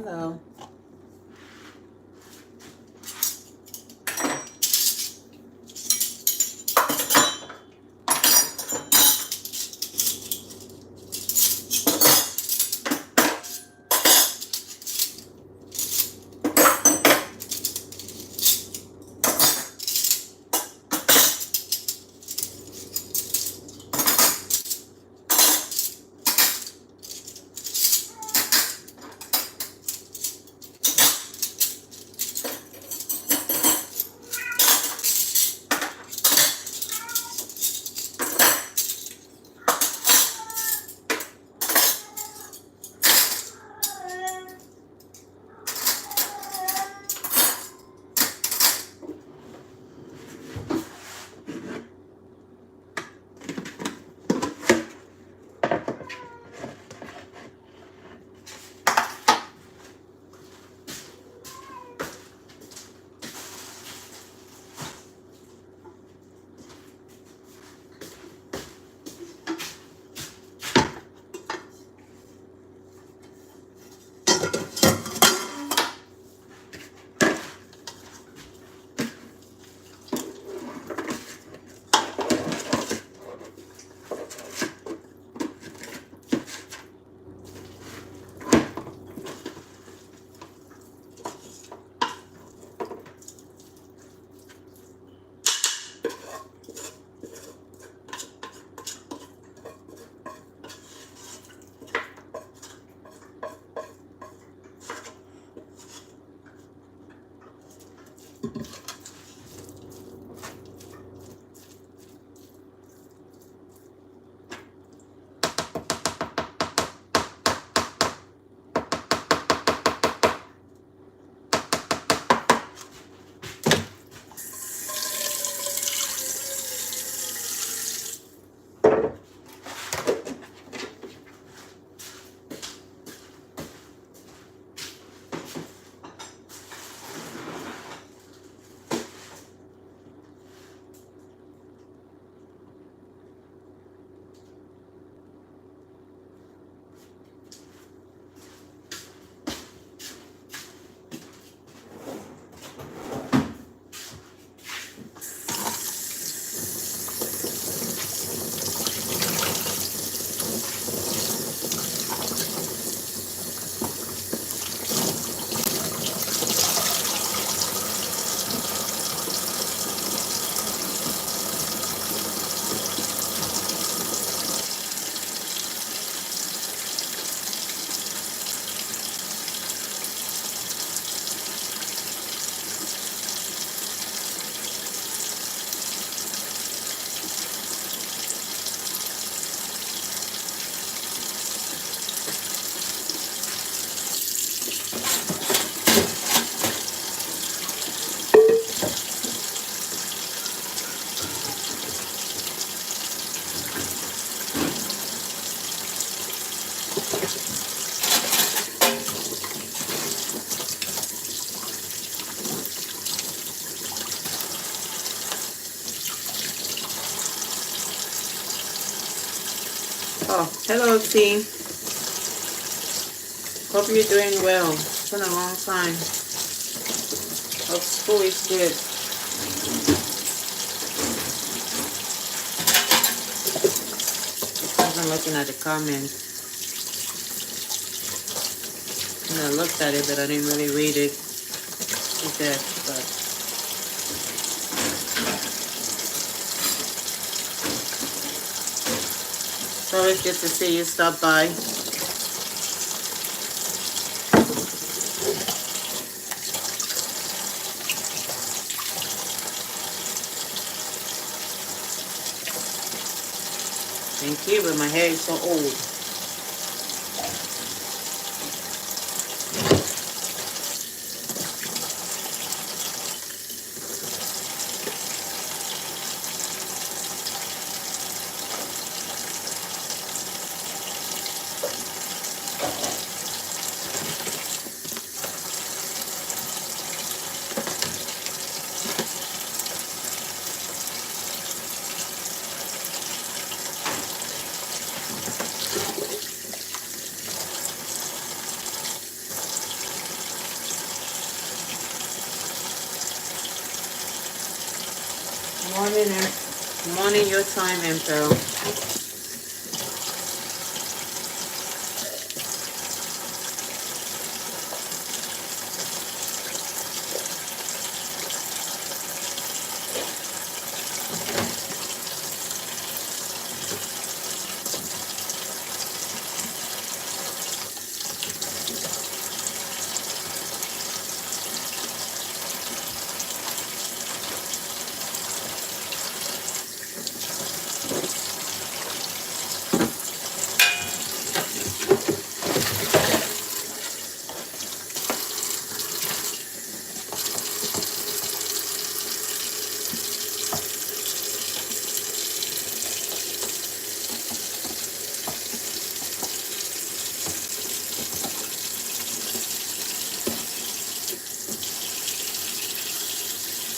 Hello. Oh, hello, T. Hope you're doing well. It's been a long time. Hope school is good. I'm looking at the comments. And I looked at it, but I didn't really read it to death. But it's always good to see you stop by. Thank you, but my hair is so old. minute. Morning your time, Emperor.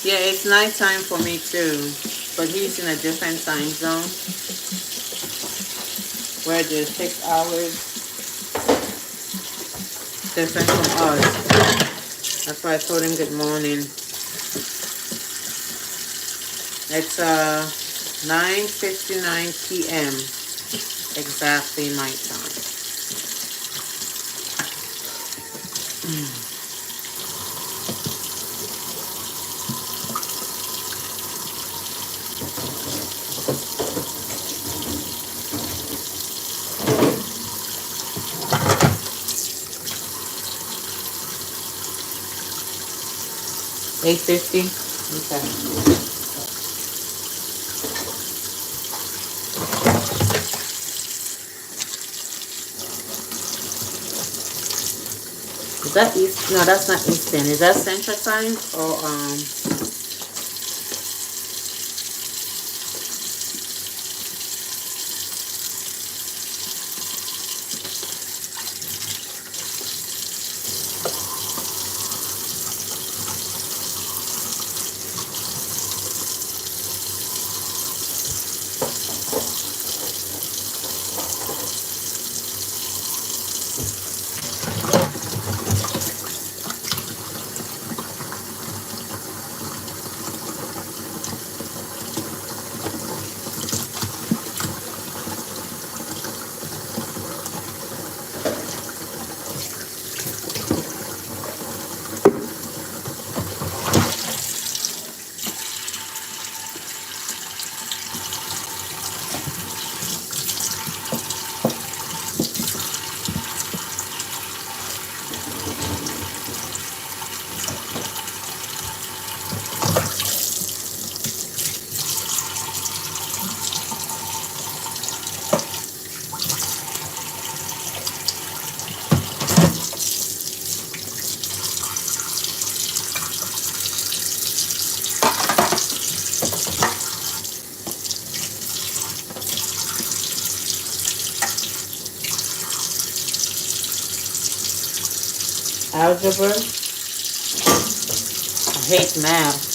Yeah, it's night time for me too, but he's in a different time zone where there's 6 hours different from us. That's why I told him good morning. It's 9:59 p.m. exactly my time. 8:50. Okay. Is that East? No, that's not Eastern. Is that Central Time or algebra? I hate math.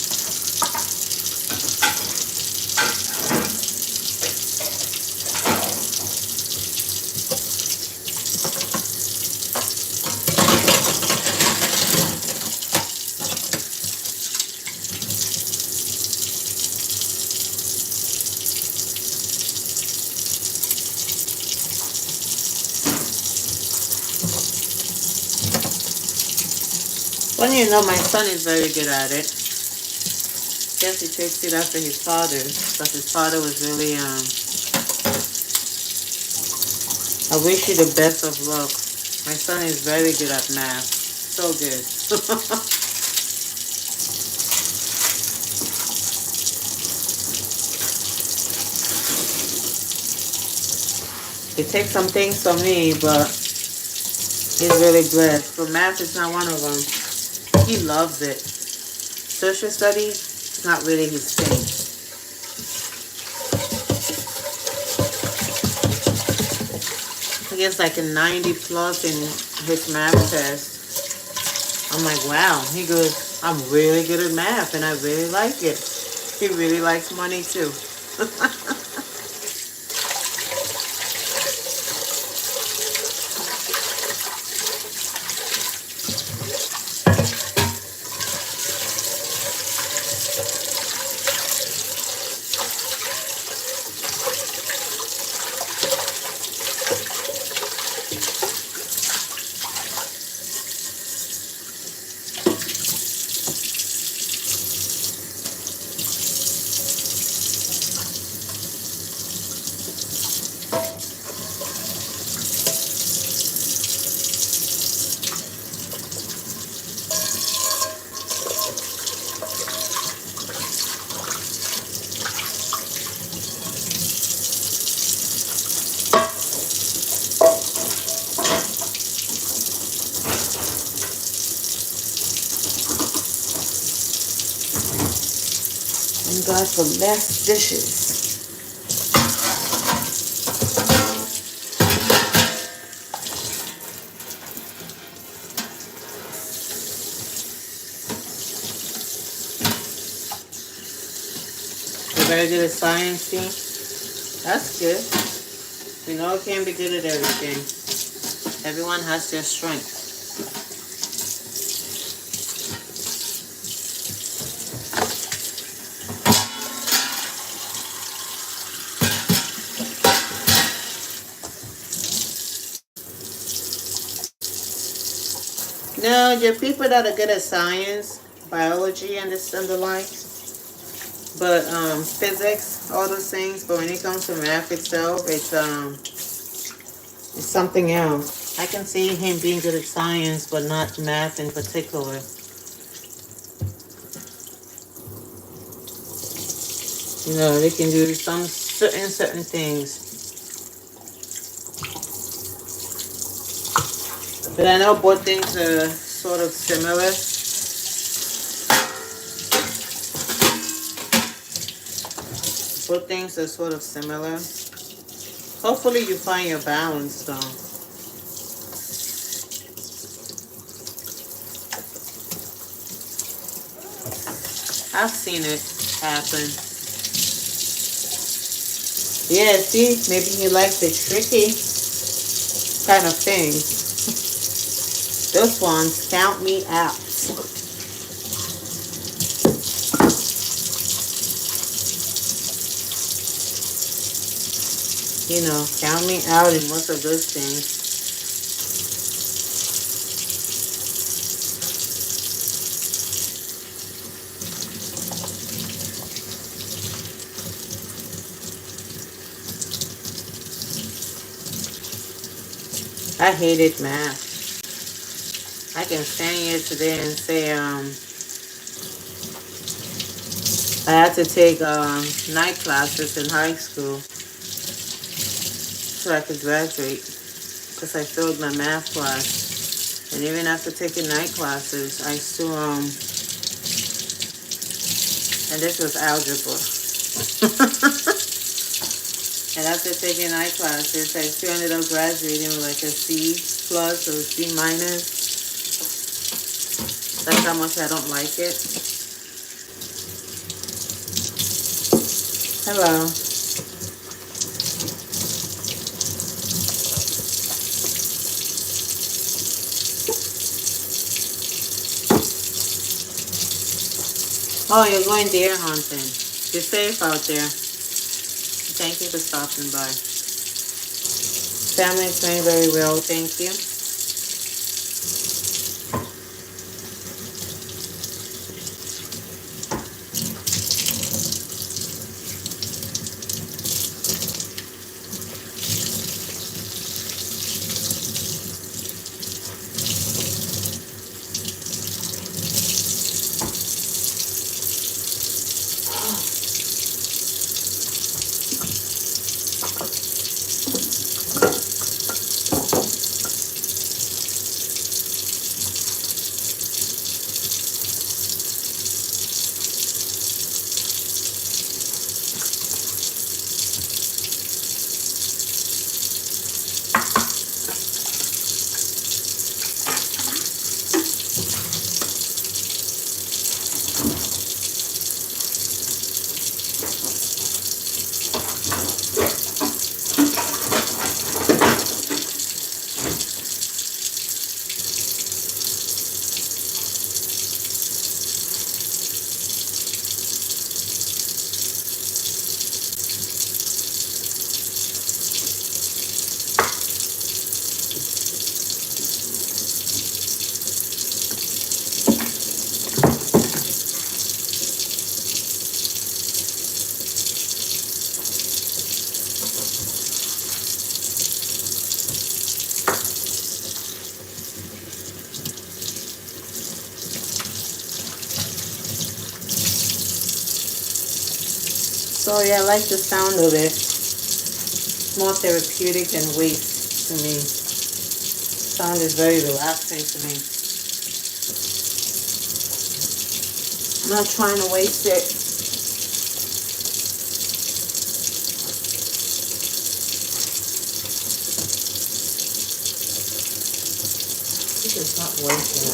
Well, you know, my son is very good at it. Guess he takes it after his father, because his father was really, I wish you the best of luck. My son is very good at math. So good. He takes some things from me, but he's really blessed. So math is not one of them. He loves it. Social studies, it's not really his thing. He gets like a 90 plus in his math test. I'm like, wow. He goes, I'm really good at math and I really like it. He really likes money too. God for less dishes. You're very good at science, see? That's good. We know it can't be good at everything. Everyone has their strengths. No, there are people that are good at science, biology, and this and the like. But physics, all those things. But when it comes to math itself, it's something else. I can see him being good at science, but not math in particular. You know, they can do some certain things. But I know both things are sort of similar. Both things are sort of similar. Hopefully you find your balance though. I've seen it happen. Yeah, see, maybe he likes the tricky kind of things. Those ones count me out. You know, count me out in most of those things. I hated math. I can stand here today and say I had to take night classes in high school so I could graduate because I failed my math class. And even after taking night classes, I still and this was algebra. And after taking night classes, I still ended up graduating with like a C plus or C minus. That's how much I don't like it. Hello. Oh, you're going deer hunting. You're safe out there. Thank you for stopping by. Family is doing very well, thank you. So yeah, I like the sound of it. It's more therapeutic than waste to me. Sound is very relaxing to me. I'm not trying to waste it. This is not working.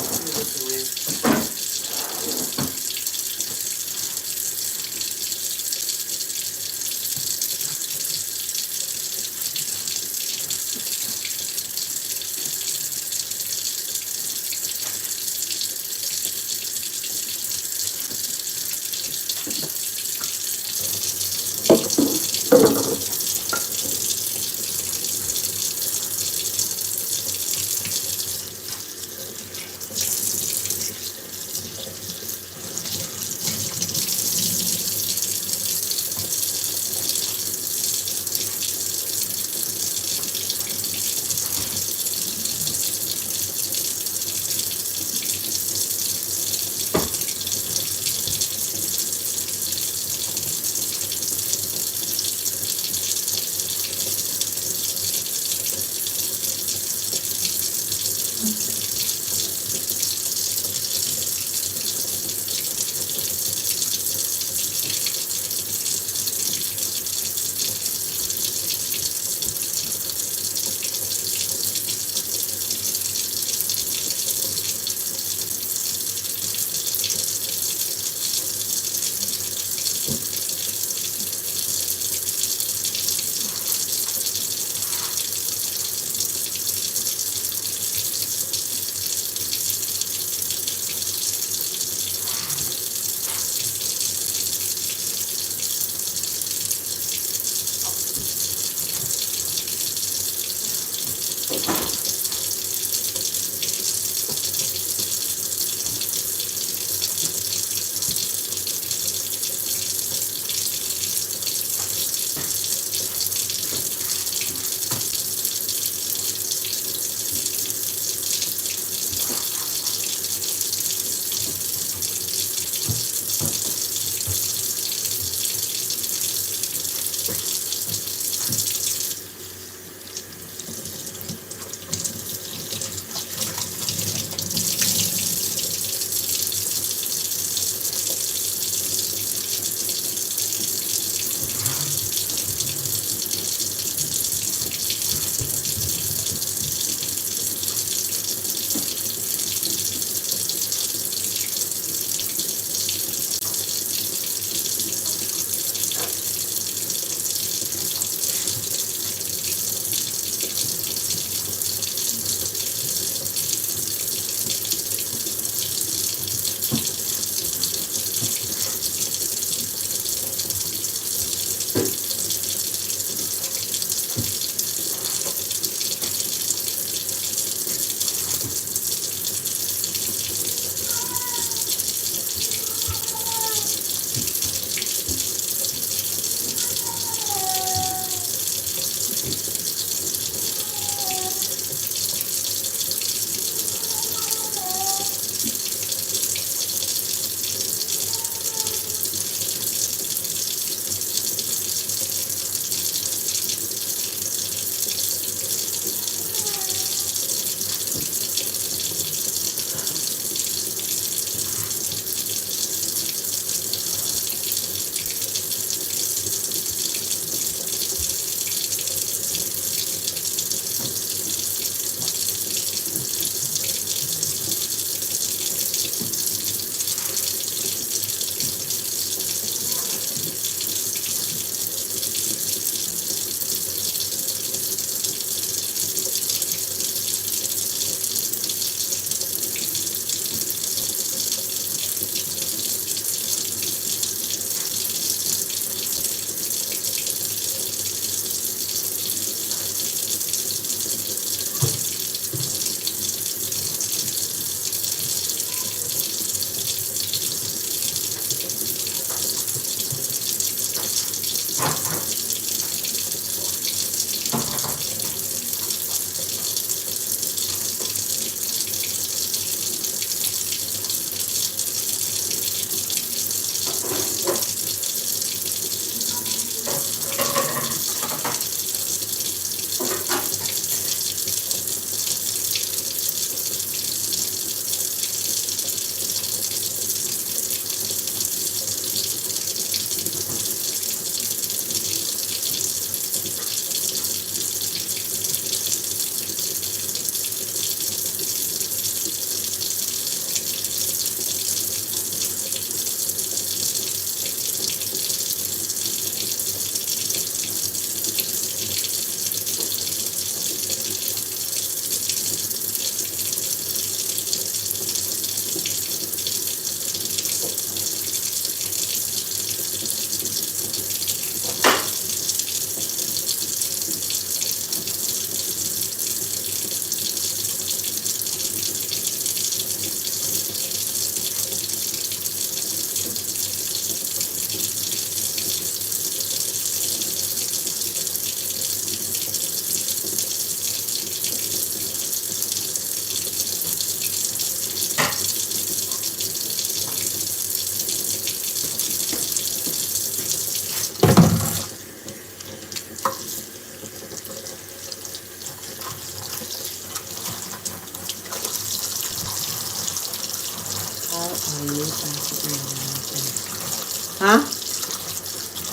Huh?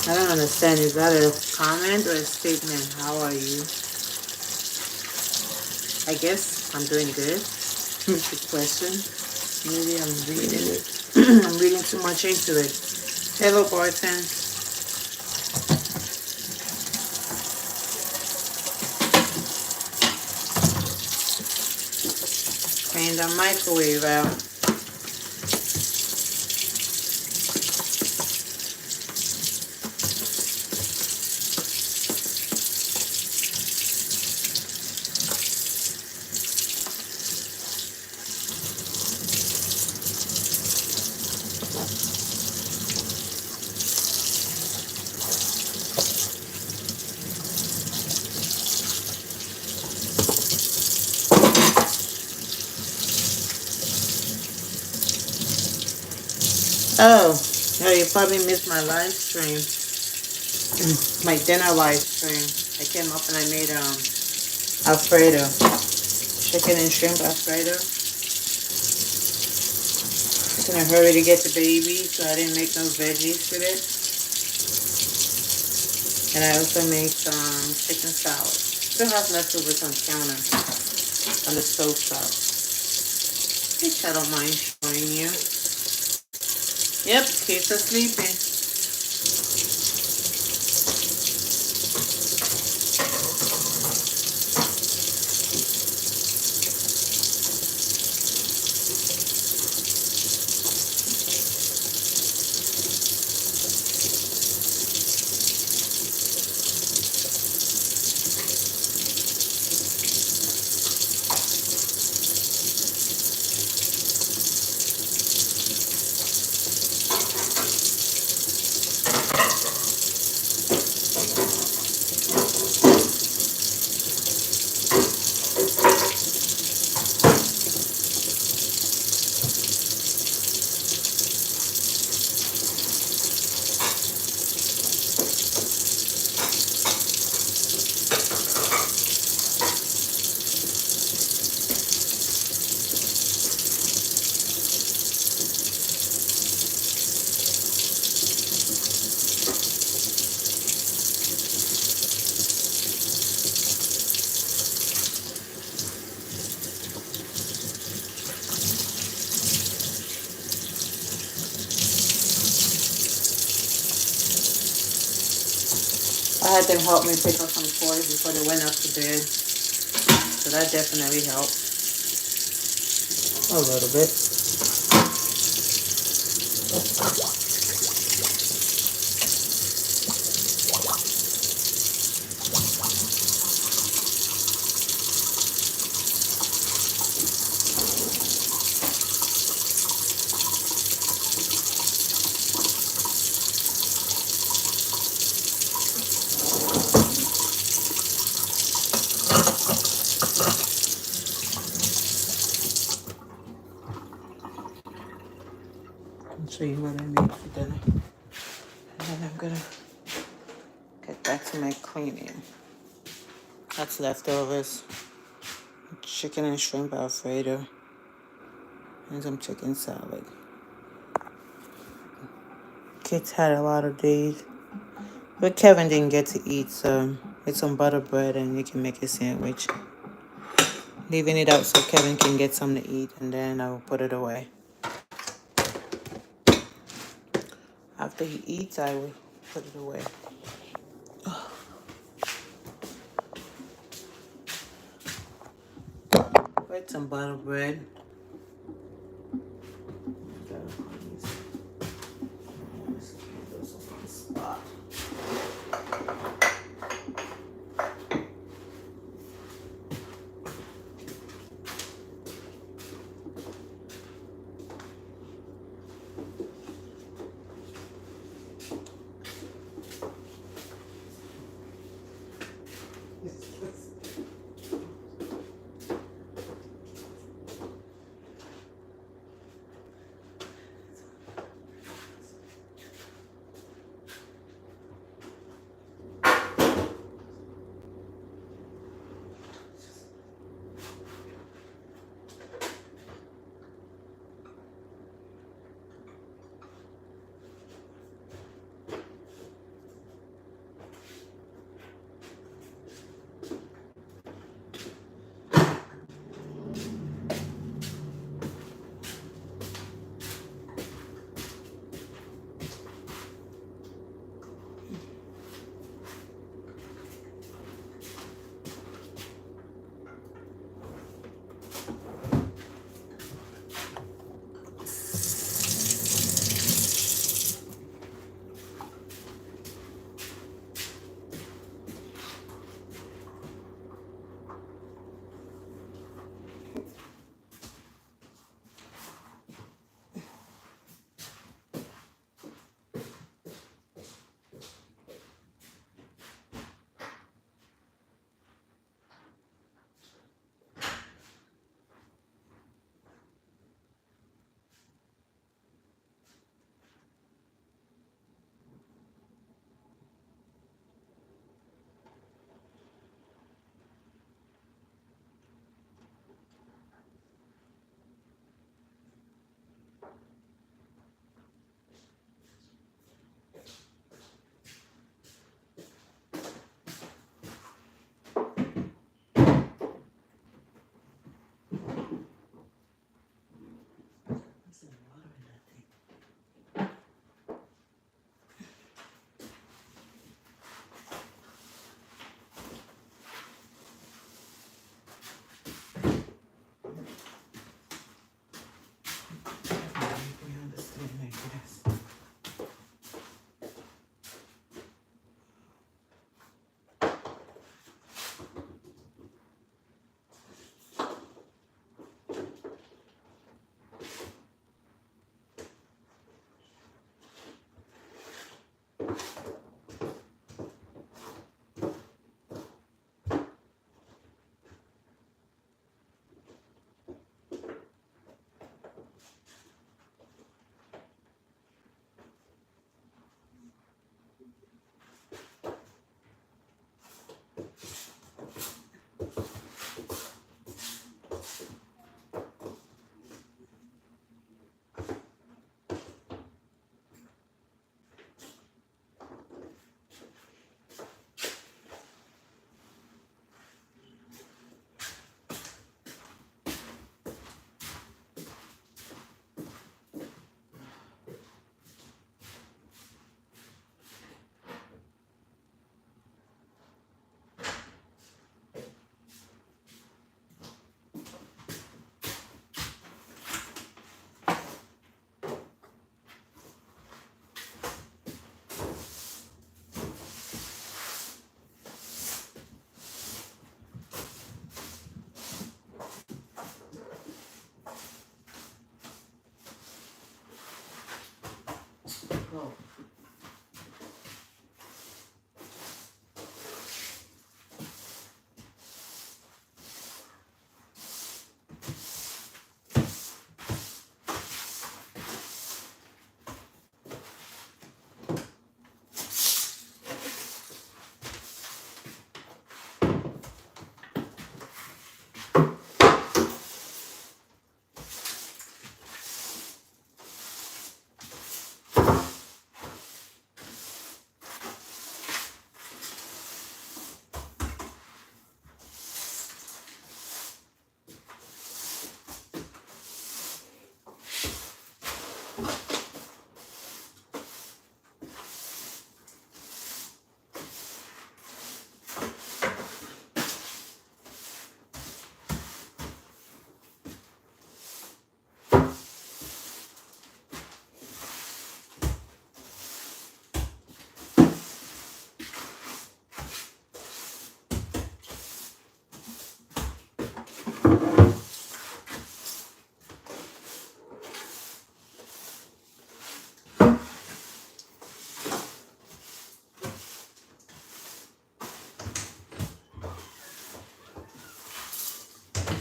I don't understand. Is that a comment or a statement? How are you? I guess I'm doing good. Good question. Maybe I'm reading it. I'm reading too much into it. Hello, Barton. Clean the microwave out. Oh, yeah, you probably missed my live stream. My dinner live stream. I came up and I made Alfredo. Chicken and shrimp Alfredo. I was in a hurry to get the baby, so I didn't make no veggies with it. And I also made some chicken salad. Still have leftovers on the counter, on the stove top. Which I don't mind showing you. Yep, kids are sleeping. I had them help me pick up some toys before they went up to bed. So that definitely helped. A little bit. I'll show you what I made for dinner. And then I'm gonna get back to my cleaning. That's leftovers. Chicken and shrimp Alfredo. And some chicken salad. Kids had a lot of days. But Kevin didn't get to eat, so it's some butter bread and you can make a sandwich. Leaving it out so Kevin can get something to eat, and then I'll put it away. After he eats, I will put it away. With some butter bread.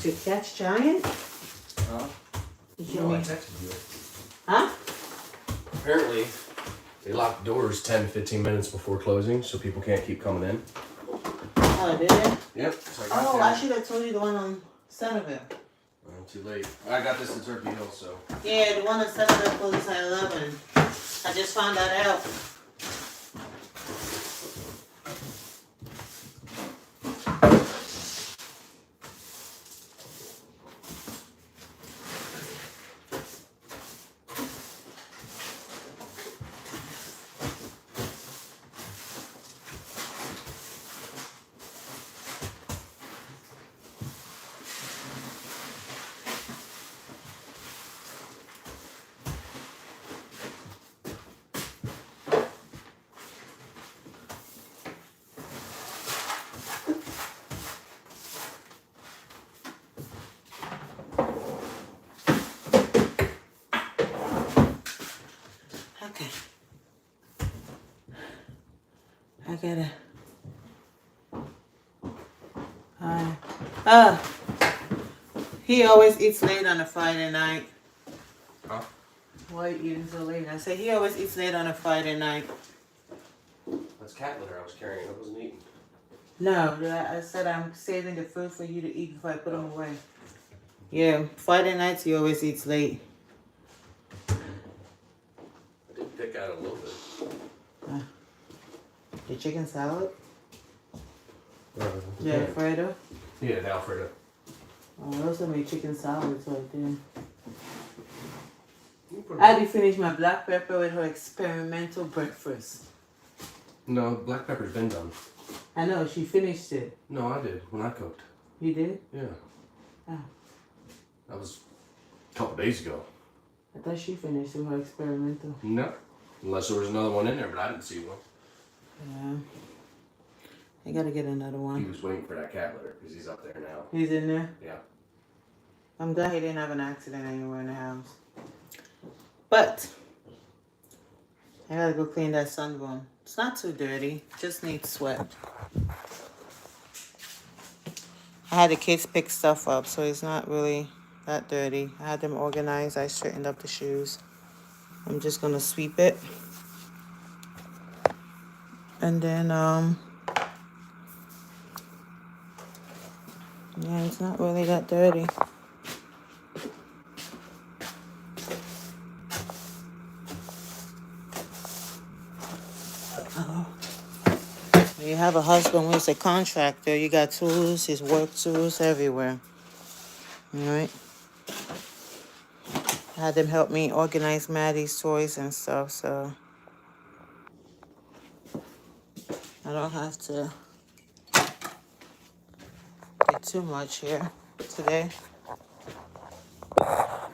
Did you catch Giant? Huh? Did you No, I texted you. Huh? Apparently, they lock the doors 10 to 15 minutes before closing, so people can't keep coming in. Oh, did it? Yep. So I should have told you the one on Centerville. Well, too late. I got this in Turkey Hill, so. Yeah, the one on Centerville closes at 11. I just found that out. Okay. I gotta. He always eats late on a Friday night. Huh? Why are you eating so late? I said he always eats late on a Friday night. That's cat litter I was carrying. I wasn't eating. No, I said I'm saving the food for you to eat before I put them away. Yeah, Friday nights he always eats late. I did pick out a little bit. The chicken salad? Yeah, Alfredo? Yeah, the Alfredo. Oh, I also made chicken salads right there. I had to finish my black pepper with her experimental breakfast. No, black pepper's been done. I know, she finished it. No, I did when I cooked. You did? Yeah. Oh. That was a couple days ago. I thought she finished with her experimental. No. Unless there was another one in there, but I didn't see one. Yeah. I gotta get another He one. was waiting for that cat litter because he's up there now. He's in there? Yeah. I'm glad he didn't have an accident anywhere in the house. But I gotta go clean that sunroom. It's not too dirty, just needs swept. I had the kids pick stuff up, so it's not really that dirty. I had them organized. I straightened up the shoes. I'm just gonna sweep it. And then, yeah, it's not really that dirty. When you have a husband who's a contractor, you got tools, his work tools everywhere. All right. I had them help me organize Maddie's toys and stuff, so I don't have to get too much here today,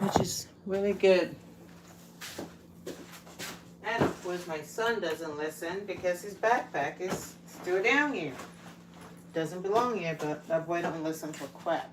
which is really good. And of course my son doesn't listen because his backpack is still down here. Doesn't belong here, but that boy don't listen for crap.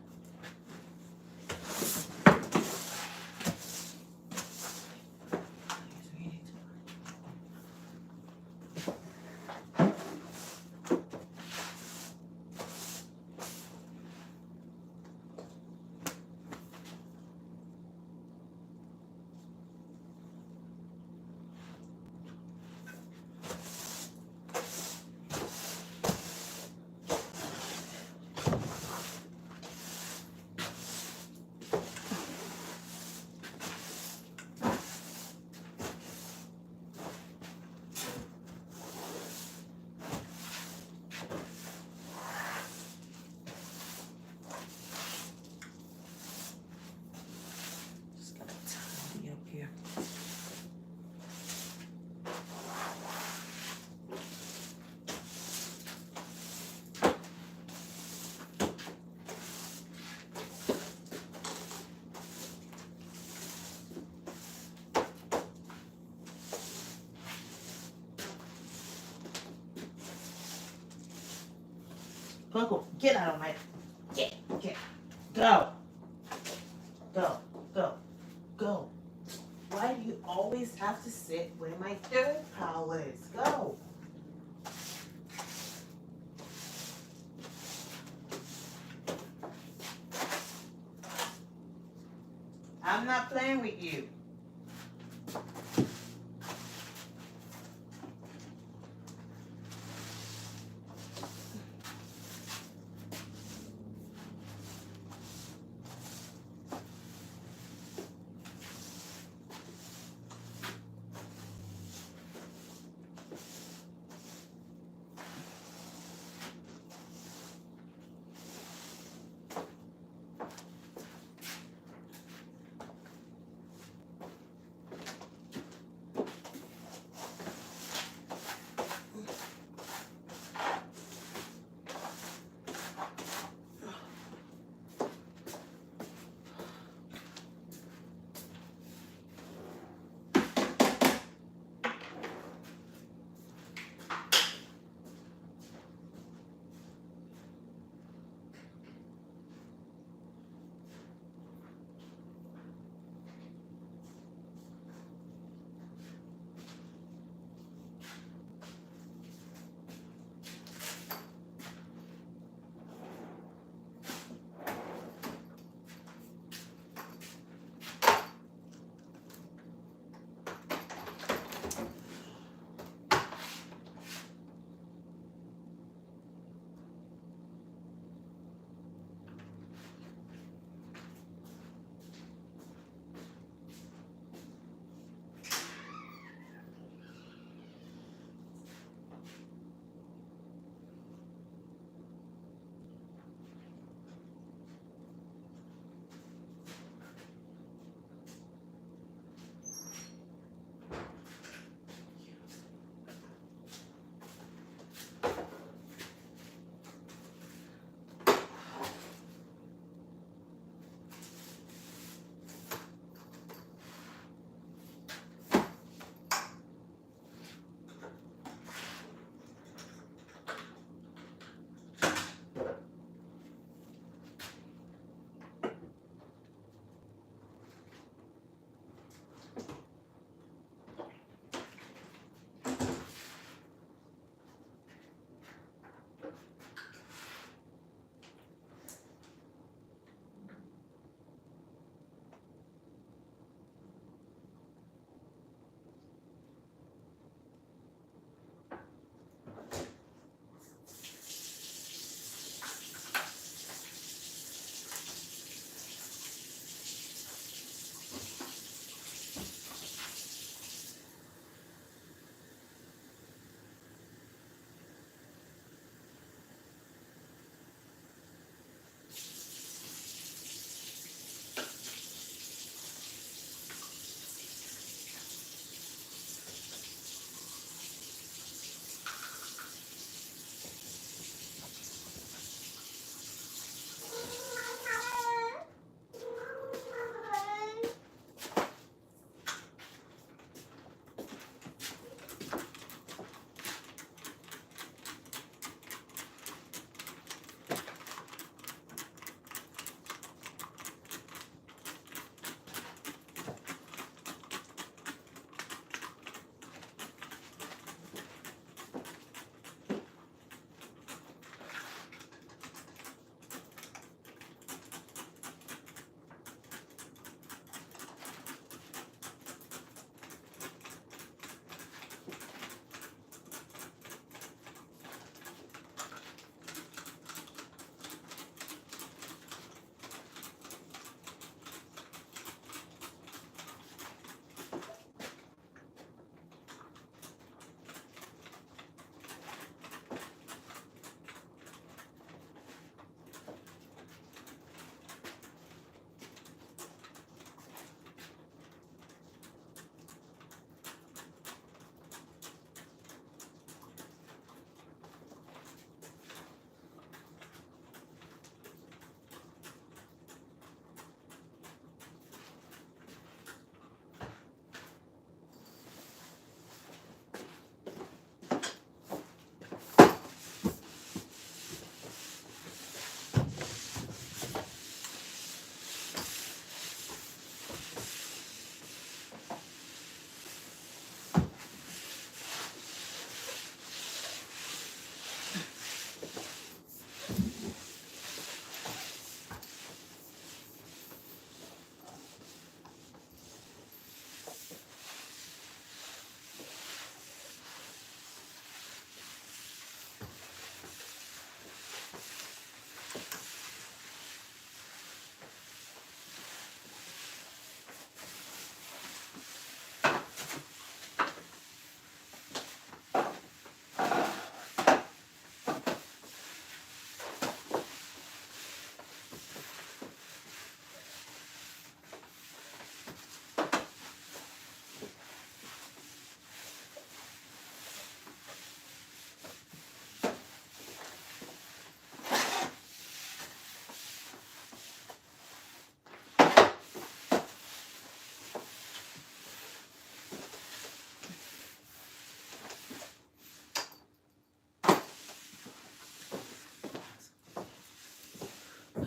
Uncle, get out of my... Get. Go. Go. Go. Go. Why do you always have to sit where my third pile is? Go. I'm not playing with you.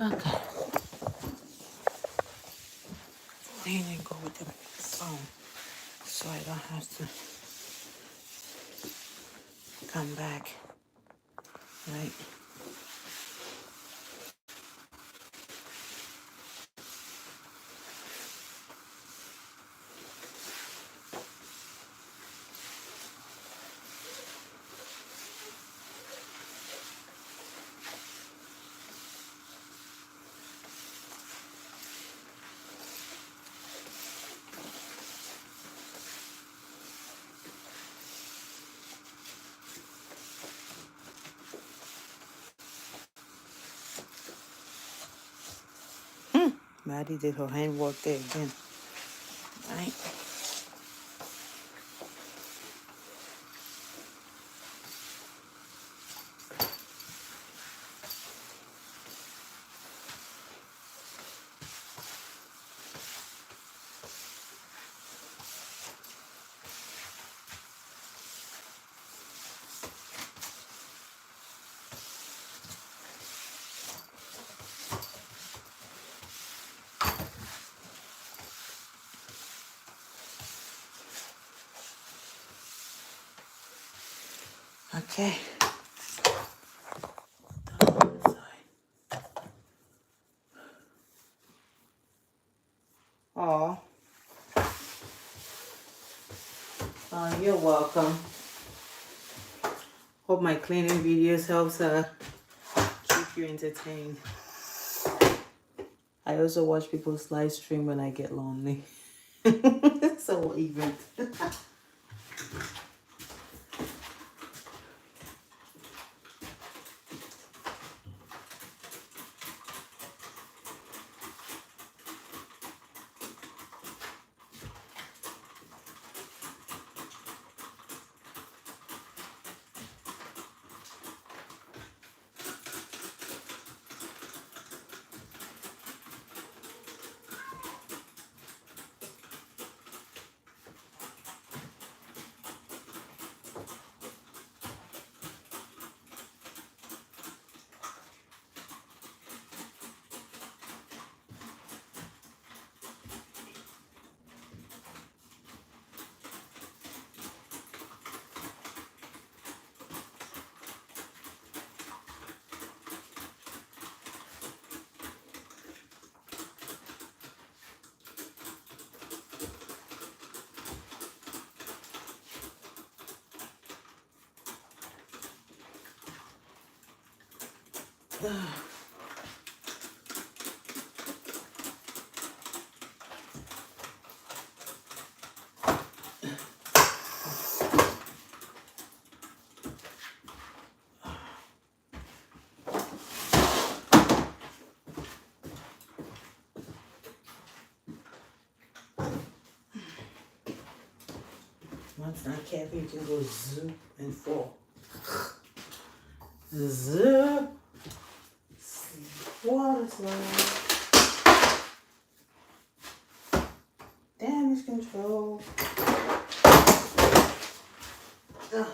Okay. Clean and go with the phone so I don't have to come back. Right? Maddie did her handwork there again. Right? Okay. Oh, you're welcome. Hope my cleaning videos helps keep you entertained. I also watch people's live stream when I get lonely. So even. Once not careful, you can go zoom and fall. Zoom. Water slide. Damage control. Ugh.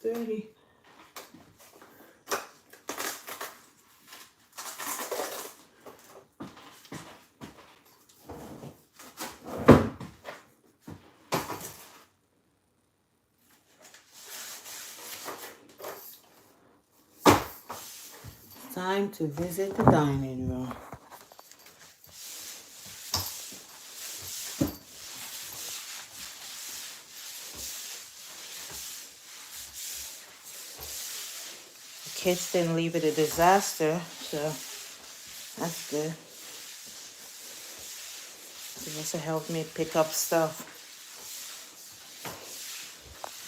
dirty. Time to visit the dining room. The kids didn't leave it a disaster, so that's good. It also helped me pick up stuff.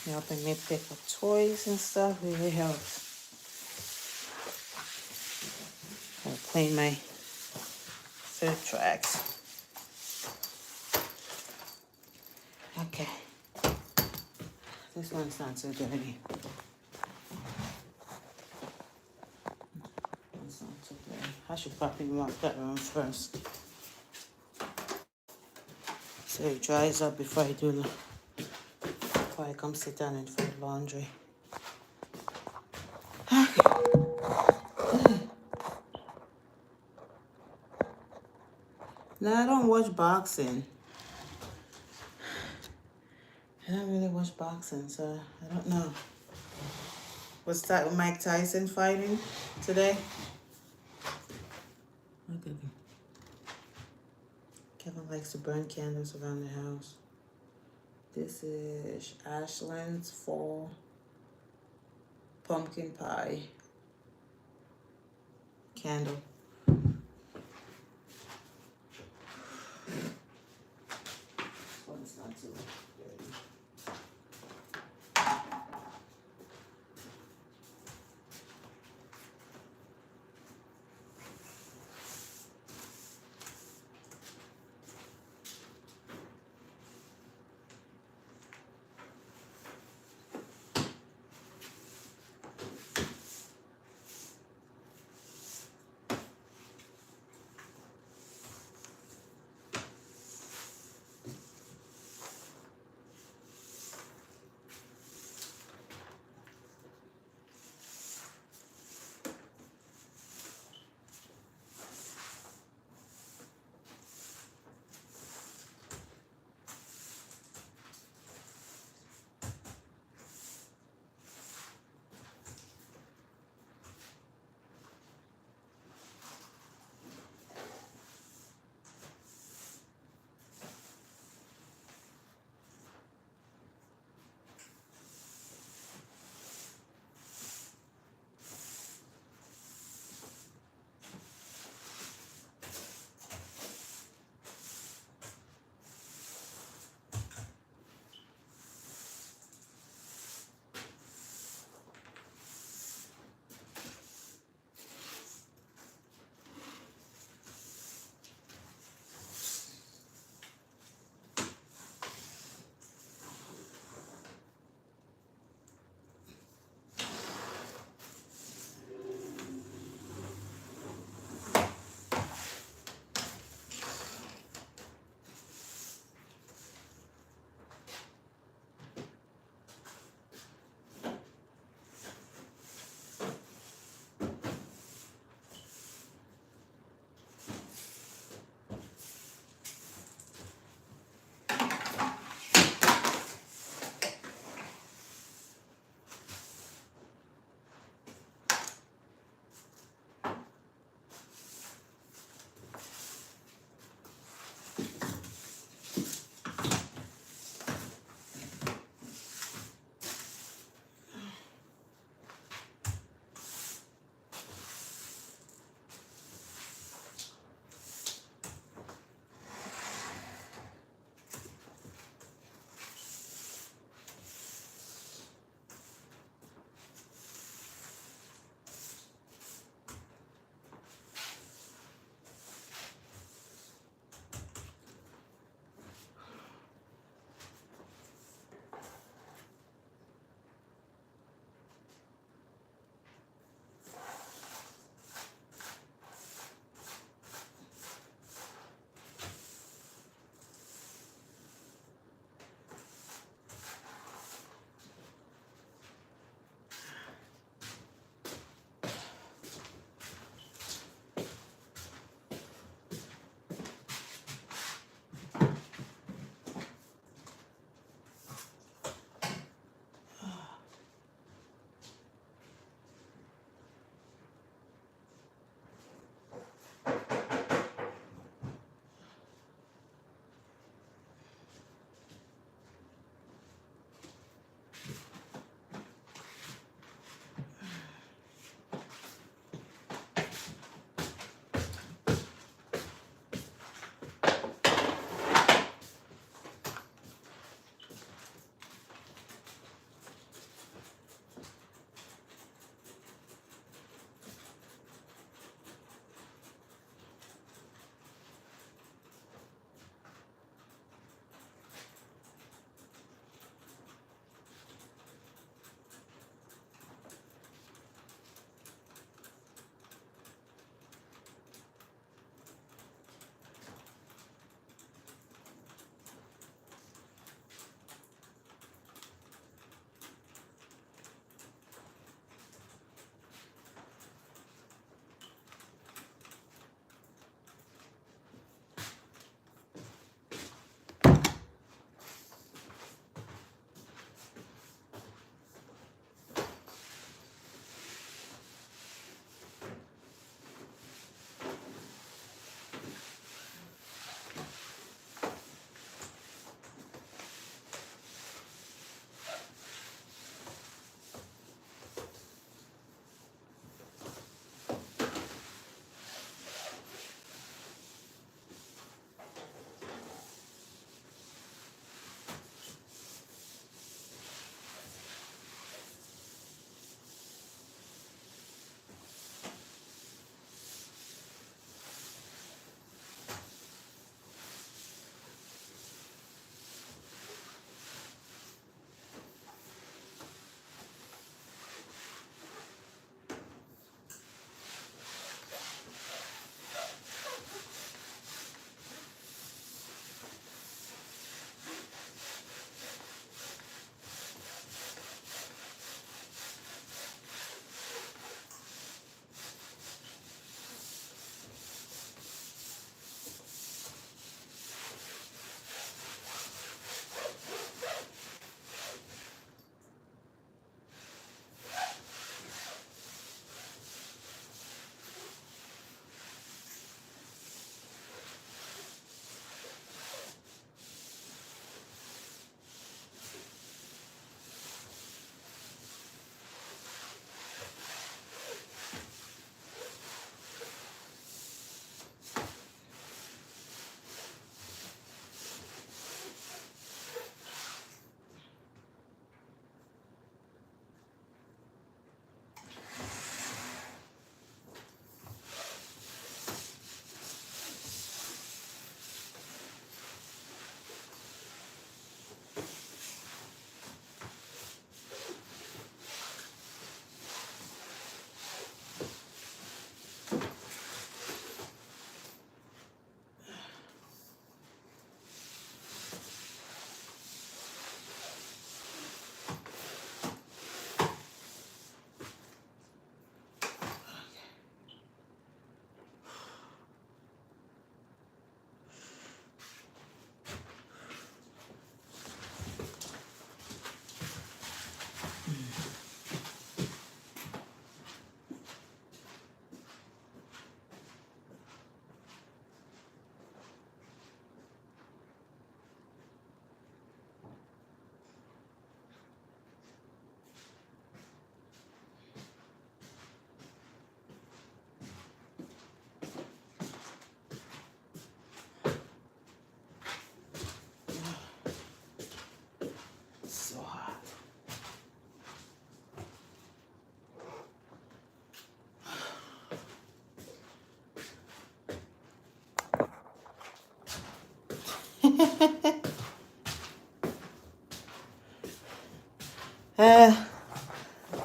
Helping me pick up toys and stuff really helps. I'll clean my food tracks. Okay. This one's not so dirty. It's not so dirty. I should probably mop that room first, so it dries up before I come sit down and fold laundry. No, I don't watch boxing. I don't really watch boxing, so I don't know. What's that with Mike Tyson fighting today? Look at him. Kevin likes to burn candles around the house. This is Ashland's fall pumpkin pie candle. This one's not too dirty.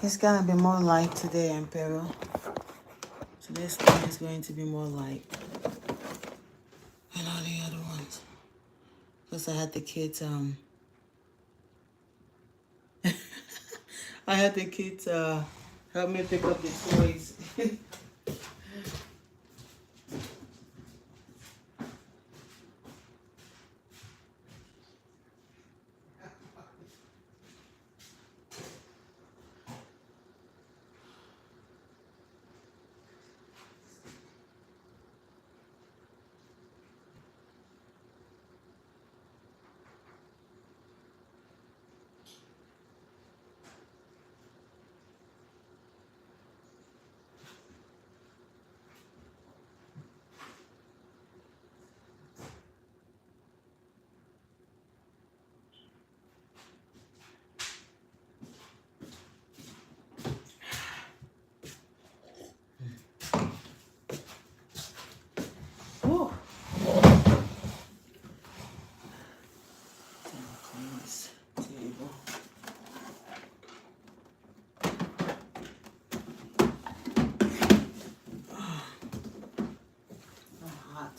It's gonna be more light today, Emperor. Today's day is going to be more light than all the other ones. Plus, I had the kids. I had the kids help me pick up the toys. Whew. Clean this table. Oh, hot.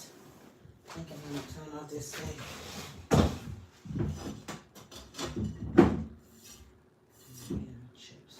I think I'm gonna turn off this thing. Chips.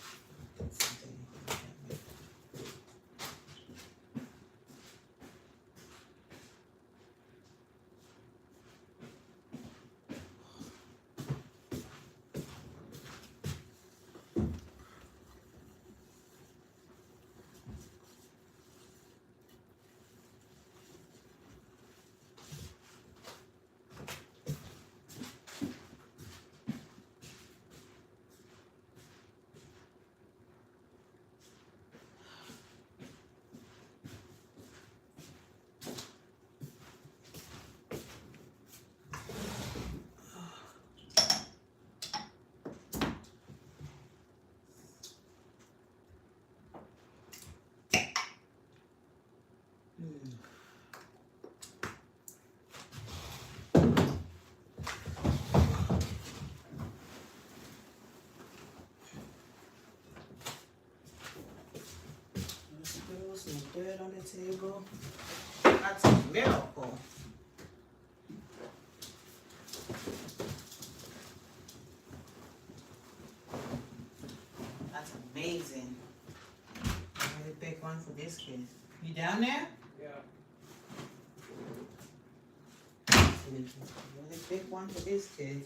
Some dirt on the table. That's a miracle. That's amazing. Really big one for this kid. You down there? Yeah. Really big one for this kid.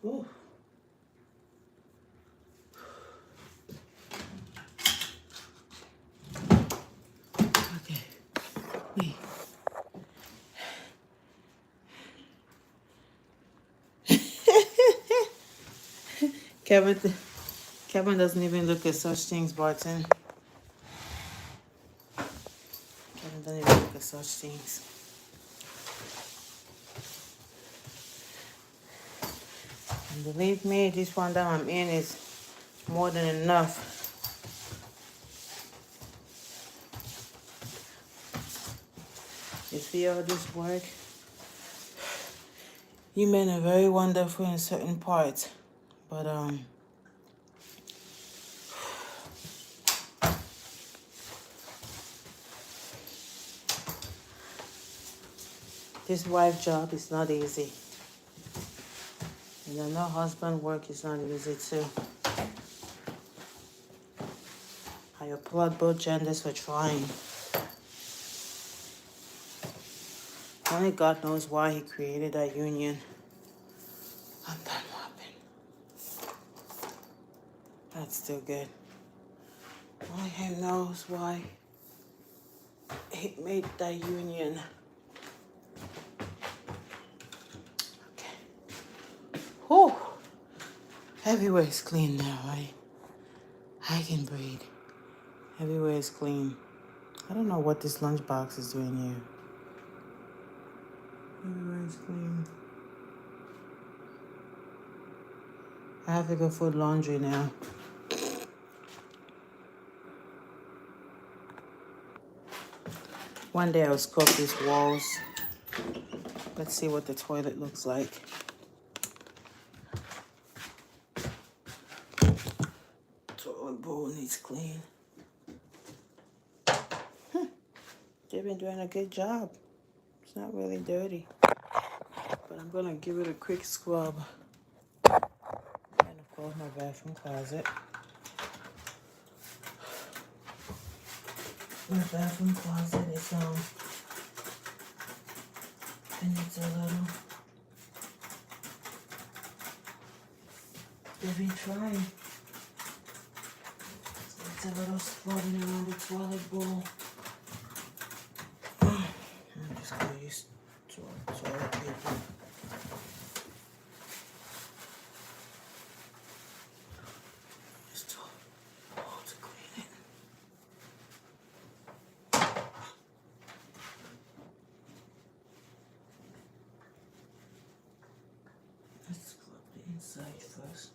Ooh. Okay. Wait. Kevin, Kevin doesn't even look at such things, Barton. Kevin doesn't even look at such things. And believe me, this one that I'm in is more than enough. You see all this work? You men are very wonderful in certain parts, but this wife job is not easy. And I know husband work is not easy too. I applaud both genders for trying. Only God knows why he created that union. I'm done mopping. That's still good. Only him knows why he made that union. Okay. Whew. Everywhere is clean now, right? I can breathe. Everywhere is clean. I don't know what this lunchbox is doing here. Everywhere is clean. I have to go fold laundry now. One day I'll scrub these walls. Let's see what the toilet looks like. Toilet bowl needs clean. They've been doing a good job. It's not really dirty. But I'm gonna give it a quick scrub. And of course my bathroom closet. My bathroom closet is and it's a little, they've been trying. It's a little floating around the toilet bowl. I'm just gonna use toilet paper. Use toilet bowl to clean it. Let's scrub the inside first.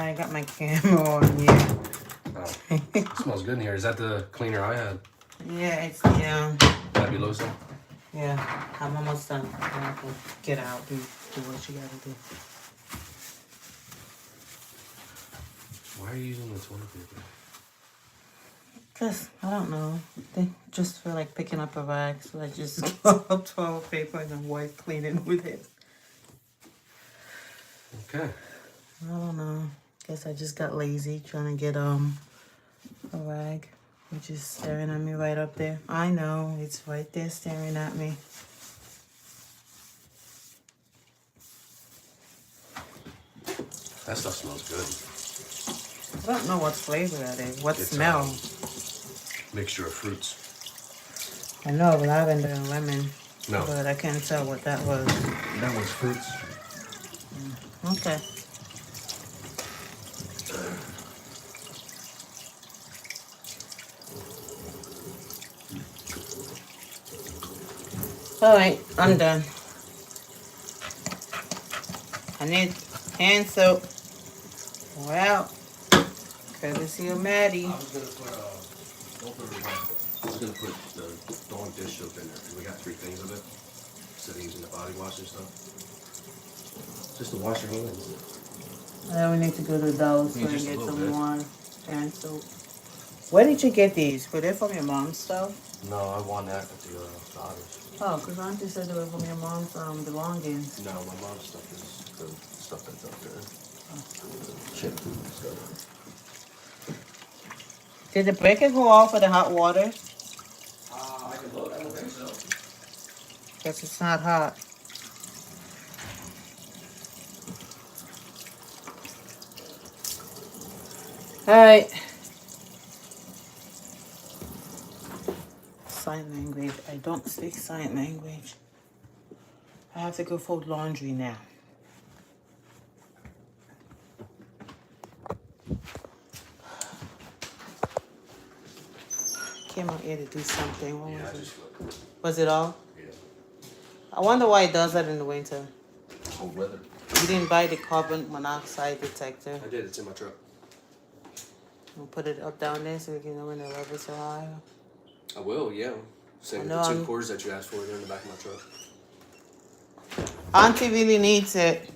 I got my camera on here. Oh, it smells good in here. Is that the cleaner I had? Yeah, it's Fabuloso? yeah. I'm almost done. I have to get out and do what you gotta do. Why are you using the toilet paper? Cause I don't know. They just feel like picking up a rag, so I just up toilet paper and then wipe cleaning with it. Okay. I don't know. Guess I just got lazy trying to get a rag, which is staring at me right up there. I know it's right there staring at me. That stuff smells good. I don't know what flavor that is. What It's smell? Mixture of fruits. I know lavender and lemon. No. But I can't tell what that was. That was fruits. Okay. Alright, I'm done. I need hand soap. Well, courtesy of Maddie. I was gonna put the Dawn dish soap in there because we got 3 things of it. Instead of using the body wash and stuff. Just to wash your hands. Then we need to go to Dollar Store and just a get little some bit. more hand soap. Where did you get these? Were they from your mom's stuff? No, I won that at the Otters. Oh, because Auntie said they were from your mom's belongings. No, my mom's stuff is the stuff that's up there. Chip stuff. Did the breaker go off for the hot water? I can look. I don't think so. Guess it's not hot. Alright. Sign language. I don't speak sign language. I have to go fold laundry now. Came out here to do something. What was it? Was it all? Yeah. I wonder why it does that in the winter. Cold weather. You didn't buy the carbon monoxide detector. I did. It's in my truck. We'll put it up down there so we can know when the levels are high. I will, yeah. Same with the 2 quarters that you asked for. They're in the back of my truck. Auntie really needs it.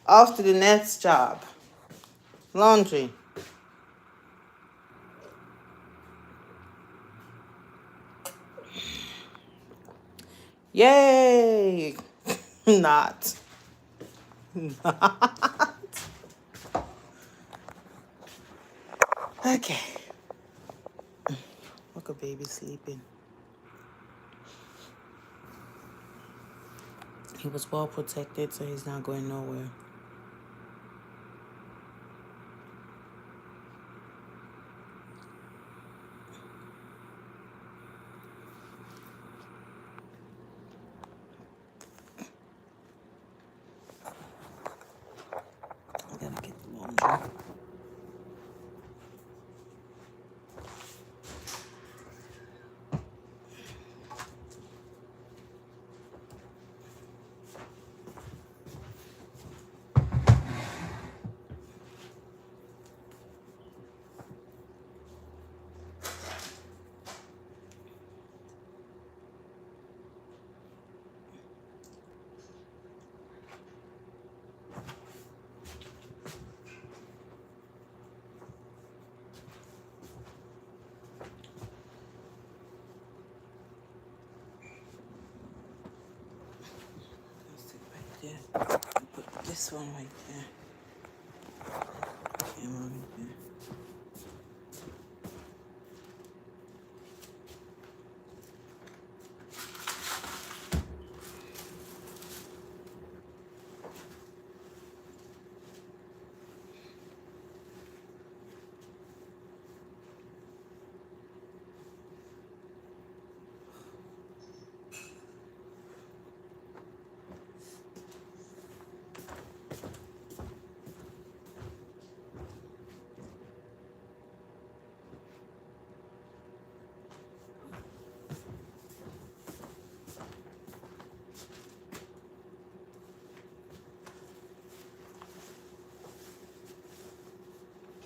Off to the next job. Laundry. Yay! Not. Not. Okay. Look, a baby sleeping. He was well protected, so he's not going nowhere. I gotta get the laundry. Yeah. Put this one right there. Camera right there.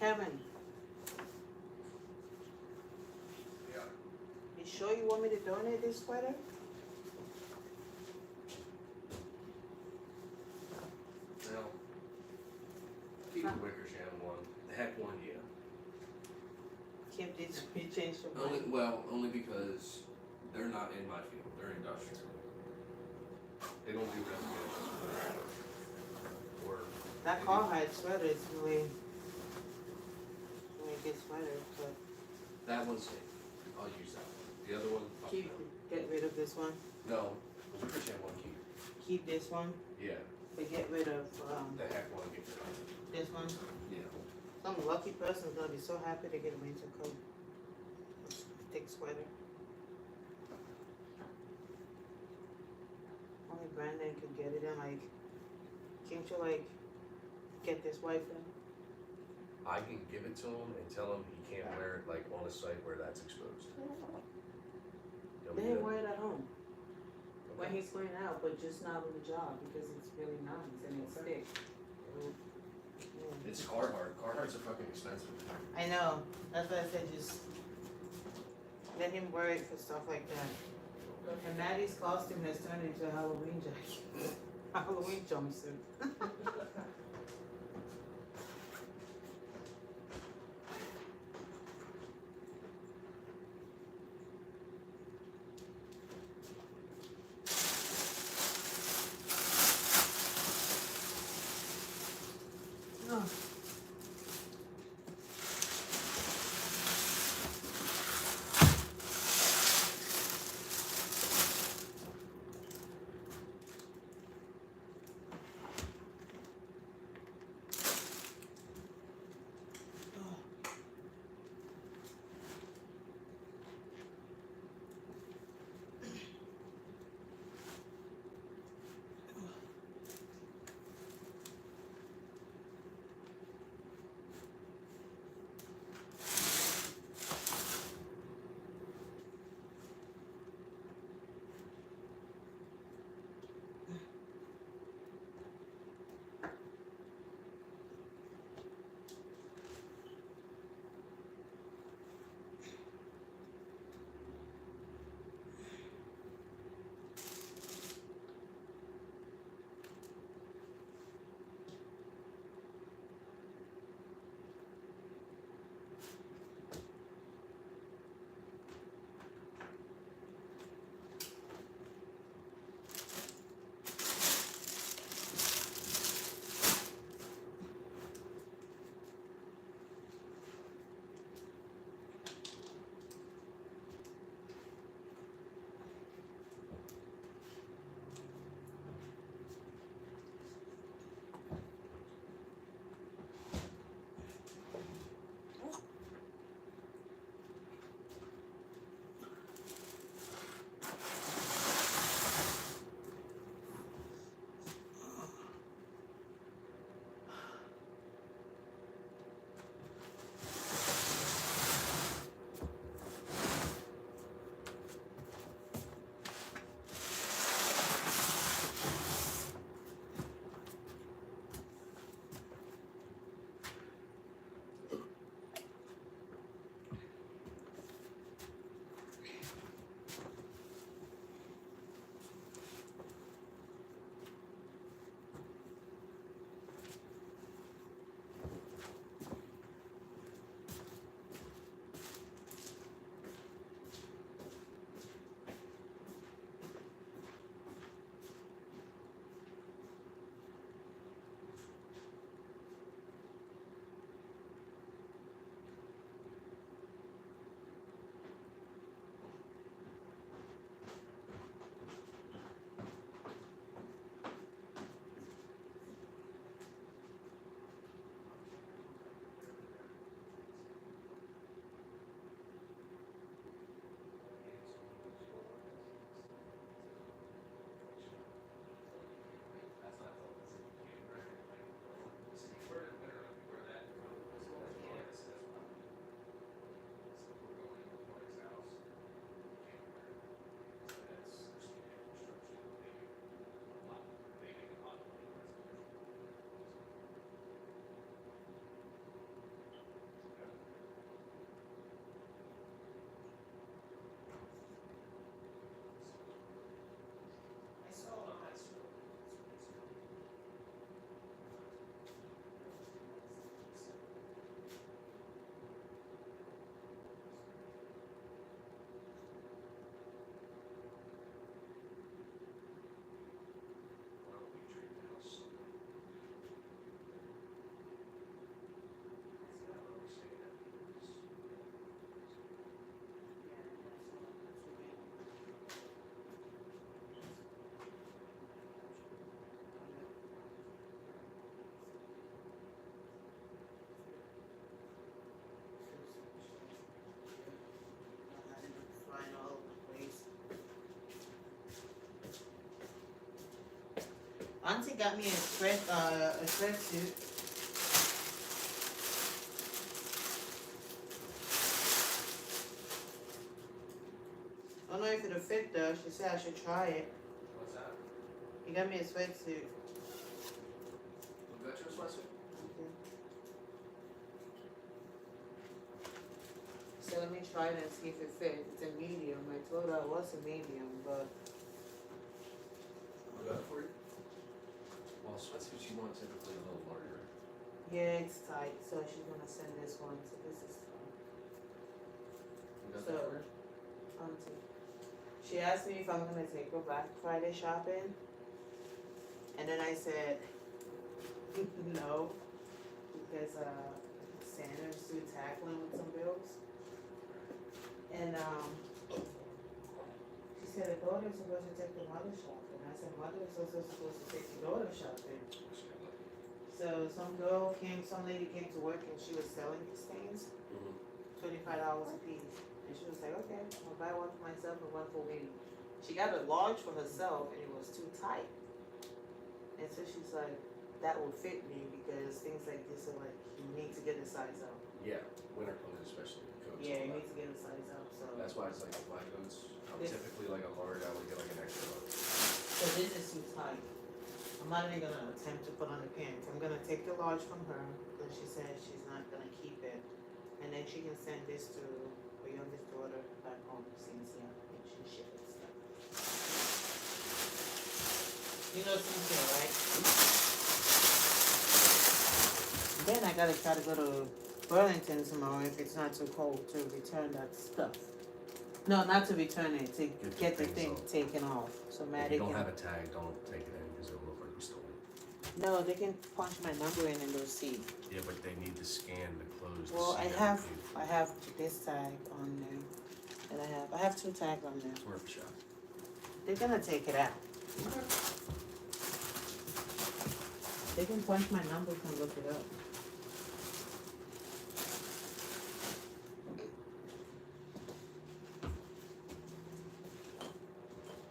Kevin, Yeah. you sure you want me to donate this sweater? Well, keep the Wickersham one. The heck one, yeah. Kim, did you change your mind? Only because they're not in my field. They're industrial. They don't do residential. Or That they Carhartt sweater is really good sweater, but that one's safe. I'll use that one. The other one, fuck keep, no. get rid of this one. No, the Wickersham one, keep. Keep this one, Yeah. but get rid of The heck one, get rid of. this one. Yeah. Some lucky person's gonna be so happy to get a winter coat. Thick sweater. Only Brandon could get it in. Like, can't you like get this wife in? I can give it to him and tell him he can't wear it like on a site where that's exposed. You want me They to- wear it at home when Okay. he's going out, but just not on the job because it's really nice and it's thick. It's Carhartt. Carhartt's are fucking expensive. I know. That's why I said just let him wear it for stuff like that. And Maddie's costume has turned into a Halloween jacket. Halloween jumpsuit. Oh. Auntie got me a sweatsuit. I don't know if it'll fit though. She said I should try it. What's that? He got me a sweatsuit. Who got you a sweatsuit? Okay. So let me try it and see if it fits. It's a medium. I told her it was a medium, but Who got it for you? Well, sweatsuits you want typically a little larger. yeah, it's tight. So she's gonna send this one. So this is tight. Who got So, that for you? Auntie. She asked me if I'm gonna take her Black Friday shopping, and then I said no, because Santa's still tackling with some bills, and she said the daughter's supposed to take the mother shopping. I said mother is also supposed to take the daughter shopping. So some lady came to work and she was selling these things, $25 a piece. And she was like, okay, I'll buy one for myself and one for me. She got a large for herself and it was too tight. And so she's like, that will fit me because things like this are like, you need to get a size up. Yeah, winter clothes especially. Coats Yeah, you all need to get a size up. So That's why it's like black coats. I'm typically like a large, I would get like an extra large. so this is too tight. I'm not even gonna attempt to put on the pants. I'm gonna take the large from her because she said she's not gonna keep it. And then she can send this to her youngest daughter back home since and she ships stuff. You know Cynthia, right? Then I gotta try to go to Burlington tomorrow if it's not too cold to return that stuff. No, not to return it, to get the thing taken off. So If Maddie you don't can. have a tag, don't take it in because it'll look like you stole it. No, they can punch my number in and they'll see. Yeah, but they need to scan the clothes. Well, to see I have this tag on there, and I have 2 tags on there. It's worth a shot. They're gonna take it out. They can punch my number and look it up.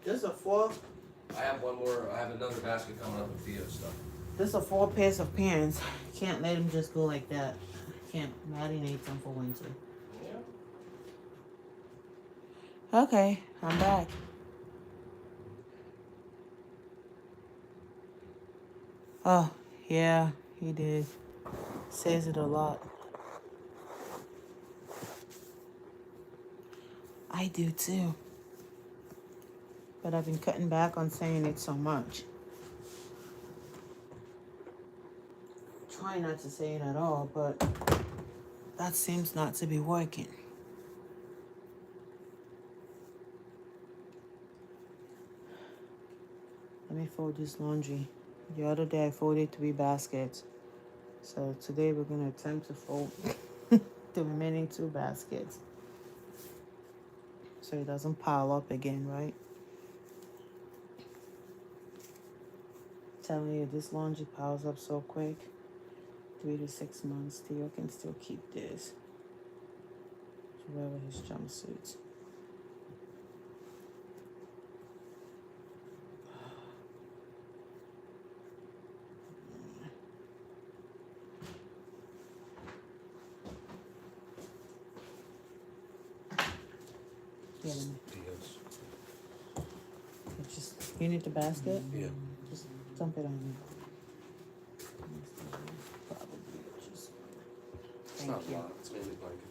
There's a 4. I have one more. I have another basket coming up with Theo's stuff. There's a 4 pairs of pants. Can't let them just go like that. Can't marinate them for winter. Yeah. Okay, I'm back. Oh, yeah, he did. Says it a lot. I do too. But I've been cutting back on saying it so much. Try not to say it at all, but that seems not to be working. Let me fold this laundry. The other day I folded 3 baskets. So today we're going to attempt to fold the remaining 2 baskets. So it doesn't pile up again, right? Telling you, this laundry piles up so quick. 3 to 6 months. Theo can still keep this to wear with his jumpsuits. Yeah, Theo's. you need the basket? Yeah. Just dump it on me. Probably just. It's not a lot. It's mainly blankets.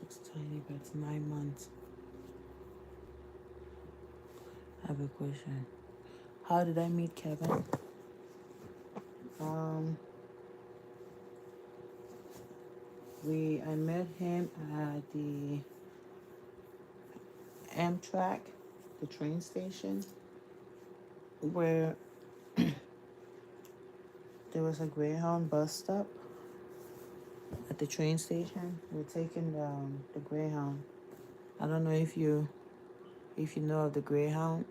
Looks tiny, but it's 9 months. I have a question. How did I meet Kevin? Um, I met him at the Amtrak, the train station, where there was a Greyhound bus stop at the train station. We're taking the Greyhound. I don't know if you know of the Greyhound,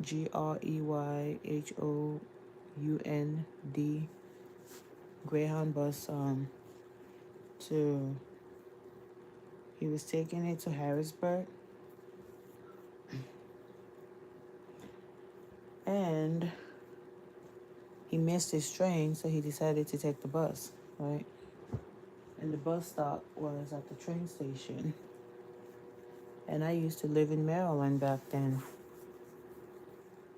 Greyhound Greyhound bus. To He was taking it to Harrisburg, and he missed his train, so he decided to take the bus, right? And the bus stop was at the train station. And I used to live in Maryland back then.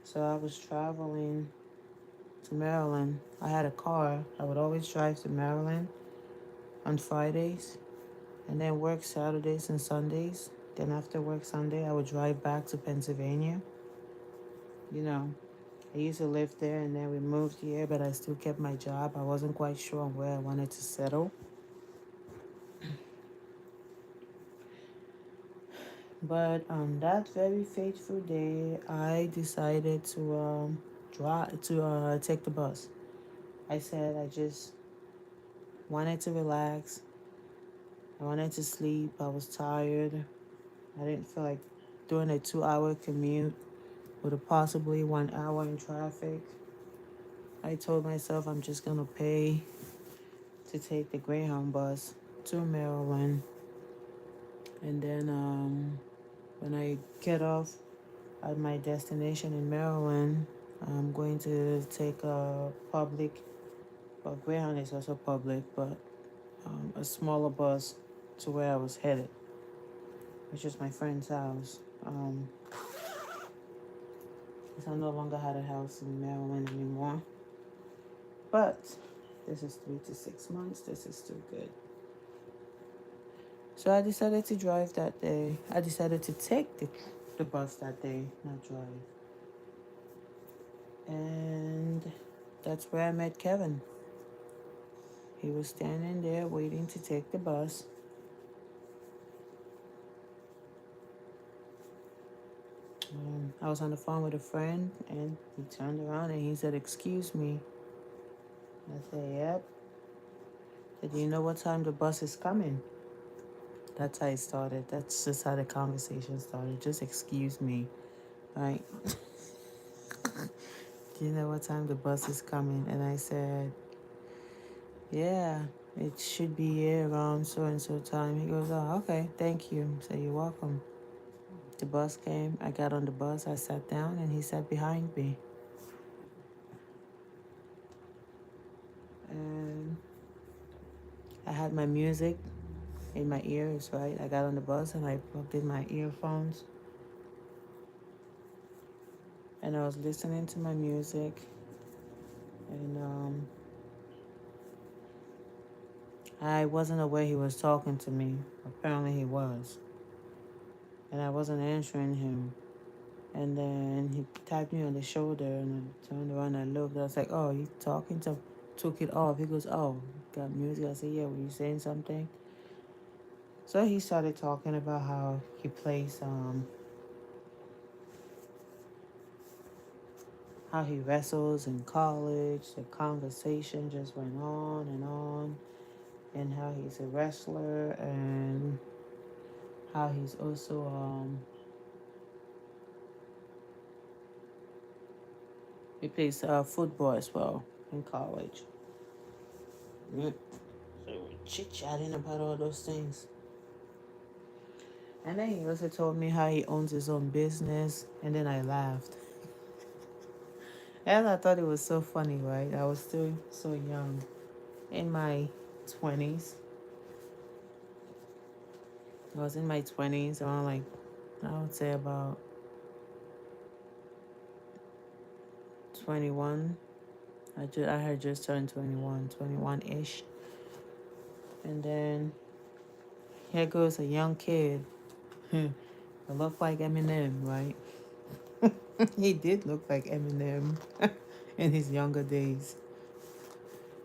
So I was traveling to Maryland. I had a car. I would always drive to Maryland on Fridays and then work Saturdays and Sundays. Then after work Sunday, I would drive back to Pennsylvania. You know, I used to live there and then we moved here, but I still kept my job. I wasn't quite sure on where I wanted to settle. But on that very fateful day, I decided to take the bus. I said I just wanted to relax. I wanted to sleep. I was tired. I didn't feel like doing a 2 hour commute with a possibly 1 hour in traffic. I told myself I'm just gonna pay to take the Greyhound bus to Maryland, and then when I get off at my destination in Maryland, I'm going to take a public, well, Greyhound is also public, but a smaller bus to where I was headed, which is my friend's house. Because I no longer had a house in Maryland anymore. But this is 3 to 6 months. This is still good. So I decided to drive that day. I decided to take the bus that day, not drive. And that's where I met Kevin. He was standing there waiting to take the bus. I was on the phone with a friend, and he turned around and he said, "Excuse me." I said, "Yep." He said, "Do you know what time the bus is coming?" That's how it started. That's just how the conversation started. Just excuse me, right? "Do you know what time the bus is coming?" And I said, "Yeah, it should be here around so and so time." He goes, "Oh, okay, thank you." I said, "You're welcome." The bus came. I got on the bus. I sat down, and he sat behind me. And I had my music in my ears, right? I got on the bus and I plugged in my earphones and I was listening to my music. And I wasn't aware he was talking to me. Apparently he was. And I wasn't answering him. And then he tapped me on the shoulder and I turned around and I looked. I was like, "Oh, you talking to?" Took it off. He goes, "Oh, got music." I said, "Yeah, were you saying something?" So he started talking about how he plays, how he wrestles in college. The conversation just went on, and how he's a wrestler, and how he's also he plays football as well in college. Mm. So we're chit chatting about all those things. And then he also told me how he owns his own business, and then I laughed. And I thought it was so funny, right? I was still so young, in my 20s. I was in my 20s, around like, I would say about 21. I had just turned 21, 21-ish. And then Here goes a young kid. It looked like Eminem, right? He did look like Eminem in his younger days.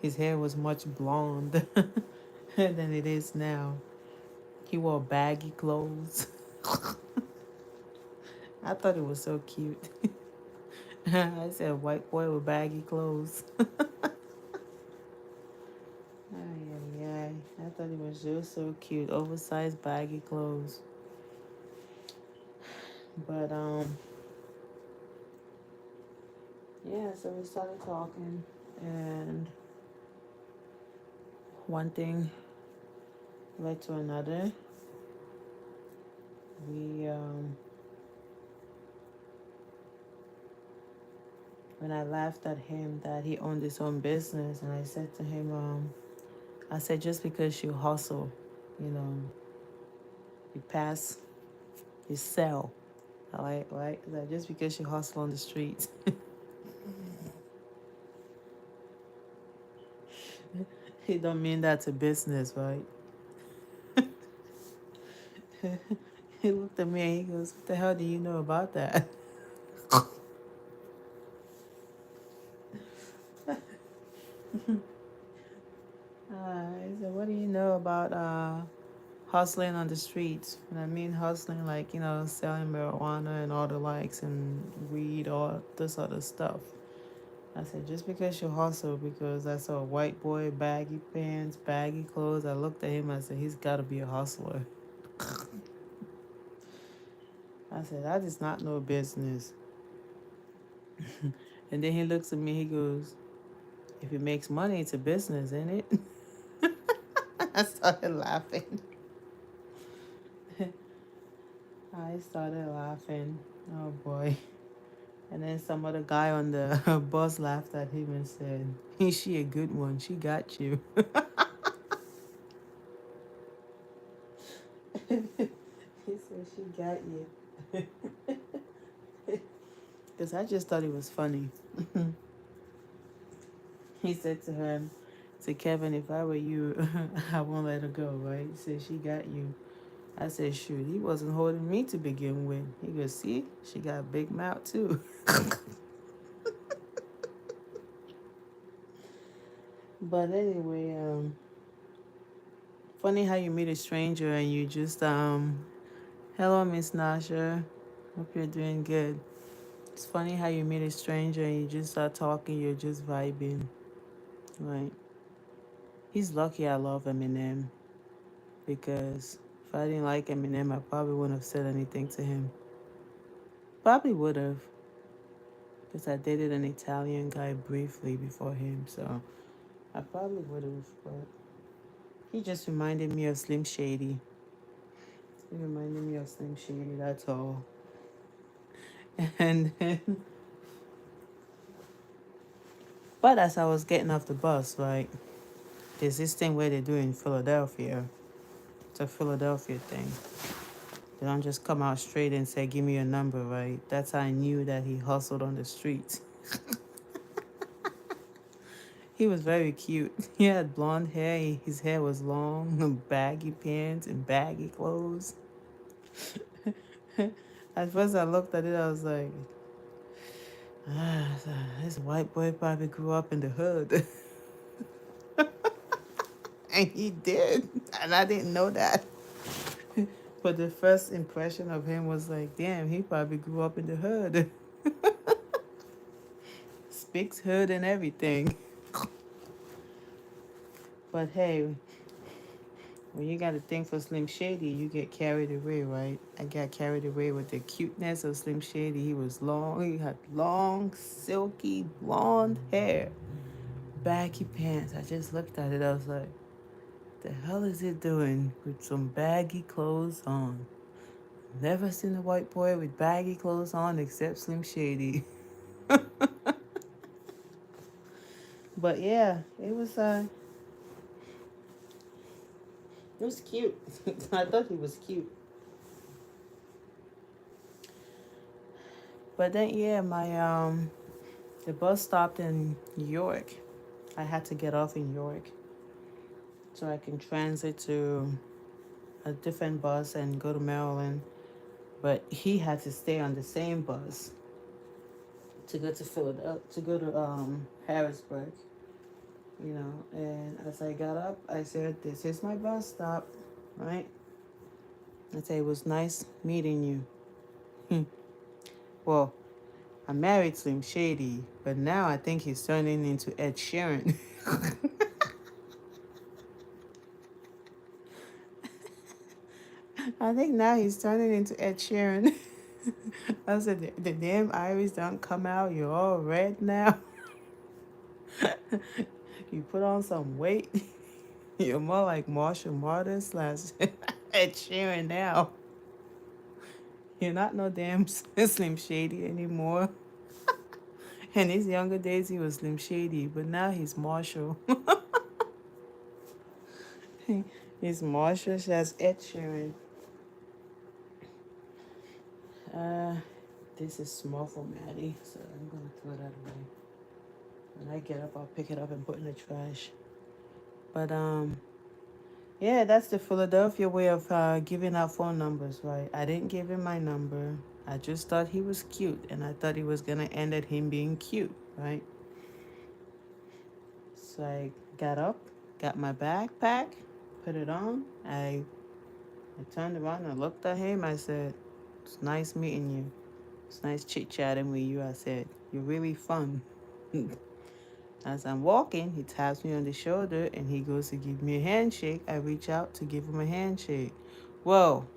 His hair was much blonde than it is now. He wore baggy clothes. I thought it was so cute. I said, white boy with baggy clothes. Ay, ay, ay. I thought it was just so cute. Oversized baggy clothes. But, yeah, so we started talking. And one thing led to another. We, when I laughed at him that he owned his own business, and I said to him, I said, just because you hustle, you know, you pass, you sell. Right? That just because you hustle on the streets, he don't mean that's a business, right? He looked at me and he goes, "What the hell do you know about that?" I said, "What do you know about hustling on the streets?" And I mean hustling, like, selling marijuana and all the likes and weed, all this other stuff. I said, just because you hustle, because I saw a white boy, baggy pants, baggy clothes, I looked at him, I said, he's got to be a hustler. I said, that is not no business. And then he looks at me, he goes, if it makes money, it's a business, isn't it? I started laughing. I started laughing. Oh boy. And then some other guy on the bus laughed at him and said, is she a good one? She got you. He said, she got you. Because I just thought it was funny. He said to her, to Kevin, if I were you, I won't let her go, right? He said, she got you. I said, shoot, he wasn't holding me to begin with. He goes, see, she got a big mouth too. But anyway, funny how you meet a stranger and you just, hello, Miss Nasha. Hope you're doing good. It's funny how you meet a stranger and you just start talking, you're just vibing. Right. He's lucky I love Eminem because if I didn't like Eminem, I probably wouldn't have said anything to him. Probably would have because I dated an Italian guy briefly before him, so I probably would have, but he just reminded me of Slim Shady. He reminded me of Slim Shady, that's all. And then, but as I was getting off the bus, right, there's this thing where they do in Philadelphia. It's a Philadelphia thing. They don't just come out straight and say, give me your number, right? That's how I knew that he hustled on the streets. He was very cute. He had blonde hair. His hair was long, baggy pants and baggy clothes. At first I looked at it, I was like, this white boy probably grew up in the hood. And he did. And I didn't know that. But the first impression of him was like, damn, he probably grew up in the hood. Speaks hood and everything. But hey, when you got a thing for Slim Shady, you get carried away, right? I got carried away with the cuteness of Slim Shady. He was long, he had long, silky, blonde hair, baggy pants. I just looked at it, I was like, the hell is it doing with some baggy clothes on? Never seen a white boy with baggy clothes on except Slim Shady. But yeah, it was cute. I thought he was cute. But then yeah, the bus stopped in York. I had to get off in York so I can transit to a different bus and go to Maryland, but he had to stay on the same bus to go to Philadelphia, to go to Harrisburg. And as I got up, I said, "This is my bus stop," right? I said, "It was nice meeting you." Well, I married Slim Shady, but now I think he's turning into Ed Sheeran. I think now he's turning into Ed Sheeran. I said, the damn iris don't come out. You're all red now. You put on some weight. You're more like Marshall Martin slash Ed Sheeran now. You're not no damn Slim Shady anymore. In his younger days, he was Slim Shady, but now he's Marshall. He's Marshall slash Ed Sheeran. Uh, this is small for Maddie, so I'm gonna throw that away. When I get up, I'll pick it up and put it in the trash. But yeah, that's the Philadelphia way of giving out phone numbers, right? I didn't give him my number. I just thought he was cute, and I thought it was gonna end at him being cute, right? So I got up, got my backpack, put it on. I turned around and looked at him. I said, "It's nice meeting you. It's nice chit chatting with you." I said, "You're really fun." As I'm walking, he taps me on the shoulder and he goes to give me a handshake. I reach out to give him a handshake. Well,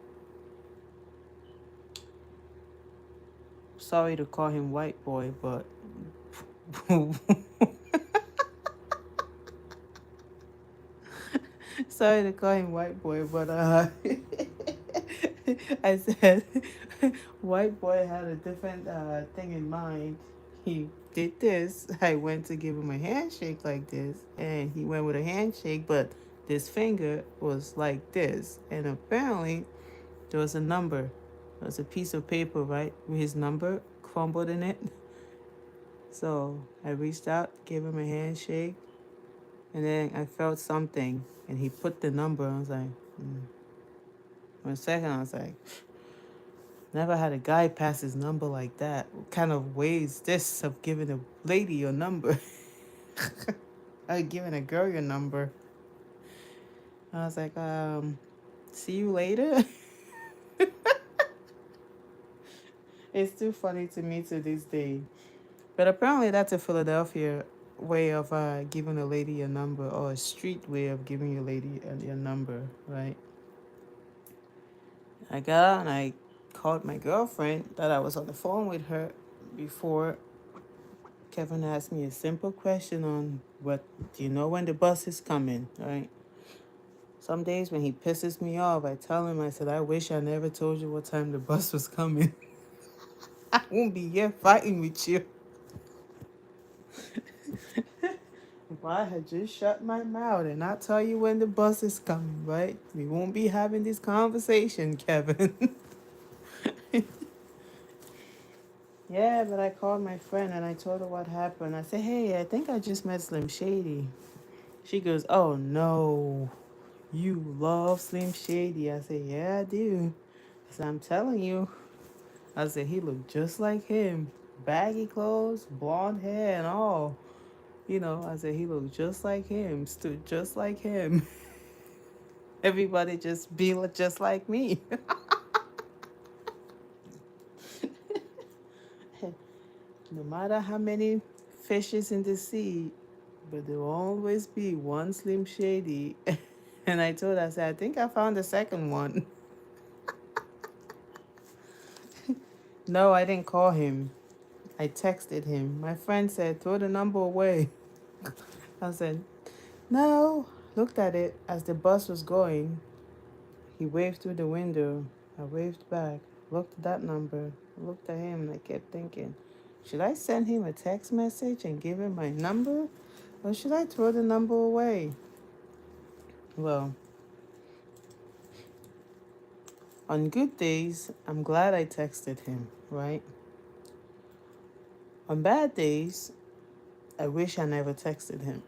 sorry to call him white boy, but sorry to call him white boy, but I said white boy had a different thing in mind. He did this. I went to give him a handshake like this, and he went with a handshake, but this finger was like this, and apparently there was a number. There was a piece of paper, right, with his number crumbled in it. So I reached out, gave him a handshake, and then I felt something, and he put the number. I was like, For a second, I was like, never had a guy pass his number like that. What kind of way is this of giving a lady your number? Or giving a girl your number? I was like, see you later. It's too funny to me to this day. But apparently that's a Philadelphia way of giving a lady a number, or a street way of giving a lady your number, right? I got out and I called my girlfriend that I was on the phone with her before Kevin asked me a simple question on what do you know when the bus is coming, right? Some days when he pisses me off, I tell him, I said, I wish I never told you what time the bus was coming. I won't be here fighting with you. If I had just shut my mouth and not tell you when the bus is coming, right? We won't be having this conversation, Kevin. Yeah, but I called my friend and I told her what happened. I said, hey, I think I just met Slim Shady. She goes, oh no, you love Slim Shady. I said, yeah, I do. I said, I'm telling you. I said, he looked just like him. Baggy clothes, blonde hair and all. I said, he looked just like him, stood just like him. Everybody just be just like me. No matter how many fishes in the sea, but there will always be one Slim Shady. And I told her, I said, I think I found the second one. No, I didn't call him. I texted him. My friend said, throw the number away. I said, no. Looked at it as the bus was going. He waved through the window. I waved back. Looked at that number. Looked at him and I kept thinking, should I send him a text message and give him my number? Or should I throw the number away? Well, on good days, I'm glad I texted him, right? On bad days, I wish I never texted him.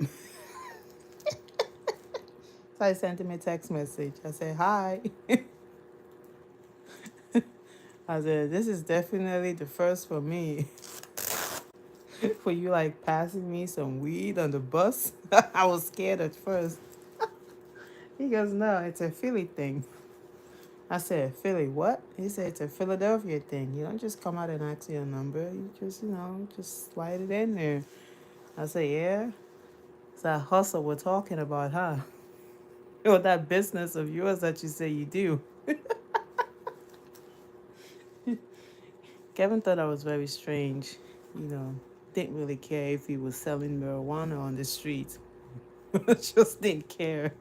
So I sent him a text message. I said, hi. I said, this is definitely the first for me. For you like passing me some weed on the bus. I was scared at first. He goes, no, it's a Philly thing. I said, Philly, what? He said, it's a Philadelphia thing. You don't just come out and ask your number. You just, just slide it in there. I said, yeah. It's that hustle we're talking about, huh? Or that business of yours that you say you do. Kevin thought I was very strange. Didn't really care if he was selling marijuana on the street. Just didn't care.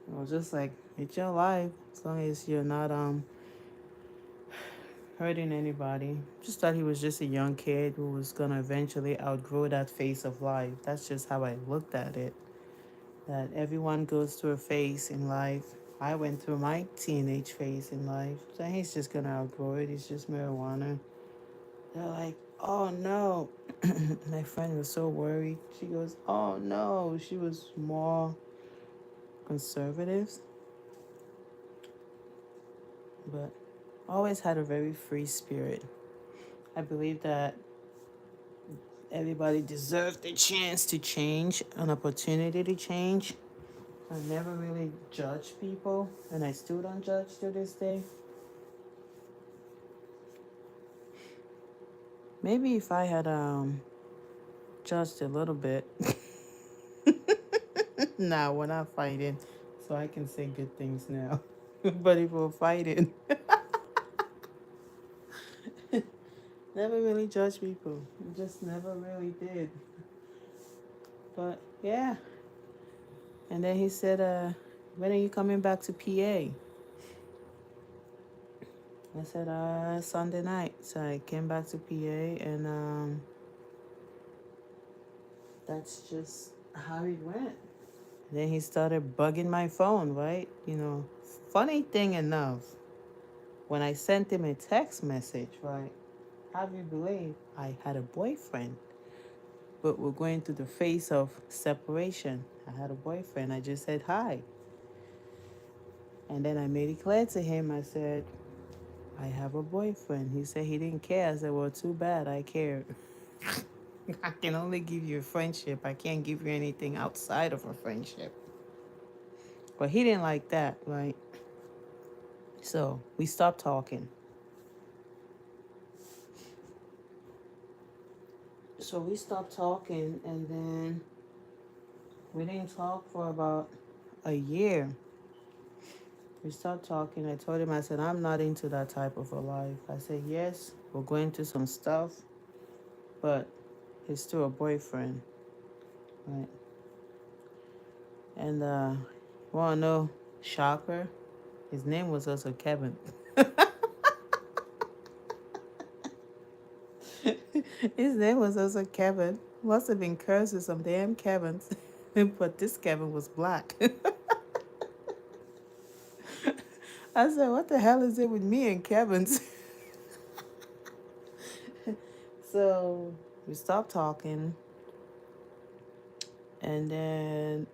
I was just like, it's your life. As long as you're not hurting anybody. Just thought he was just a young kid who was gonna eventually outgrow that phase of life. That's just how I looked at it. That everyone goes through a phase in life. I went through my teenage phase in life. So he's just gonna outgrow it. It's just marijuana. They're like, oh no. My friend was so worried. She goes, oh no. She was more conservative, but always had a very free spirit. I believe that everybody deserves the chance to change, an opportunity to change. I never really judged people, and I still don't judge to this day. Maybe if I had judged a little bit. Nah, we're not fighting, so I can say good things now. But if we're fighting, never really judge people. Just never really did. But yeah. And then he said, when are you coming back to PA? I said, Sunday night. So I came back to PA, and that's just how it went. Then he started bugging my phone, right? Funny thing enough, when I sent him a text message, right? Have you believe I had a boyfriend, but we're going through the phase of separation. I had a boyfriend. I just said hi. And then I made it clear to him. I said, I have a boyfriend. He said he didn't care. I said, well, too bad. I cared. I can only give you a friendship. I can't give you anything outside of a friendship. But he didn't like that, right? So we stopped talking. And then we didn't talk for about a year. We stopped talking. I told him, I said, I'm not into that type of a life. I said, yes, we're going through some stuff, but he's still a boyfriend, right? And want to know, shocker, his name was also Kevin. His name was also Kevin. Must have been cursed with some damn Kevins. But this Kevin was black. I said, what the hell is it with me and Kevins? So we stopped talking. And then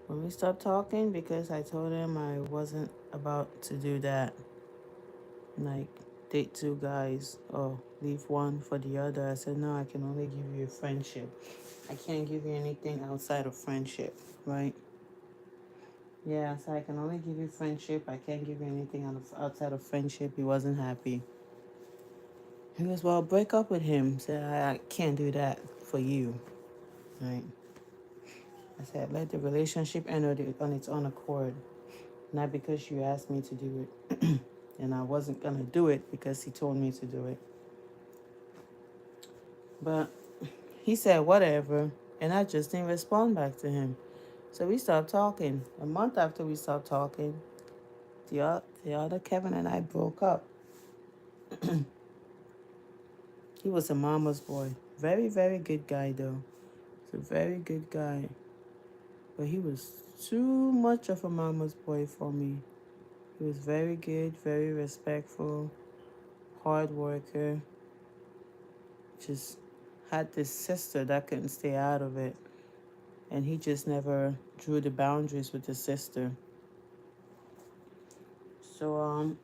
when we stopped talking, because I told him I wasn't about to do that, like date two guys or leave one for the other. I said, no, I can only give you a friendship. I can't give you anything outside of friendship, right? Yeah, so I can only give you friendship. I can't give you anything outside of friendship. He wasn't happy. He goes, well, break up with him. Said, I can't do that for you, right? I said, let the relationship end on its own accord, not because you asked me to do it. And I wasn't going to do it because he told me to do it. But he said, whatever. And I just didn't respond back to him. So we stopped talking. A month after we stopped talking, the other Kevin and I broke up. He was a mama's boy. Very, very good guy, though. He's a very good guy. But he was too much of a mama's boy for me. He was very good, very respectful, hard worker. just had this sister that couldn't stay out of it. And he just never drew the boundaries with his sister. So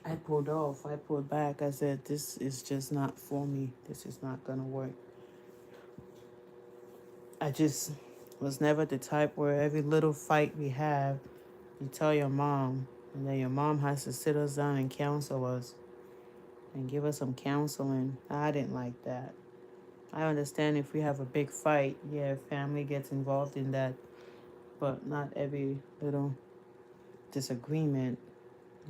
I pulled off. I pulled back. I said, this is just not for me. This is not gonna work. I just was never the type where every little fight we have, you tell your mom, and then your mom has to sit us down and counsel us and give us some counseling. I didn't like that. I understand if we have a big fight, yeah, family gets involved in that, but not every little disagreement.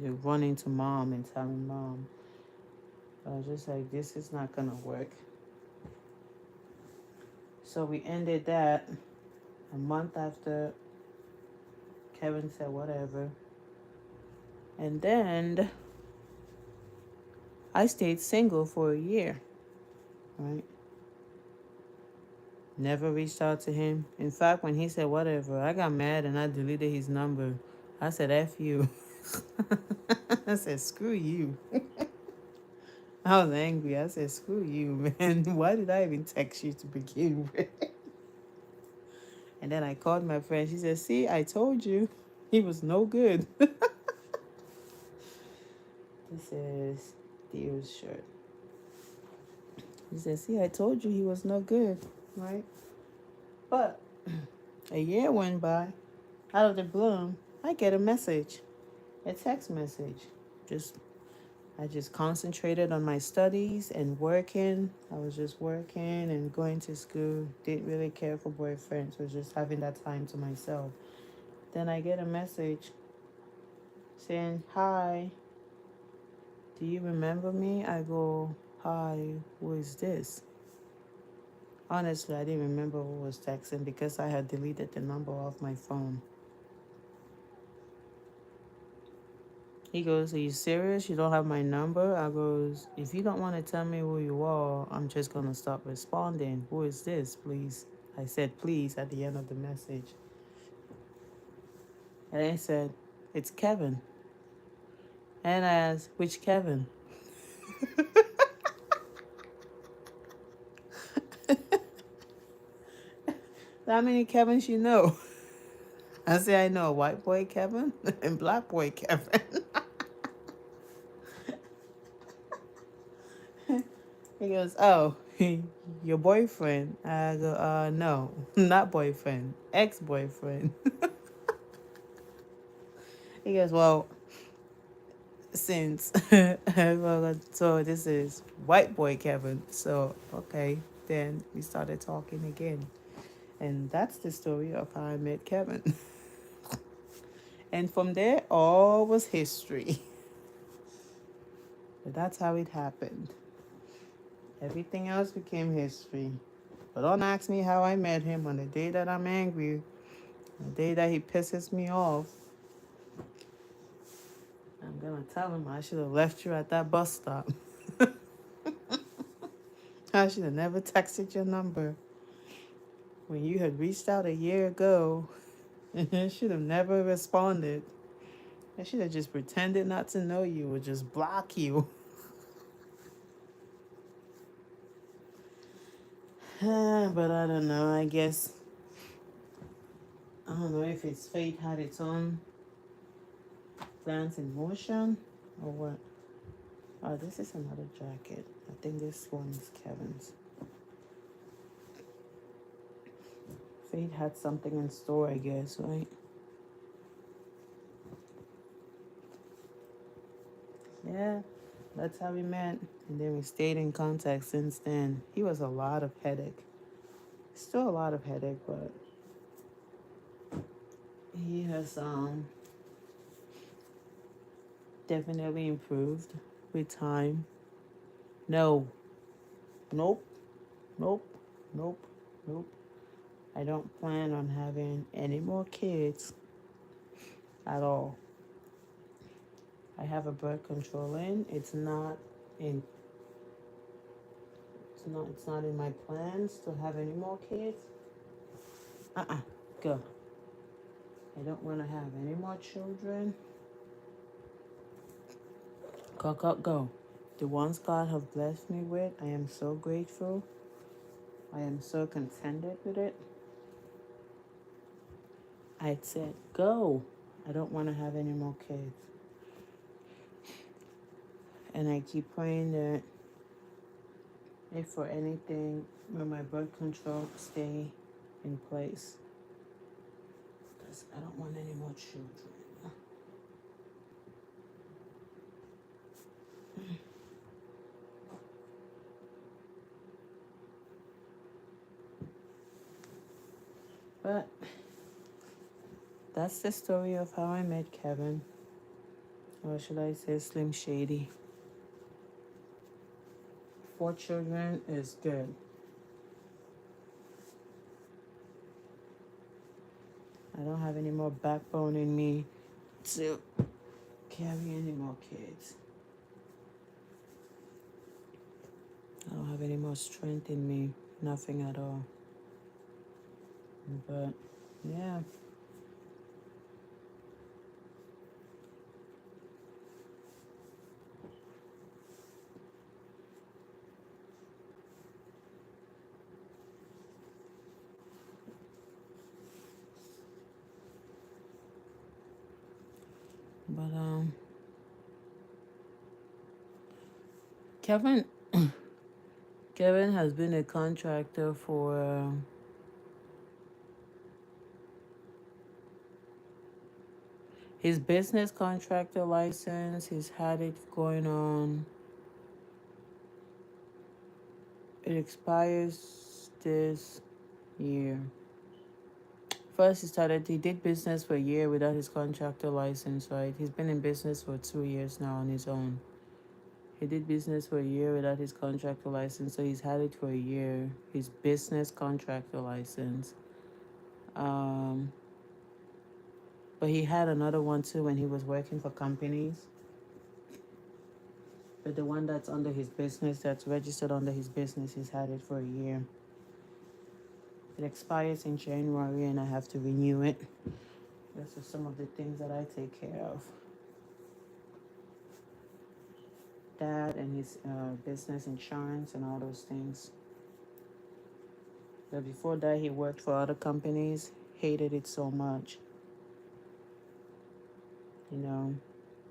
You're running to mom and telling mom. I was just like, this is not gonna work. So we ended that a month after Kevin said whatever. And then I stayed single for a year, right? Never reached out to him. In fact, when he said whatever, I got mad and I deleted his number. I said, F you. I said, screw you. I was angry. I said, screw you, man. Why did I even text you to begin with? And then I called my friend. She said, see, I told you. He was no good. This is Theo's shirt. He said, see, I told you he was no good, right? But a year went by. Out of the blue, I get a message, a text message. I just concentrated on my studies and working. I was just working and going to school. Didn't really care for boyfriends. Was just having that time to myself. Then I get a message saying, hi, do you remember me? I go, hi, who is this? Honestly, I didn't remember who was texting because I had deleted the number off my phone. He goes, are you serious? You don't have my number? I goes, if you don't want to tell me who you are, I'm just going to stop responding. Who is this, please? I said, please, at the end of the message. And I said, it's Kevin. And I asked, which Kevin? How many Kevins you know? I say, I know a white boy Kevin and black boy Kevin. He goes, oh, your boyfriend? I go, no, not boyfriend, ex-boyfriend. He goes, well, since so this is white boy Kevin. So okay, then we started talking again. And that's the story of how I met Kevin. And from there, all was history. But that's how it happened. Everything else became history. But don't ask me how I met him on the day that I'm angry, the day that he pisses me off. I'm gonna tell him I should have left you at that bus stop. I should have never texted your number when you had reached out a year ago. I should have never responded. I should have just pretended not to know you or just block you. But I don't know. I guess, I don't know if it's fate had its own plans in motion or what. Oh, this is another jacket. I think this one is Kevin's. Fate had something in store, I guess, right? Yeah, that's how we met. And then we stayed in contact since then. He was a lot of headache. Still a lot of headache, but he has definitely improved with time. No. Nope. Nope. Nope. Nope. I don't plan on having any more kids at all. I have a birth control in. In it's not in my plans to have any more kids. Go. I don't want to have any more children. Go. The ones God have blessed me with, I am so grateful. I am so contented with it. I said, go. I don't want to have any more kids. And I keep praying that if for anything, when my birth control stay in place. Because I don't want any more children. But that's the story of how I met Kevin. Or should I say Slim Shady. 4 children is good. I don't have any more backbone in me to carry any more kids. I don't have any more strength in me. Nothing at all. But yeah. But Kevin Kevin has been a contractor for his business contractor license. He's had it going on. It expires this year. First, he did business for a year without his contractor license, right? He's been in business for 2 years now on his own. He did business for a year without his contractor license, so he's had it for a year. His business contractor license. But he had another one too when he was working for companies. But the one that's under his business, that's registered under his business, he's had it for a year. It expires in January and I have to renew it. Those are some of the things that I take care of. That and his business insurance and all those things. But before that, he worked for other companies, hated it so much. You know,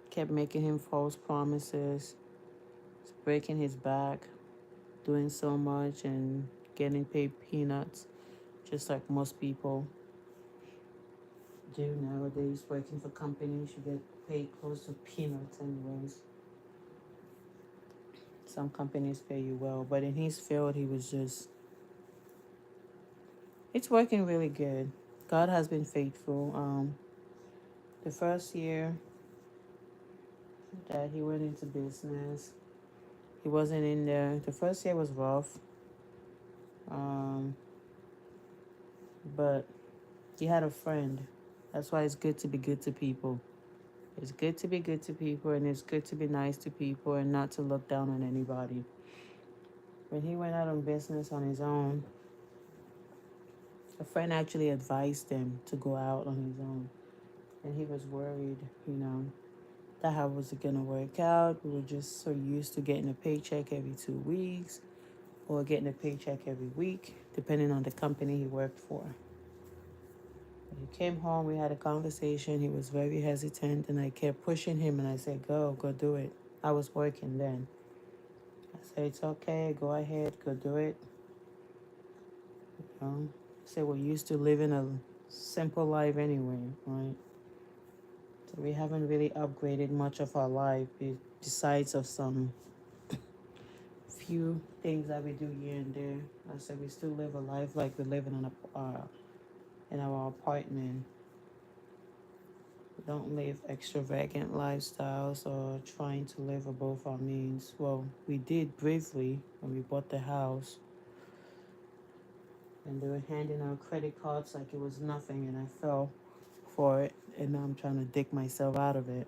kept making him false promises, breaking his back, doing so much and getting paid peanuts, just like most people do nowadays. Working for companies, you get paid close to peanuts anyways. Some companies pay you well, but in his field, he was just, it's working really good. God has been faithful. The first year that he went into business, he wasn't in there. The first year was rough. But he had a friend. That's why it's good to be good to people. It's good to be good to people, and it's good to be nice to people and not to look down on anybody. When he went out on business on his own, a friend actually advised him to go out on his own. And he was worried, that how was it going to work out? We were just so used to getting a paycheck every 2 weeks or getting a paycheck every week, depending on the company he worked for. When he came home, we had a conversation. He was very hesitant, and I kept pushing him, and I said, go do it. I was working then. I said, it's okay, go ahead, go do it. I said, we're used to living a simple life anyway, right? So we haven't really upgraded much of our life besides of some few things that we do here and there. I said, we still live a life like we're living in our apartment. We don't live extravagant lifestyles or trying to live above our means. Well, we did briefly when we bought the house. And they were handing out credit cards like it was nothing, and I fell for it, and now I'm trying to dig myself out of it.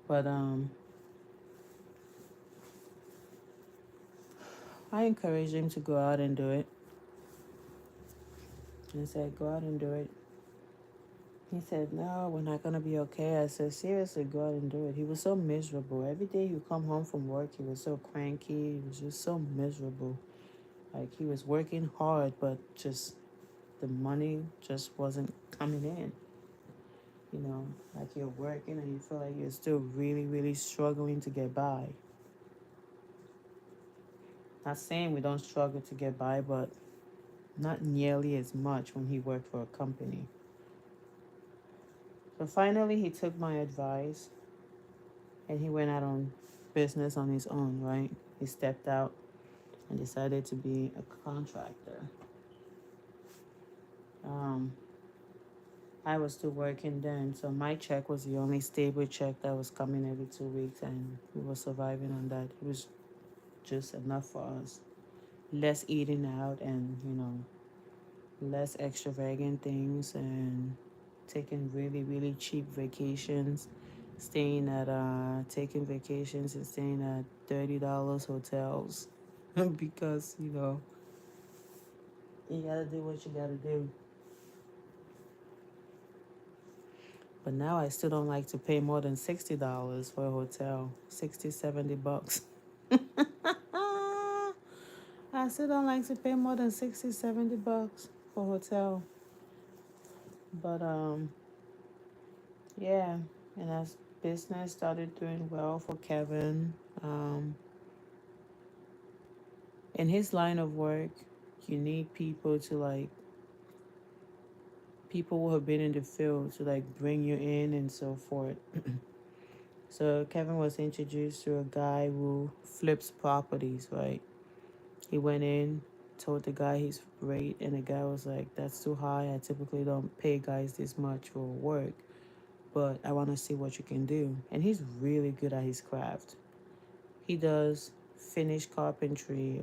But I encouraged him to go out and do it. And I said, go out and do it. He said, "No, we're not gonna be okay." I said, "Seriously, go out and do it." He was so miserable. Every day you come home from work, he was so cranky. He was just so miserable. Like he was working hard, but just the money just wasn't coming in. You know, like you're working and you feel like you're still really, really struggling to get by. Not saying we don't struggle to get by, but not nearly as much when he worked for a company. So finally, he took my advice and he went out on business on his own, right? He stepped out and decided to be a contractor. Um, I was still working then, so my check was the only stable check that was coming every 2 weeks, and we were surviving on that. It was just enough for us. Less eating out and, less extravagant things and taking really, really cheap vacations, taking vacations and staying at $30 hotels because, you gotta do what you gotta do. But now I still don't like to pay more than $60 for a hotel. 60, $70. I still don't like to pay more than 60, $70 for a hotel. But yeah, and as business started doing well for Kevin, um, in his line of work, you need people who have been in the field to like bring you in and so forth. So Kevin was introduced to a guy who flips properties, right? He went in, told the guy his rate, and the guy was like, "That's too high. I typically don't pay guys this much for work, but I want to see what you can do." And he's really good at his craft. He does finished carpentry.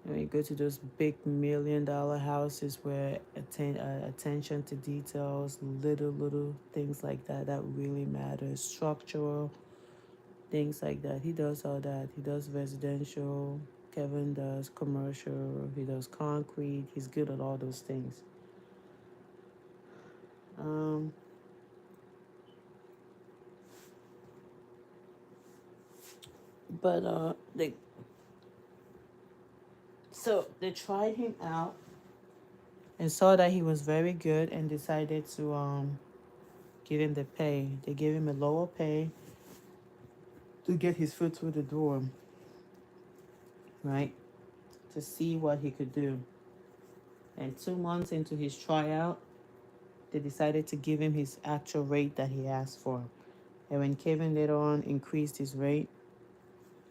When you go to those big $1 million houses where attention to details, little things like that, that really matters. Structural things like that. He does all that. He does residential. Kevin does commercial. He does concrete. He's good at all those things. Um, but they tried him out and saw that he was very good and decided to give him the pay. They gave him a lower pay to get his foot through the door, right? To see what he could do. And 2 months into his tryout, they decided to give him his actual rate that he asked for. And when Kevin later on increased his rate,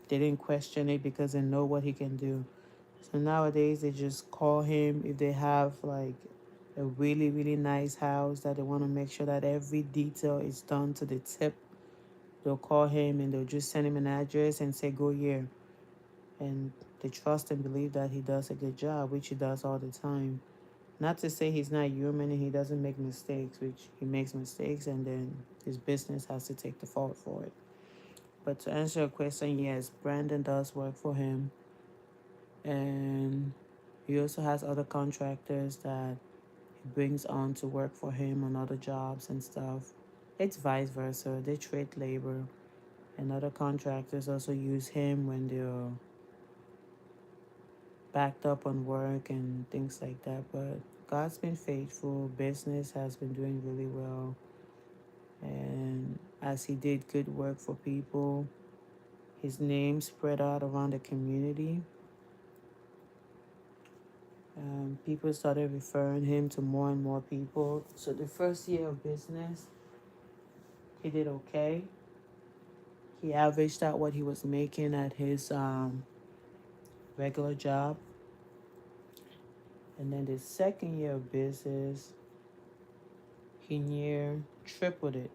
they didn't question it because they know what he can do. So nowadays they just call him if they have like a really, really nice house that they want to make sure that every detail is done to the tip. They'll call him and they'll just send him an address and say, "Go here." And they trust and believe that he does a good job, which he does all the time. Not to say he's not human and he doesn't make mistakes, which he makes mistakes and then his business has to take the fault for it. But to answer your question, yes, Brandon does work for him. And he also has other contractors that he brings on to work for him on other jobs and stuff. It's vice versa. They trade labor. And other contractors also use him when they're backed up on work and things like that. But God's been faithful. Business has been doing really well. And as he did good work for people, his name spread out around the community. People started referring him to more and more people. So the first year of business, he did okay. He averaged out what he was making at his regular job. And then the second year of business, he near tripled it.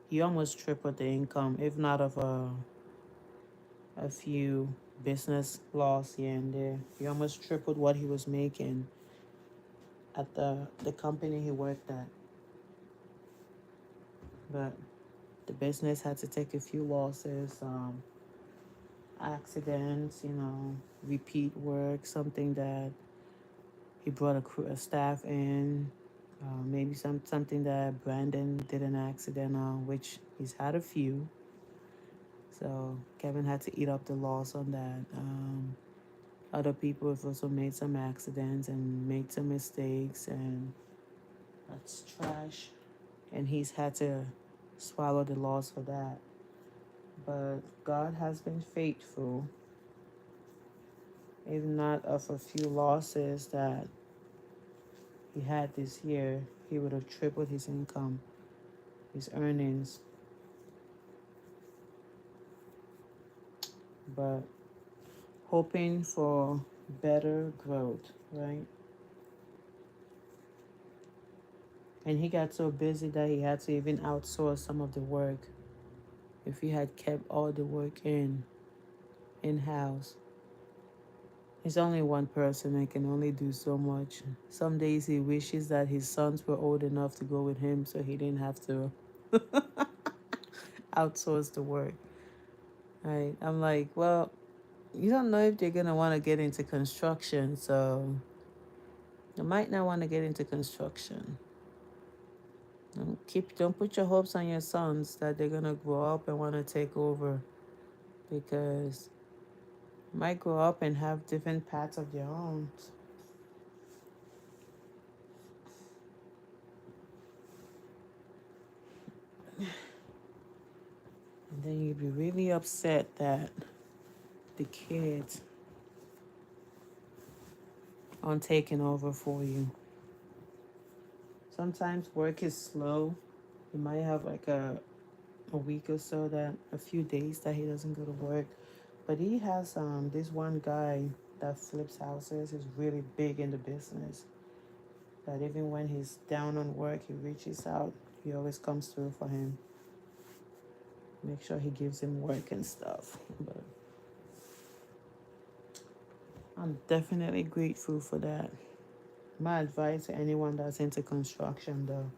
He almost tripled the income, if not of a few business loss here and there. He almost tripled what he was making at the company he worked at. But the business had to take a few losses, accidents, repeat work, something that He brought a staff in, maybe something that Brandon did an accident on, which he's had a few. So Kevin had to eat up the loss on that. Other people have also made some accidents and made some mistakes, and that's trash. And he's had to swallow the loss for that. But God has been faithful. If not of a few losses that he had this year, he would have tripled his income, his earnings. But hoping for better growth, right? And he got so busy that he had to even outsource some of the work. If he had kept all the work in-house, he's only one person and can only do so much. Some days he wishes that his sons were old enough to go with him so he didn't have to outsource the work. Right? I'm like, well, you don't know if they're gonna want to get into construction, so you might not want to get into construction. Don't put your hopes on your sons that they're gonna grow up and want to take over, because you might grow up and have different paths of their own. And then you'd be really upset that the kids aren't taking over for you. Sometimes work is slow. You might have like a week or so, that a few days that he doesn't go to work. But he has this one guy that flips houses, is really big in the business. That even when he's down on work, he reaches out. He always comes through for him. Make sure he gives him work and stuff. But I'm definitely grateful for that. My advice to anyone that's into construction, though,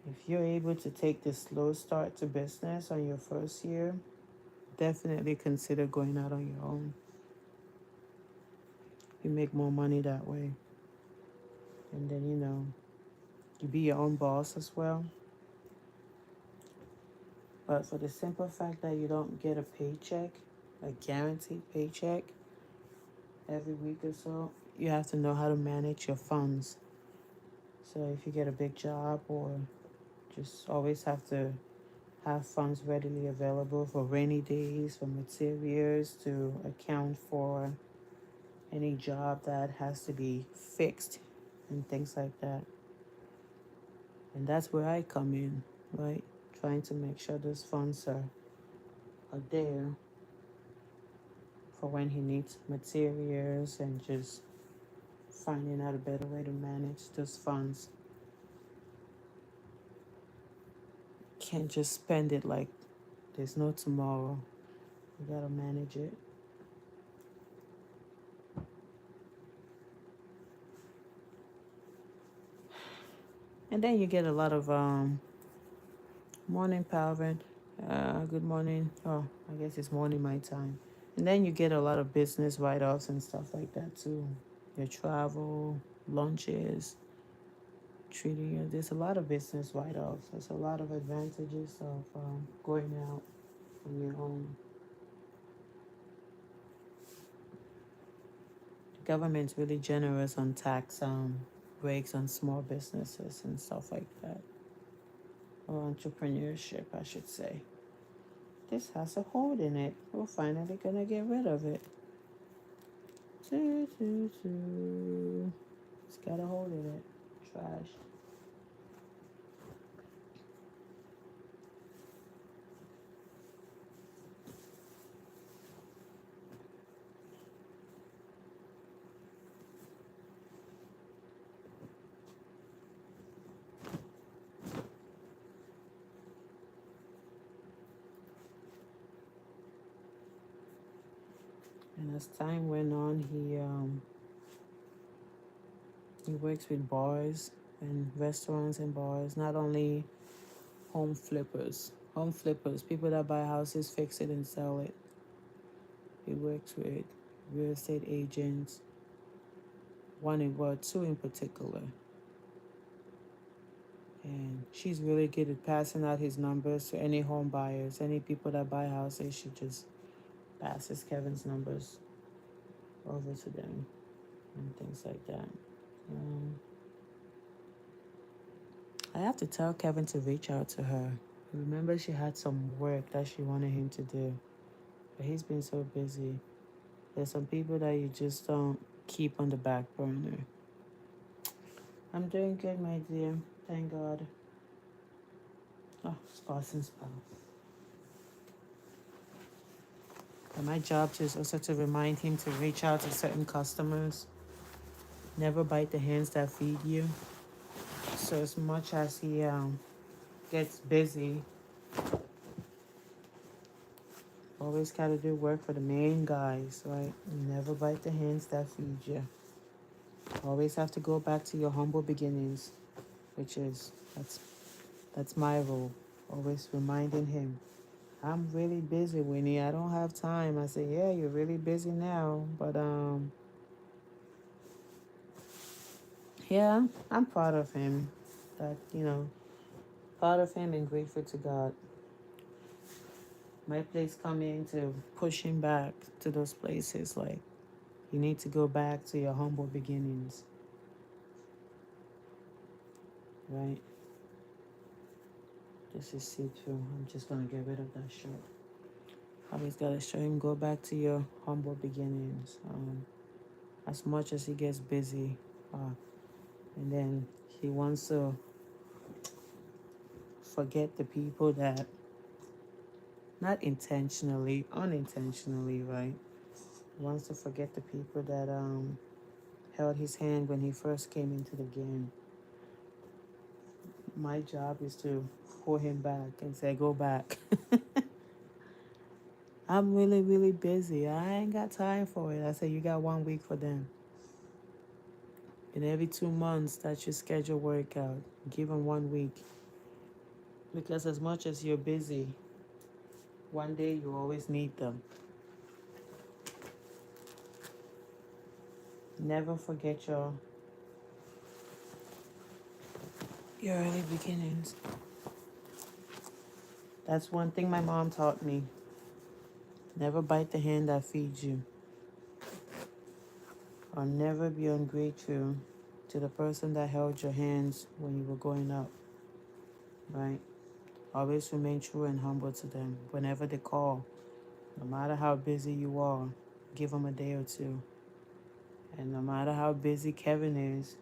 if you're able to take the slow start to business on your first year, definitely consider going out on your own. You make more money that way. And then, you be your own boss as well. But for the simple fact that you don't get a paycheck, a guaranteed paycheck every week or so, you have to know how to manage your funds. So if you get a big job, or just always have to have funds readily available for rainy days, for materials, to account for any job that has to be fixed and things like that. And that's where I come in, right? Trying to make sure those funds are there for when he needs materials, and just finding out a better way to manage those funds. Can't just spend it like there's no tomorrow. You gotta manage it. And then you get a lot of morning, Palvin. Good morning. Oh, I guess it's morning my time. And then you get a lot of business write-offs and stuff like that too. Your travel, lunches, treating you. There's a lot of business write-offs. There's a lot of advantages of going out on your own. The government's really generous on tax breaks on small businesses and stuff like that. Or entrepreneurship, I should say. This has a hole in it. We're finally gonna get rid of it. It's got a hole in it. Trash. And as time went on, he works with bars and restaurants and bars, not only home flippers, people that buy houses, fix it, and sell it. He works with real estate agents, two in particular. And she's really good at passing out his numbers to any home buyers, any people that buy houses. She just passes Kevin's numbers over to them and things like that. Um, I have to tell Kevin to reach out to her. Remember, she had some work that she wanted him to do, but he's been so busy. There's some people that you just don't keep on the back burner. I'm doing good, my dear. Thank God. Oh, spouse and spouse. And my job is also to remind him to reach out to certain customers. Never bite the hands that feed you. So as much as he gets busy, always gotta do work for the main guys, right? Never bite the hands that feed you. Always have to go back to your humble beginnings, which is that's my role. Always reminding him, I'm really busy, Winnie. I don't have time. I say, yeah, you're really busy now, but yeah, I'm proud of him. That proud of him and grateful to God. My place coming to push him back to those places. Like, you need to go back to your humble beginnings, right? This is see through. I'm just gonna get rid of that shirt. Always gotta show him go back to your humble beginnings. As much as he gets busy, and then he wants to forget the people that, not intentionally, unintentionally, right? He wants to forget the people that held his hand when he first came into the game. My job is to pull him back and say, go back. I'm really, really busy. I ain't got time for it. I say, you got 1 week for them. And every 2 months, that's your schedule workout. Give them 1 week. Because as much as you're busy, one day you always need them. Never forget your early beginnings. That's one thing my mom taught me. Never bite the hand that feeds you. Or never be ungrateful to the person that held your hands when you were growing up. Right? Always remain true and humble to them. Whenever they call, no matter how busy you are, give them a day or two. And no matter how busy Kevin is,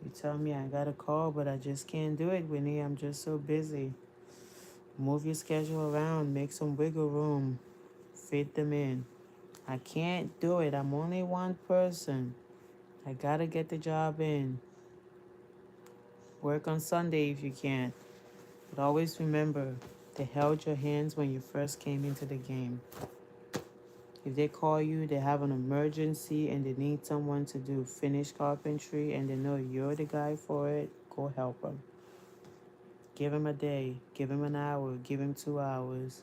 you tell me I got a call, but I just can't do it, Winnie. I'm just so busy. Move your schedule around, make some wiggle room, fit them in. I can't do it. I'm only one person. I gotta get the job in. Work on Sunday if you can. But always remember, they held your hands when you first came into the game. If they call you, they have an emergency and they need someone to do finish carpentry and they know you're the guy for it, go help them. Give them a day, give them an hour, give them 2 hours.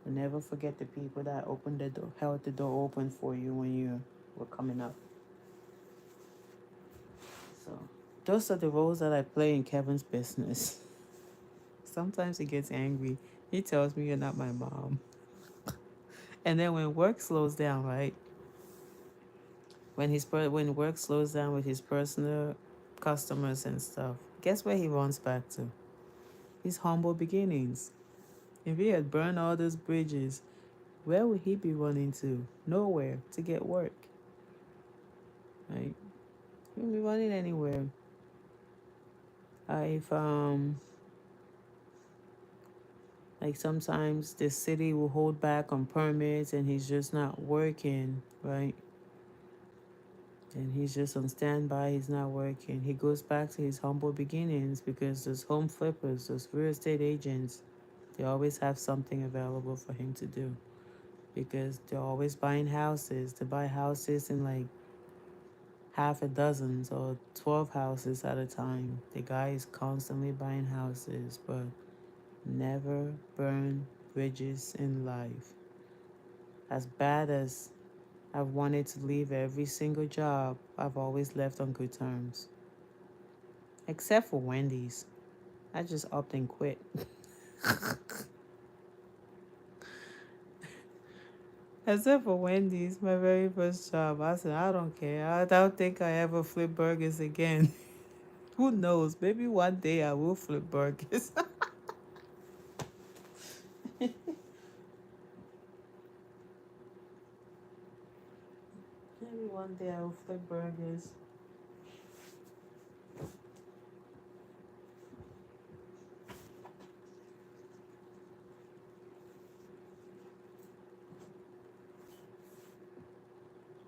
And never forget the people that opened the door, held the door open for you when you were coming up. So those are the roles that I play in Kevin's business. Sometimes he gets angry. He tells me you're not my mom. And then when work slows down, right? When work slows down with his personal customers and stuff, guess where he runs back to? His humble beginnings. If he had burned all those bridges, where would he be running to? Nowhere to get work. Right? He wouldn't be running anywhere. If like sometimes the city will hold back on permits and he's just not working, right? And he's just on standby, he's not working. He goes back to his humble beginnings because those home flippers, those real estate agents, they always have something available for him to do because they're always buying houses. They buy houses in like half a dozen or 12 houses at a time. The guy is constantly buying houses, but never burn bridges in life. As bad as I've wanted to leave every single job. I've always left on good terms. Except for Wendy's. I just upped and quit. Except for Wendy's, my very first job. I said, I don't care. I don't think I ever flip burgers again. Who knows? Maybe one day I will flip burgers. Maybe one day I will flip burgers.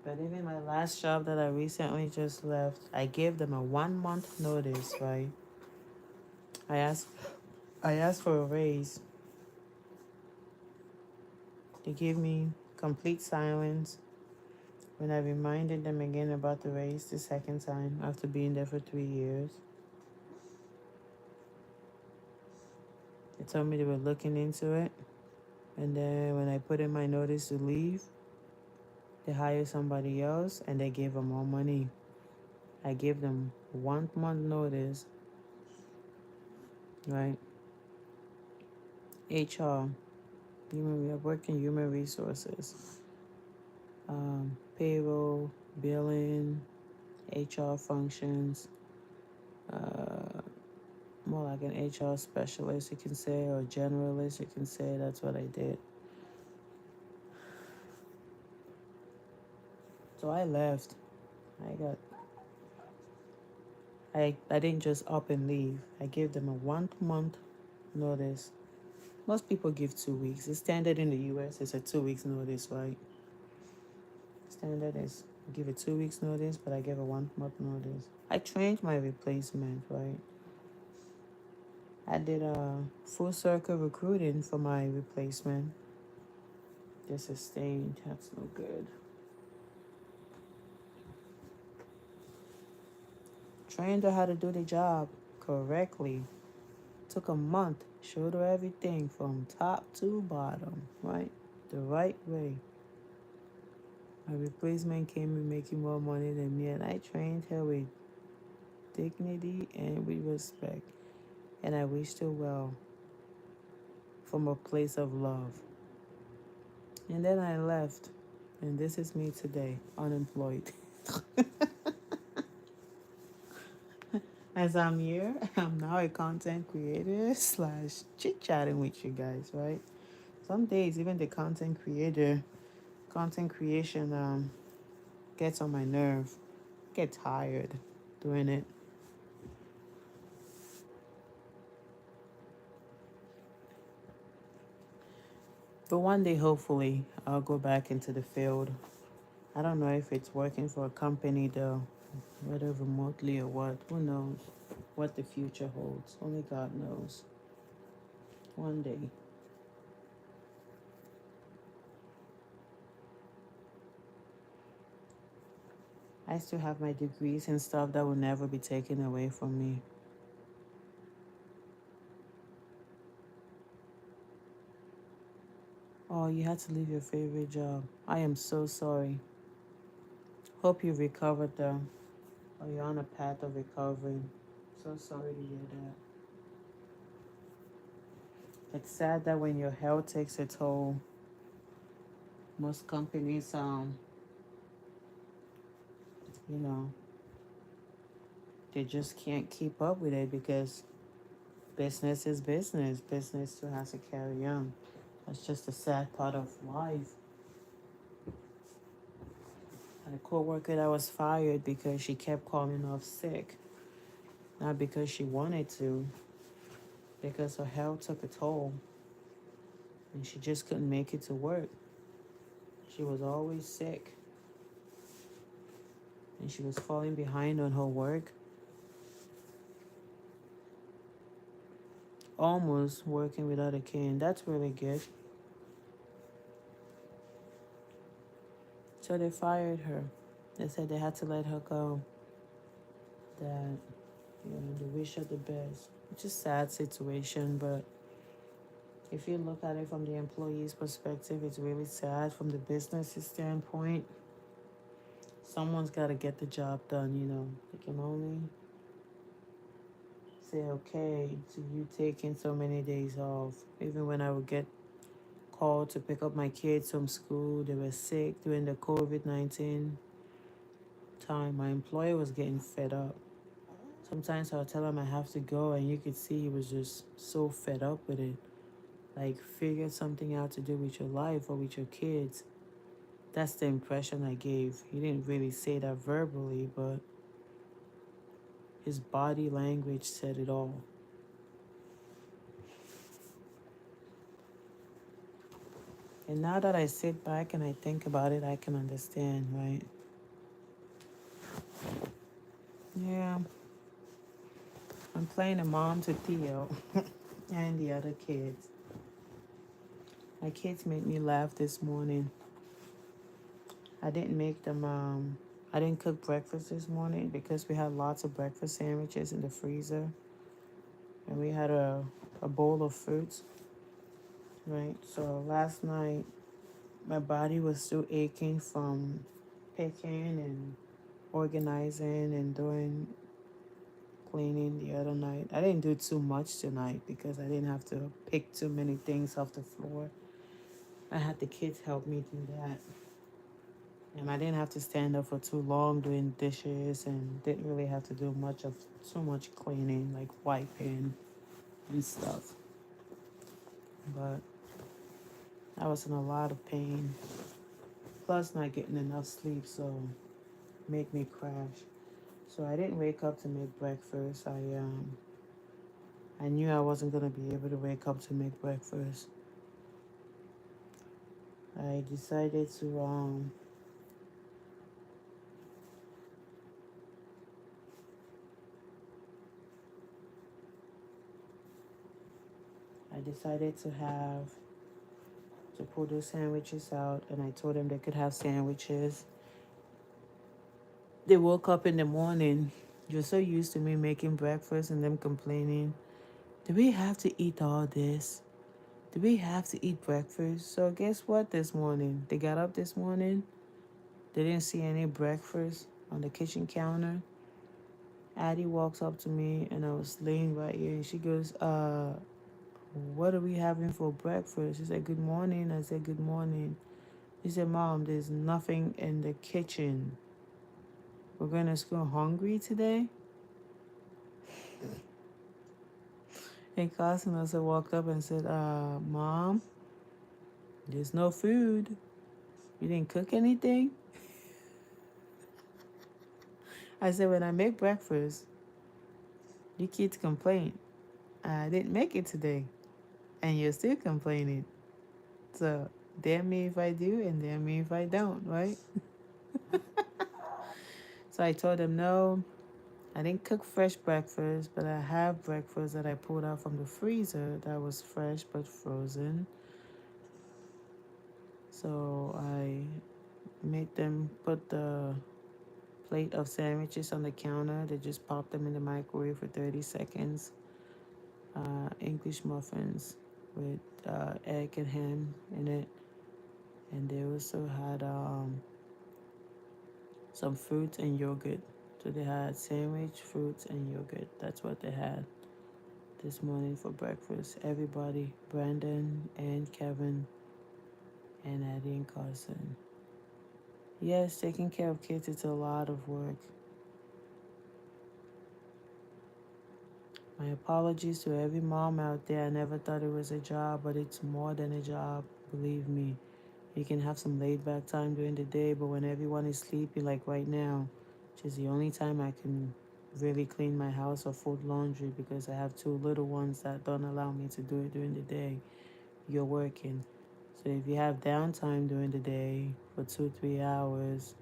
But even my last job that I recently just left, I gave them a 1 month notice, right? I asked I asked for a raise. They gave me complete silence when I reminded them again about the raise the second time after being there for 3 years. They told me they were looking into it. And then when I put in my notice to leave, they hired somebody else and they gave them more money. I gave them 1 month notice, right? HR, I work in human resources, payroll, billing, HR functions, uh, more like an HR specialist, you can say, or generalist, you can say. That's what I did. So I left. I got. I didn't just up and leave. I gave them a 1 month notice. Most people give 2 weeks. The standard in the US is a 2 weeks notice, right? Standard is give a 2 weeks notice, but I gave a 1 month notice. I trained my replacement, right? I did a full circle recruiting for my replacement. This is stained. That's no good. Trained her how to do the job correctly. Took a month. Showed her everything from top to bottom, right? The right way. My replacement came in making more money than me, and I trained her with dignity and with respect. And I wished her well from a place of love. And then I left. And this is me today, unemployed. As I'm here, I'm now a content creator slash chit chatting with you guys, right? Some days, even the content creation gets on my nerve, get tired doing it. But one day, hopefully, I'll go back into the field. I don't know if it's working for a company though, whether remotely or what. Who knows what the future holds? Only God knows. One day. I still have my degrees and stuff that will never be taken away from me. Oh, you had to leave your favorite job. I am so sorry. Hope you recovered though. Or you're on a path of recovery. So sorry to hear that. It's sad that when your health takes a toll, most companies you know, they just can't keep up with it because business is business. Business still has to carry on. That's just a sad part of life. I had a coworker that was fired because she kept calling off sick. Not because she wanted to, because her health took a toll and she just couldn't make it to work. She was always sick and she was falling behind on her work, almost working without a cane. That's really good. So they fired her. They said they had to let her go. That, they wish her the best. It's a sad situation, but if you look at it from the employee's perspective, it's really sad from the business standpoint. someone's got to get the job done, you know. They can only say okay to you taking so many days off. Even when I would get called to pick up my kids from school, they were sick during the COVID-19 time. My employer was getting fed up. Sometimes I'll tell him I have to go, and you could see he was just so fed up with it. Like, figure something out to do with your life or with your kids. That's the impression I gave. He didn't really say that verbally, but his body language said it all. And now that I sit back and I think about it, I can understand, right? Yeah, I'm playing a mom to Theo and the other kids. My kids made me laugh this morning. I didn't make them, I didn't cook breakfast this morning because we had lots of breakfast sandwiches in the freezer. And we had a bowl of fruits, right? So last night, my body was still aching from picking and organizing and doing cleaning the other night. I didn't do too much tonight because I didn't have to pick too many things off the floor. I had the kids help me do that. And I didn't have to stand up for too long doing dishes and didn't really have to do too much cleaning, like wiping and stuff. But I was in a lot of pain. Plus not getting enough sleep, so made me crash. So I didn't wake up to make breakfast. I knew I wasn't gonna be able to wake up to make breakfast. I decided to I decided to pull those sandwiches out, and I told them they could have sandwiches. They woke up in the morning. You're so used to me making breakfast and them complaining. Do we have to eat all this? Do we have to eat breakfast? So guess what this morning? They got up this morning. They didn't see any breakfast on the kitchen counter. Addie walks up to me and I was laying right here and she goes, what are we having for breakfast? She said, good morning. I said, good morning. She said, Mom, there's nothing in the kitchen. We're going to school hungry today? And Carson also walked up and said, Mom, there's no food. You didn't cook anything? I said, when I make breakfast, you kids complain. I didn't make it today. And you're still complaining. So, damn me if I do and damn me if I don't, right? So I told them, no, I didn't cook fresh breakfast, but I have breakfast that I pulled out from the freezer that was fresh but frozen. So I made them put the plate of sandwiches on the counter. They just popped them in the microwave for 30 seconds. English muffins with egg and ham in it. And they also had some fruits and yogurt. So they had sandwich, fruits, and yogurt. That's what they had this morning for breakfast. Everybody, Brandon and Kevin and Addie and Carson. Yes, taking care of kids, it's a lot of work. My apologies to every mom out there. I never thought it was a job, but it's more than a job, believe me. You can have some laid back time during the day, but when everyone is sleeping, like right now, which is the only time I can really clean my house or fold laundry because I have two little ones that don't allow me to do it during the day, you're working. So if you have downtime during the day for 2, 3 hours,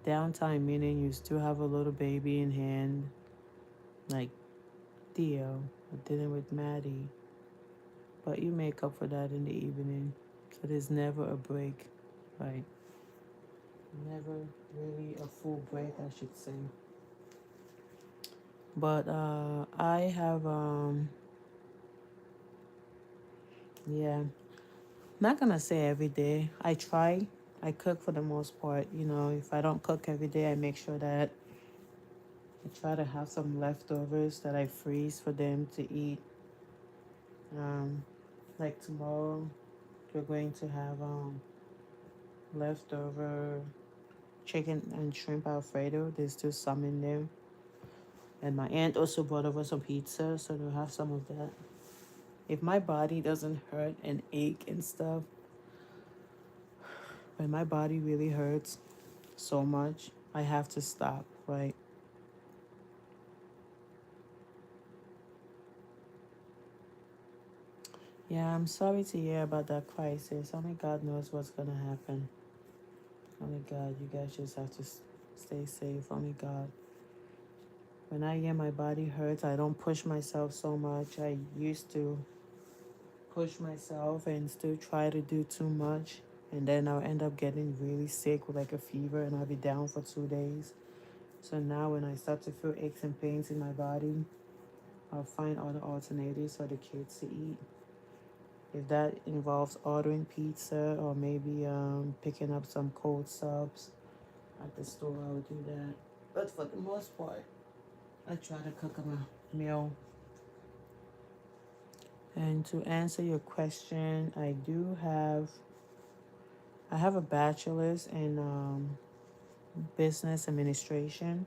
downtime meaning you still have a little baby in hand, like Theo, or dealing with Maddie, but you make up for that in the evening. So there's never a break, right? Never really a full break, I should say. But I have yeah, not gonna say every day. I try. I cook for the most part. You know, if I don't cook every day, I make sure that I try to have some leftovers that I freeze for them to eat. Um, like tomorrow, we're going to have leftover chicken and shrimp Alfredo. There's still some in there. And my aunt also brought over some pizza, so they'll have some of that. If my body doesn't hurt and ache and stuff, when my body really hurts so much, I have to stop, right? Yeah, I'm sorry to hear about that crisis. Only God knows what's gonna happen. Only God, you guys just have to stay safe. Only God. When I hear my body hurts, I don't push myself so much. I used to push myself and still try to do too much. And then I'll end up getting really sick with like a fever and I'll be down for 2 days. So now when I start to feel aches and pains in my body, I'll find other alternatives for the kids to eat. If that involves ordering pizza or maybe picking up some cold subs at the store, I would do that. But for the most part, I try to cook them a meal. And to answer your question, I have a bachelor's in business administration.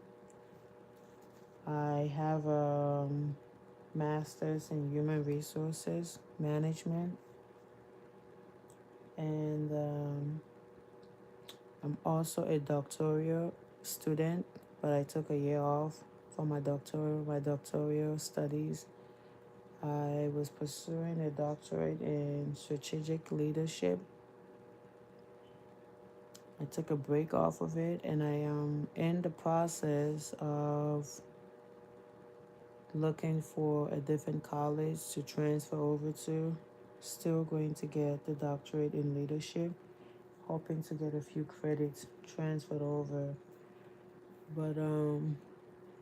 I have a master's in human resources management, and I'm also a doctoral student, but I took a year off for my doctoral studies. I was pursuing a doctorate in strategic leadership. I took a break off of it, and I am in the process of looking for a different college to transfer over to. Still going to get the doctorate in leadership, hoping to get a few credits transferred over. But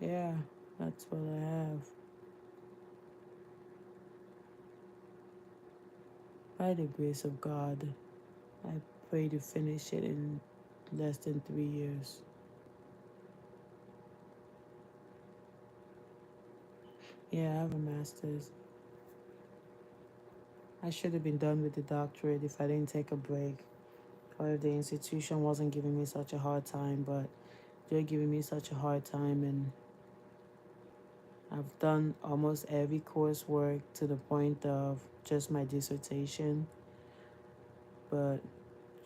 yeah, that's what I have. By the grace of God, I pray to finish it in less than 3 years. Yeah, I have a master's. I should have been done with the doctorate if I didn't take a break, or if the institution wasn't giving me such a hard time, but they're giving me such a hard time, and I've done almost every coursework to the point of just my dissertation, but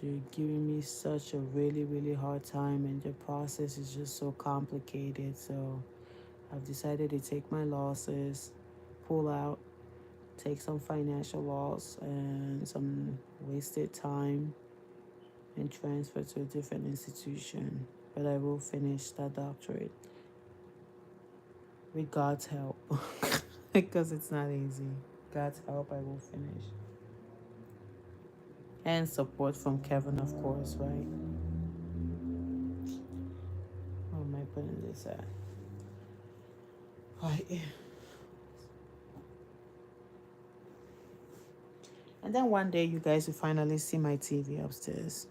they're giving me such a really, really hard time, and the process is just so complicated. So I've decided to take my losses, pull out, take some financial loss and some wasted time, and transfer to a different institution. But I will finish that doctorate with God's help because it's not easy. God's help, I will finish. And support from Kevin, of course, right? Where am I putting this at? Right. And then one day you guys will finally see my TV upstairs.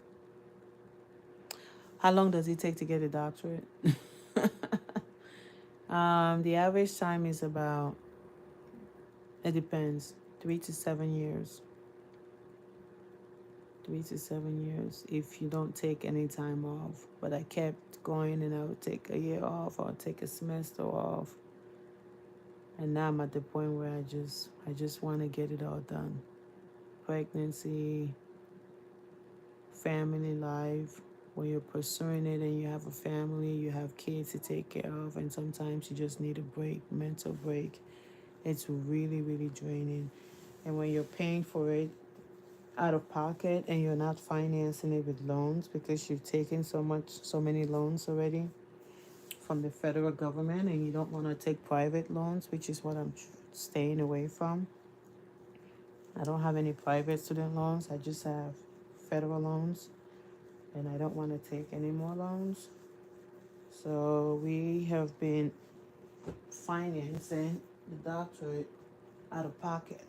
How long does it take to get a doctorate? The average time is about, it depends, 3 to 7 years. 3 to 7 years if you don't take any time off. But I kept going and I would take a year off or take a semester off. And now I'm at the point where I just want to get it all done. Pregnancy, family life, when you're pursuing it and you have a family, you have kids to take care of, and sometimes you just need a break, mental break. It's really, really draining. And when you're paying for it out of pocket and you're not financing it with loans because you've taken so many loans already from the federal government, and you don't want to take private loans, which is what I'm staying away from. I don't have any private student loans. I just have federal loans, and I don't want to take any more loans. So we have been financing the doctorate out of pocket.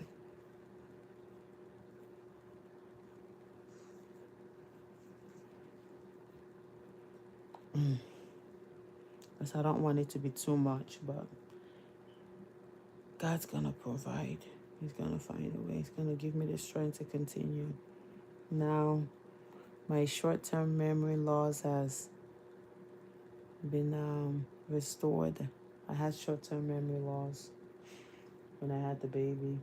Because I don't want it to be too much, but God's gonna provide. He's gonna find a way. He's gonna give me the strength to continue. Now, my short-term memory loss has been restored. I had short-term memory loss when I had the baby,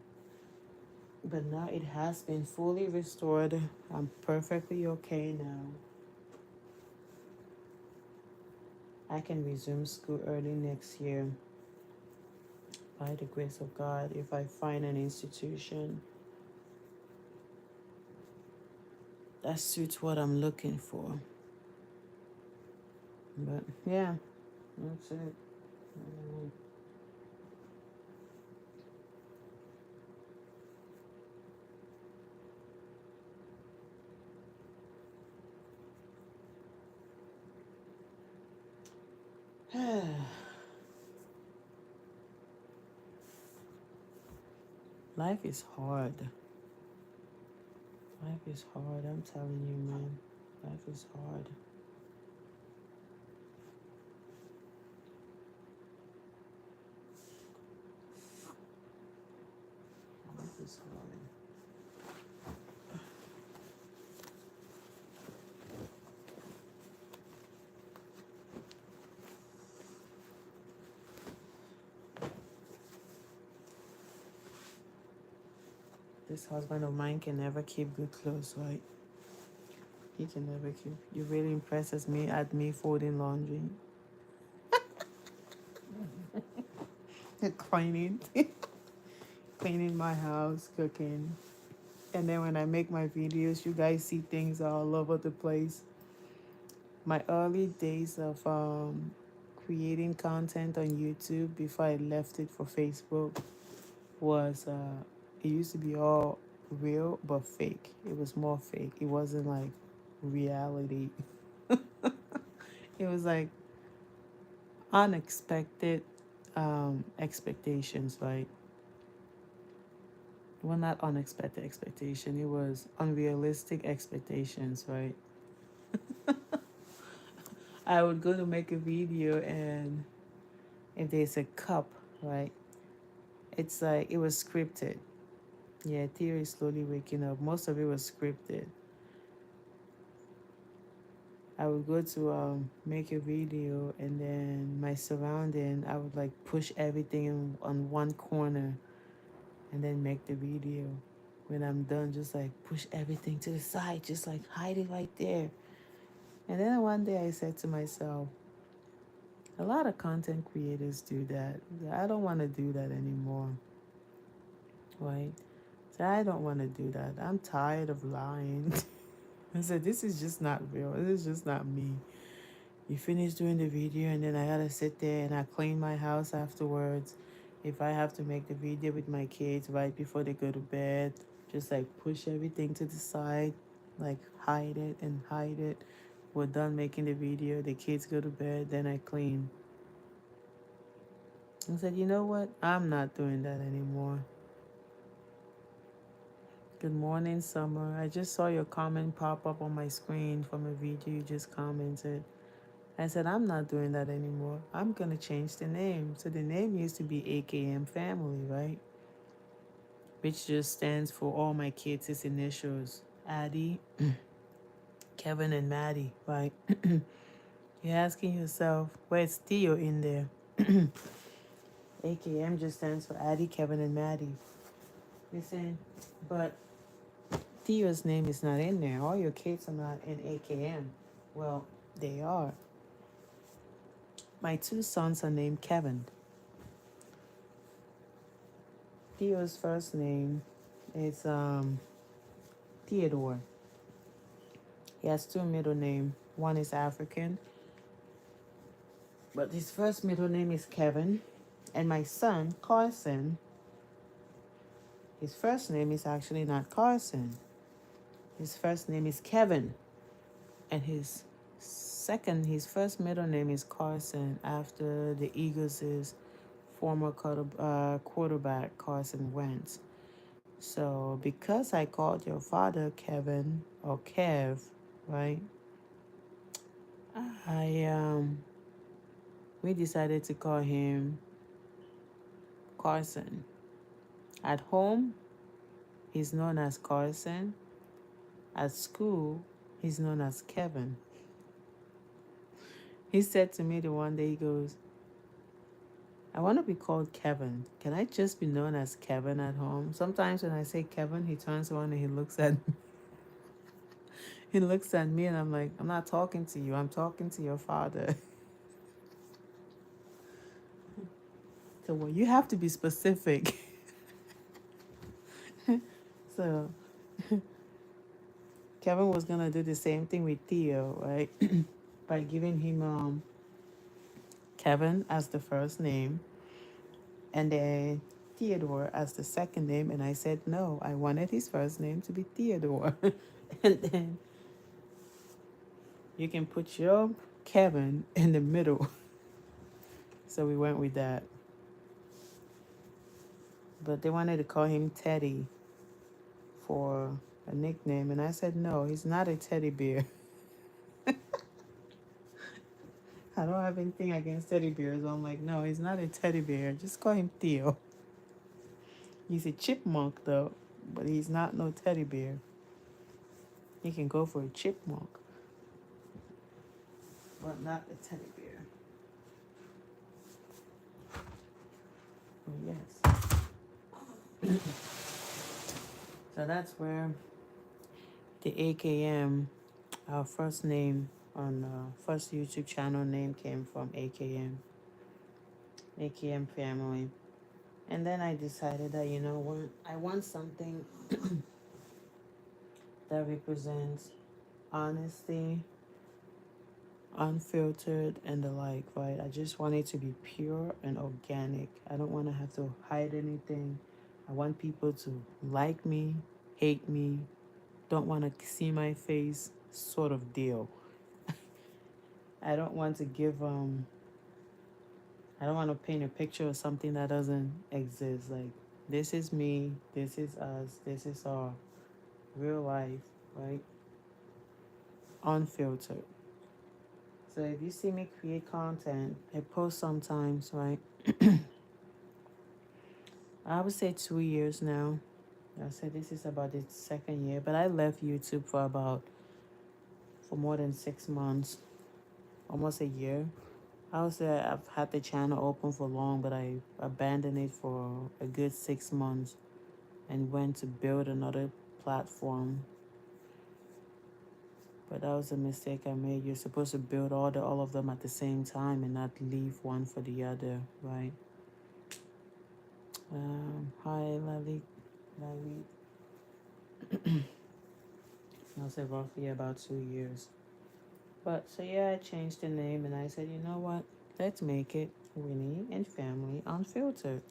but now it has been fully restored. I'm perfectly okay now. I can resume school early next year by the grace of God if I find an institution that suits what I'm looking for. But yeah, that's it. Life is hard. Life is hard. I'm telling you, man. Life is hard. Life is hard. This husband of mine can never keep good clothes, right? He can never keep. You really impresses me at me folding laundry, cleaning, cleaning my house, cooking. And then when I make my videos, you guys see things all over the place. My early days of creating content on YouTube before I left it for Facebook was it used to be all real but fake. It was more fake. It wasn't like reality. It was like unexpected expectations. Like, well, not unexpected expectation. It was unrealistic expectations, right? I would go to make a video, and if there's a cup, right? It's like it was scripted. Yeah, theory is slowly waking up. Most of it was scripted. I would go to make a video, and then my surrounding, I would like push everything on one corner and then make the video. When I'm done, just like push everything to the side, just like hide it right there. And then one day I said to myself, a lot of content creators do that. I don't want to do that anymore, right? So I don't want to do that. I'm tired of lying. I said, this is just not real. This is just not me. You finish doing the video, and then I gotta sit there and I clean my house afterwards. If I have to make the video with my kids right before they go to bed, just like push everything to the side, like hide it and hide it. We're done making the video, the kids go to bed, then I clean. I said, you know what? I'm not doing that anymore. Good morning, Summer. I just saw your comment pop up on my screen from a video you just commented. I said, I'm not doing that anymore. I'm going to change the name. So the name used to be AKM Family, right? Which just stands for all my kids' initials: Addie, Kevin, and Maddie, right? You're asking yourself, where's Theo in there? AKM just stands for Addie, Kevin, and Maddie. Listen, but Theo's name is not in there. All your kids are not in AKM. Well, they are. My two sons are named Kevin. Theo's first name is Theodore. He has two middle names. One is African, but his first middle name is Kevin. And my son, Carson, his first name is actually not Carson. His first name is Kevin. And his first middle name is Carson after the Eagles' former quarterback, Carson Wentz. So because I called your father Kevin or Kev, right? I we decided to call him Carson. At home, he's known as Carson. At school, he's known as Kevin. He said to me the one day, he goes, I want to be called Kevin. Can I just be known as Kevin at home? Sometimes when I say Kevin, he turns around and he looks at me. He looks at me and I'm like, I'm not talking to you. I'm talking to your father. So, well, you have to be specific. So Kevin was gonna do the same thing with Theo, right? By giving him Kevin as the first name and then Theodore as the second name, and I said no, I wanted his first name to be Theodore. And then you can put your Kevin in the middle. So we went with that. But they wanted to call him Teddy for a nickname, and I said no, he's not a teddy bear. I don't have anything against teddy bears. I'm like, no, he's not a teddy bear. Just call him Theo. He's a chipmunk though, but he's not no teddy bear. He can go for a chipmunk, but not a teddy bear. Oh, yes. So that's where the AKM, our first name on first YouTube channel name came from. AKM family. And then I decided that, you know what, I want something that represents honesty, unfiltered, and the like, right? I just want it to be pure and organic. I don't want to have to hide anything. I want people to like me, hate me, don't want to see my face, sort of deal. I don't want to give I don't want to paint a picture of something that doesn't exist. Like, this is me, this is us, this is our real life, right? Unfiltered. So if you see me create content, I post sometimes, right? I would say 2 years now. I said this is about the second year, but I left YouTube for more than 6 months, almost a year. I would say I've had the channel open for long, but I abandoned it for a good 6 months and went to build another platform. But that was a mistake I made. You're supposed to build all of them at the same time and not leave one for the other, right? Hi, Lali. I'll say roughly about 2 years. But so yeah, I changed the name and I said, you know what? Let's make it Winnie and Family Unfiltered.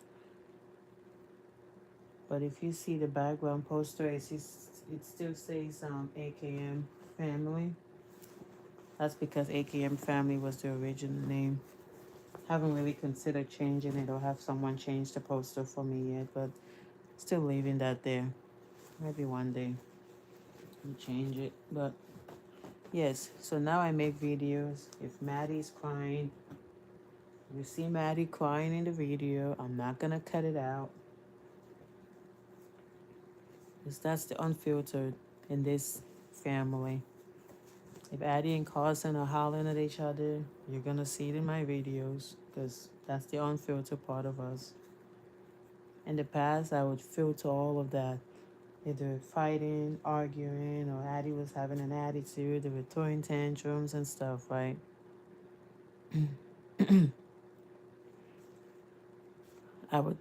But if you see the background poster, it still says AKM Family. That's because AKM Family was the original name. Haven't really considered changing it or have someone change the poster for me yet, but still leaving that there. Maybe one day I'll change it. But yes, so now I make videos. If Maddie's crying, you see Maddie crying in the video, I'm not gonna cut it out. Because that's the unfiltered in this family. If Addie and Carson are hollering at each other, you're gonna see it in my videos because that's the unfiltered part of us. In the past, I would filter all of that. Either fighting, arguing, or Addie was having an attitude, they were throwing tantrums and stuff, right? I would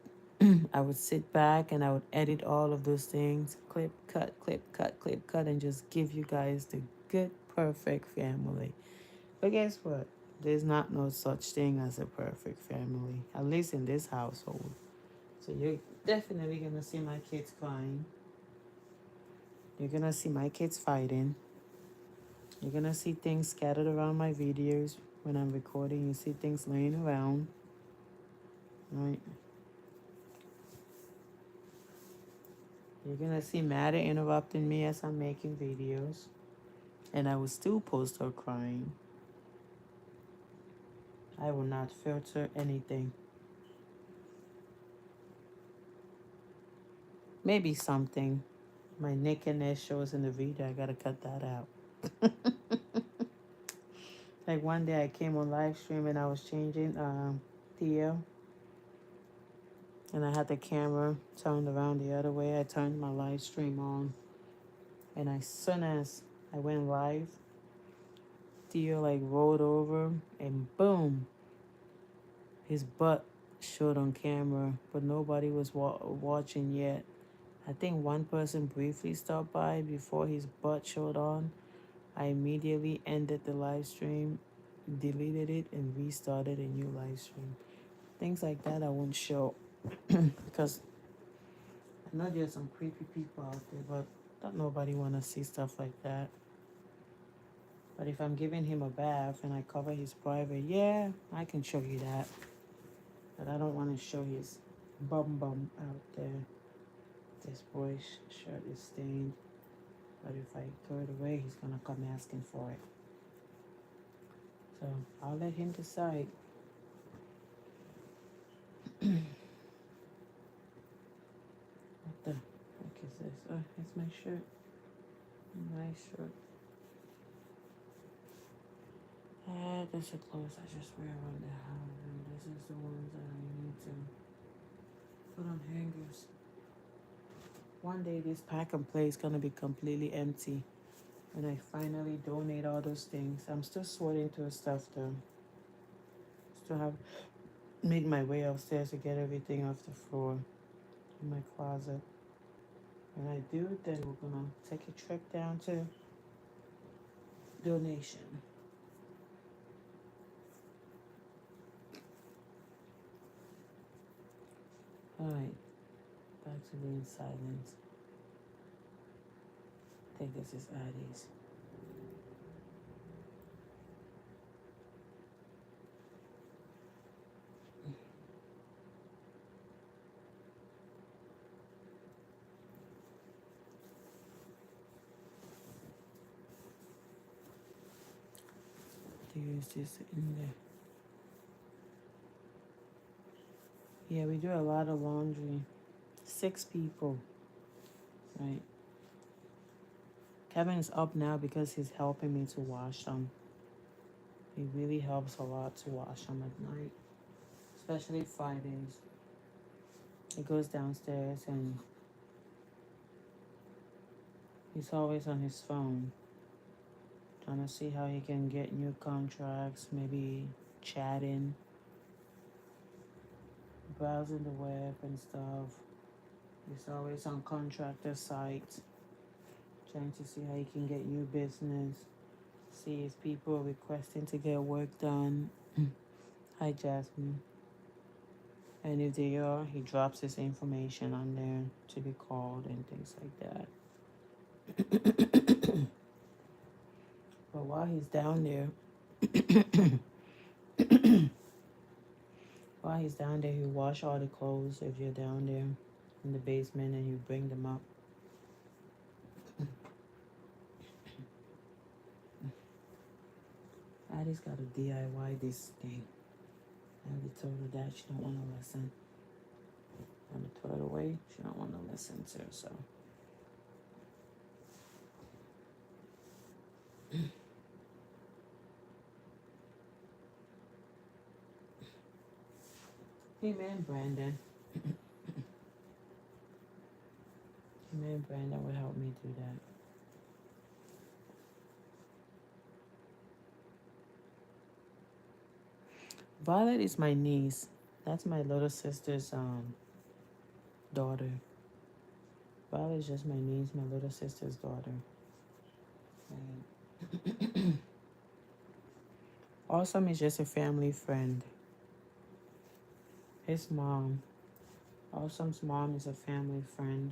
I would sit back and I would edit all of those things, clip, cut, clip, cut, clip, cut, and just give you guys the good, perfect family. But guess what? There's not no such thing as a perfect family, at least in this household. So you're definitely gonna see my kids crying. You're gonna see my kids fighting. You're gonna see things scattered around my videos when I'm recording. You see things laying around, right? You're gonna see Maddie interrupting me as I'm making videos, and I will still post her crying. I will not filter anything. Maybe something. My nakedness shows in the video. I gotta cut that out. Like one day I came on live stream and I was changing Theo, and I had the camera turned around the other way. I turned my live stream on, and as soon as I went live, Theo like rolled over and boom, his butt showed on camera, but nobody was watching yet. I think one person briefly stopped by before his butt showed on. I immediately ended the live stream, deleted it, and restarted a new live stream. Things like that I won't show because I know there's some creepy people out there, but don't nobody want to see stuff like that. But if I'm giving him a bath and I cover his private, yeah, I can show you that. But I don't want to show his bum out there. This boy's shirt is stained. But if I throw it away, he's gonna come asking for it. So I'll let him decide. What the heck is this? Oh, it's my shirt. Nice shirt. These are clothes I just wear around the house, and this is the ones that I need to put on hangers. One day this pack and play is gonna be completely empty, and I finally donate all those things. I'm still sorting through stuff though. Still have made my way upstairs to get everything off the floor in my closet. When I do, then we're gonna take a trip down to donation. Alright, back to being silent. I think this is Addie's. To use this in there. Yeah, we do a lot of laundry. 6 people, right? Kevin's up now because he's helping me to wash them. He really helps a lot to wash them at night, especially Fridays. He goes downstairs and he's always on his phone, trying to see how he can get new contracts, maybe chatting, browsing the web and stuff. He's always on contractor sites, trying to see how he can get new business, see if people are requesting to get work done. Hi, Jasmine. And if they are, he drops his information on there to be called and things like that. But while he's down there, you wash all the clothes if you're down there in the basement and you bring them up. Addie's got to DIY this thing. I already told her that she don't want to listen. I'm going to throw it away. She don't want to listen to, so. Hey, man, Brandon. Man, Brandon would help me do that. Violet is my niece. That's my little sister's daughter. Violet is just my niece, my little sister's daughter. And Awesome is just a family friend. His mom. Awesome's mom is a family friend.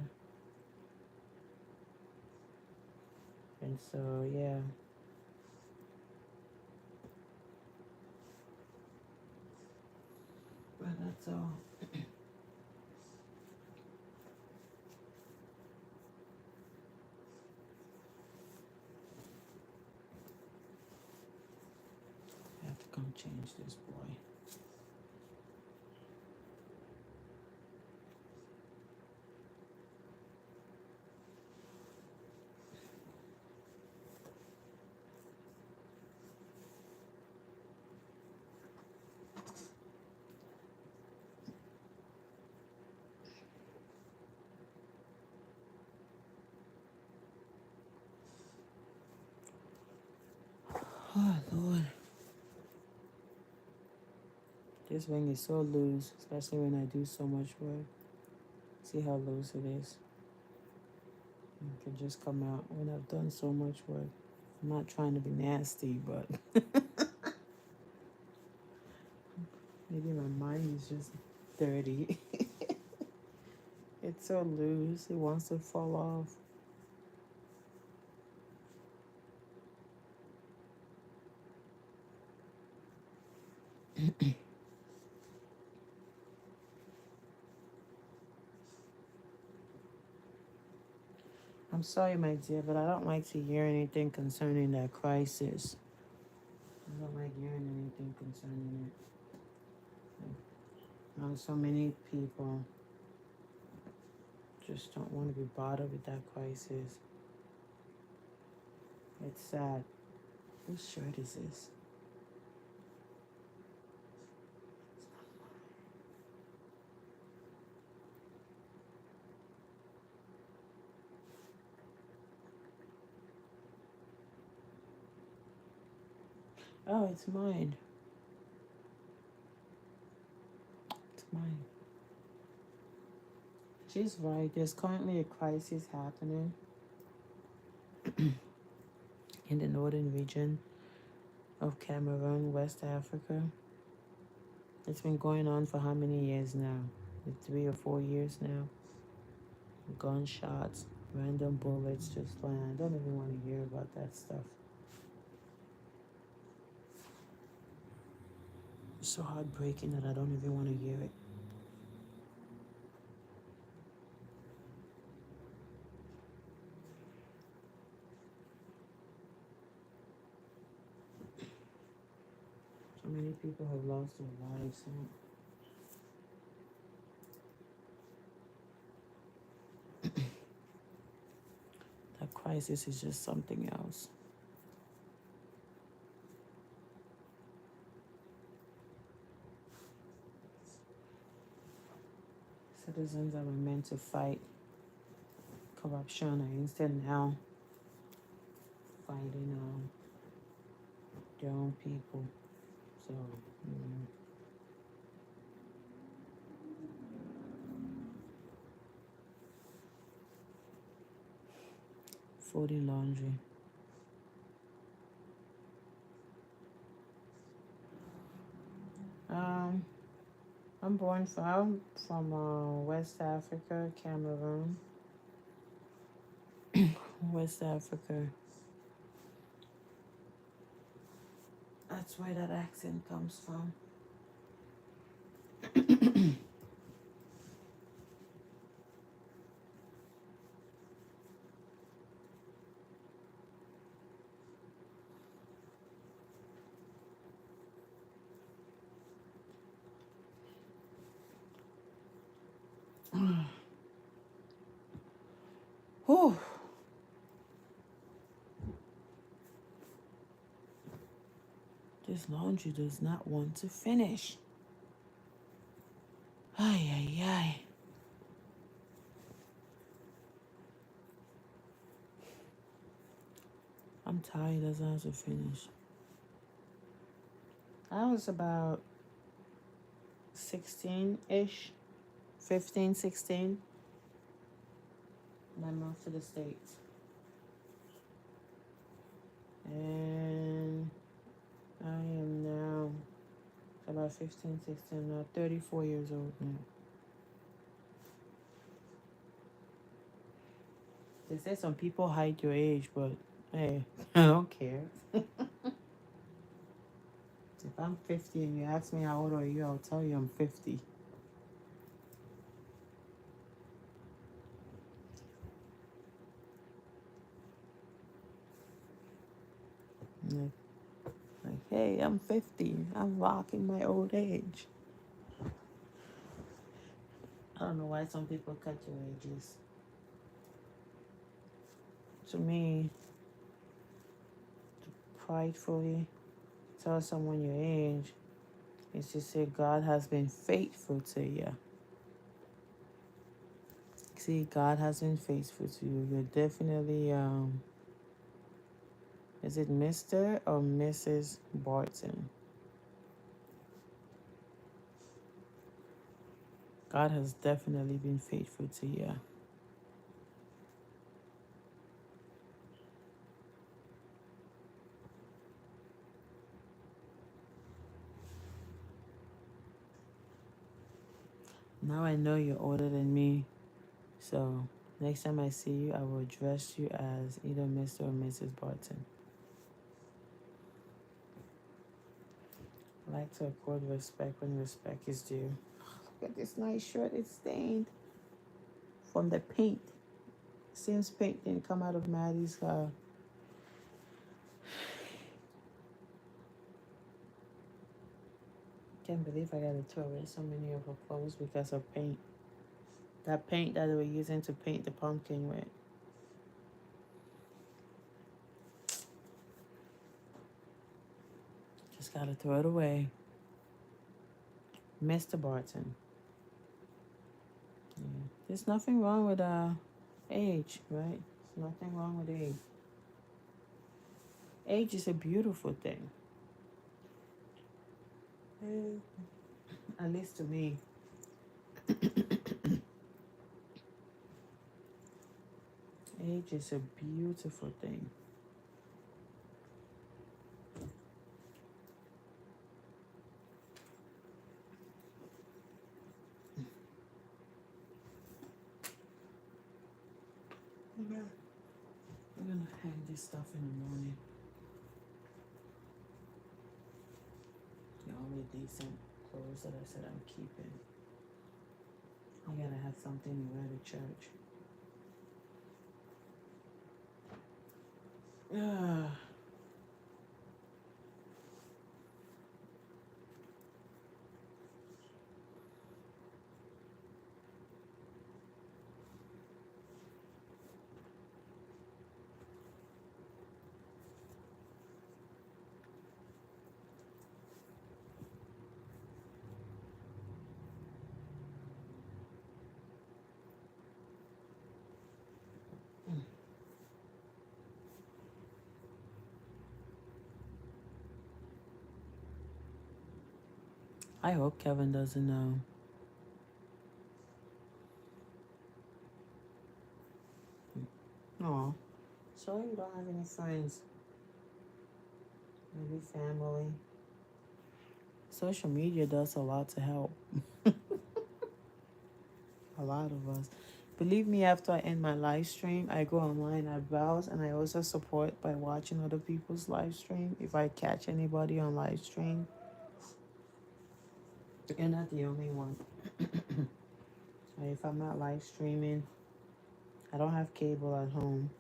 And so, yeah. But that's all. I have to Come change this boy. Oh Lord. This ring is so loose, especially when I do so much work. See how loose it is? It can just come out when I've done so much work. I'm not trying to be nasty, but maybe my mind is just dirty. It's so loose, it wants to fall off. I'm sorry, my dear, but I don't like to hear anything concerning that crisis. I don't like hearing anything concerning it. So many people just don't want to be bothered with that crisis. It's sad. Whose shirt is this? Oh, it's mine. It's mine. She's right. There's currently a crisis happening in the northern region of Cameroon, West Africa. It's been going on for how many years now? 3 or 4 years now. Gunshots, random bullets just flying. I don't even want to hear about that stuff. It's so heartbreaking that I don't even want to hear it. So many people have lost their lives. That crisis is just something else. Citizens that were meant to fight corruption are instead now fighting their own people. So, 40 laundry. I'm born from West Africa, Cameroon. West Africa. That's where that accent comes from. Whew. This laundry does not want to finish. Ay, ay, ay. I'm tired, it doesn't have to finish. I was about 16-ish, 15, 16, when I moved to the States. And I am now about 15, 16, now 34 years old now. They say some people hide your age, but hey, I don't care. If I'm 50 and you ask me how old are you, I'll tell you I'm 50. Like, hey, I'm 50. I'm rocking my old age. I don't know why some people cut your ages. To me, pridefully tell someone your age is to say God has been faithful to you. See, God has been faithful to you. You're definitely is it Mr. or Mrs. Barton? God has definitely been faithful to you. Now I know you're older than me, so next time I see you, I will address you as either Mr. or Mrs. Barton. I like to accord respect when respect is due. Look at this nice shirt, it's stained from the paint. Seems paint didn't come out of Maddie's car. Can't believe I gotta throw away so many of her clothes because of paint. That paint that they were using to paint the pumpkin with. Just gotta throw it away. Mr. Barton. Yeah. There's nothing wrong with age, right? There's nothing wrong with age. Age is a beautiful thing. At least to me. Age is a beautiful thing. Yeah. I'm gonna hang this stuff in the morning. The only decent clothes that I said I'm keeping. I gotta have something to wear to church. Yeah. I hope Kevin doesn't know. Oh, so you don't have any friends? Maybe family. Social media does a lot to help. A lot of us. Believe me, after I end my live stream, I go online, I browse, and I also support by watching other people's live stream. If I catch anybody on live stream, you're not the only one. If I'm not live streaming, I don't have cable at home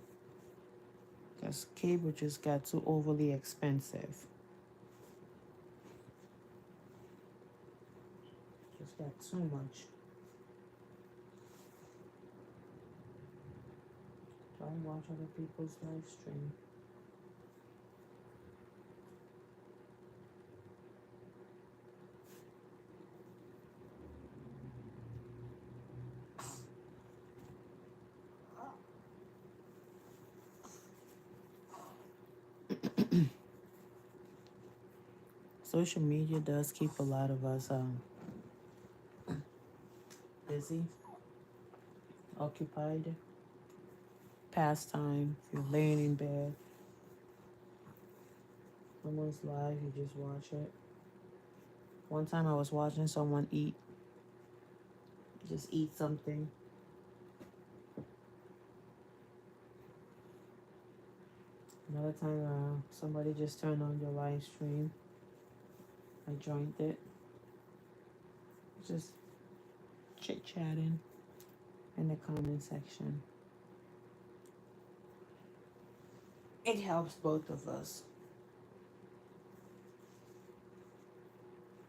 because cable just got too overly expensive. Just got too much. So I watch other people's live stream. Social media does keep a lot of us busy, occupied, pastime. If you're laying in bed, someone's live, you just watch it. One time I was watching someone just eat something. Another time somebody just turned on your live stream. I joined it. Just chit-chatting in the comment section. It helps both of us.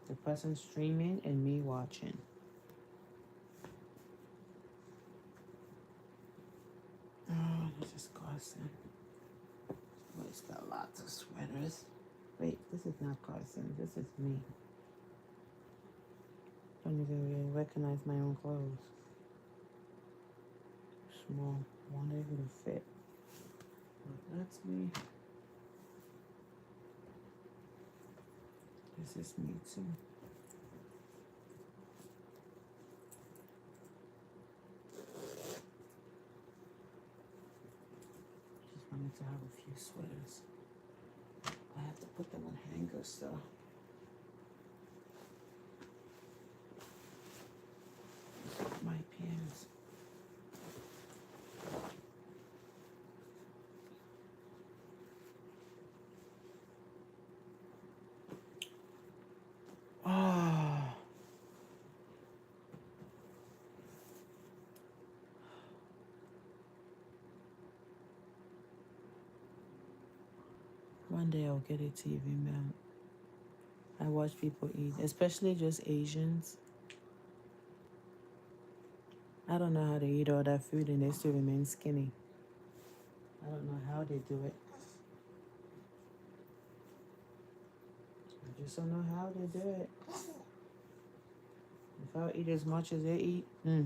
The person streaming and me watching. Oh, this is Carson. Oh, it's got lots of sweaters. Wait, this is not Carson. This is me. Don't even really recognize my own clothes. Small. Won't able to fit. But that's me. This is me too. Just wanted to have a few sweaters. I have to put them on hangers though. My pants. Oh. One day I'll get a TV mount. I watch people eat, especially just Asians. I don't know how they eat all that food and they still remain skinny. I don't know how they do it. I just don't know how they do it. If I eat as much as they eat, it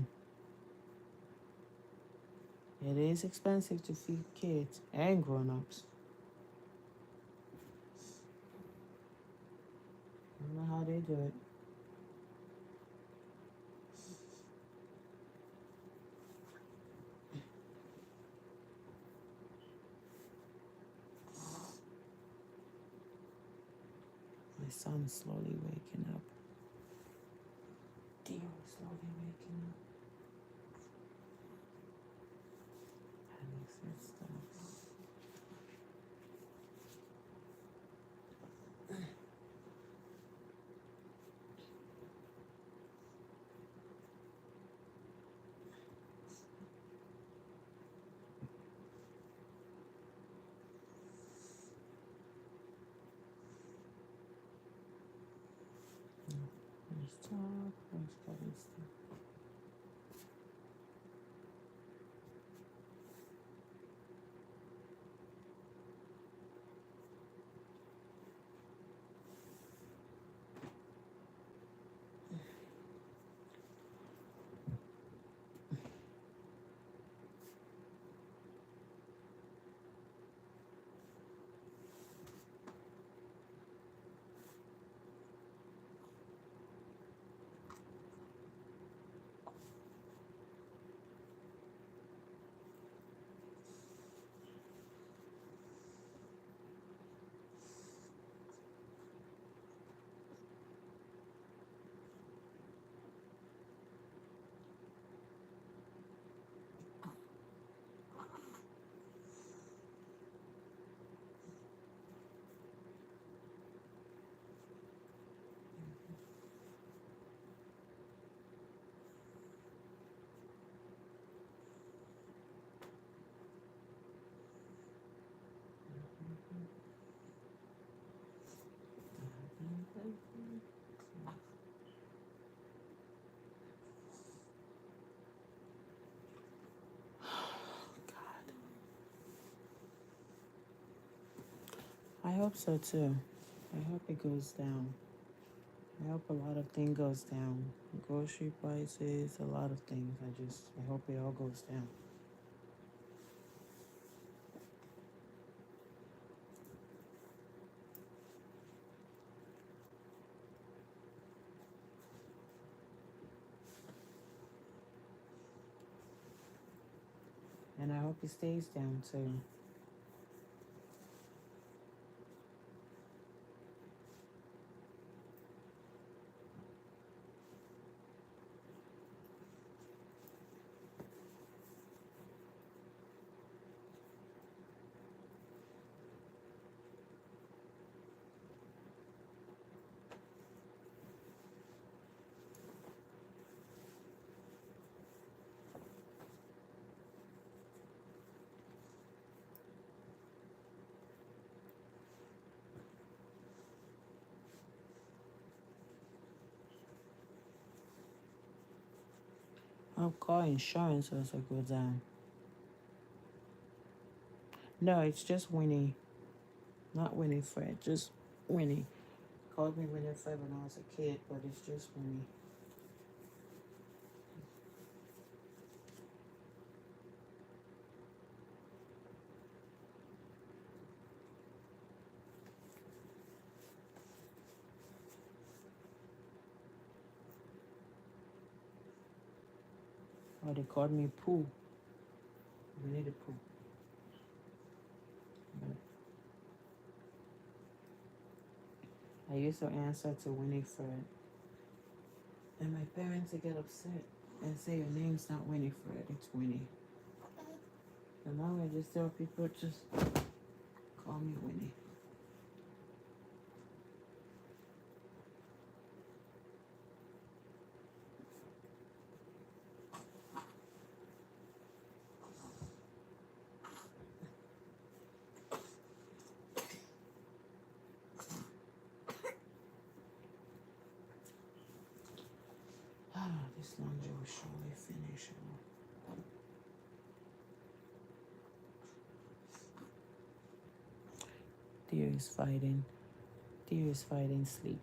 is expensive to feed kids and grown-ups. I don't know how they do it. My son's slowly waking up. Dio is slowly waking up. Alex and stuff. Where's Talk? Where's study stuff? God. I hope so too. I hope it goes down. I hope a lot of things goes down. Grocery prices, a lot of things. I hope it all goes down. And I hope it stays down too. Oh, car insurance also goes down. No, it's just Winnie. Not Winifred, just Winnie. Called me Winifred when I was a kid, but it's just Winnie. Or they called me Pooh. Winnie the Pooh. But I used to answer to Winifred. And my parents would get upset and say your name's not Winifred, it's Winnie. And now I just tell people just call me Winnie. Ah, this laundry will surely finish. Deer is fighting. Deer is fighting sleep.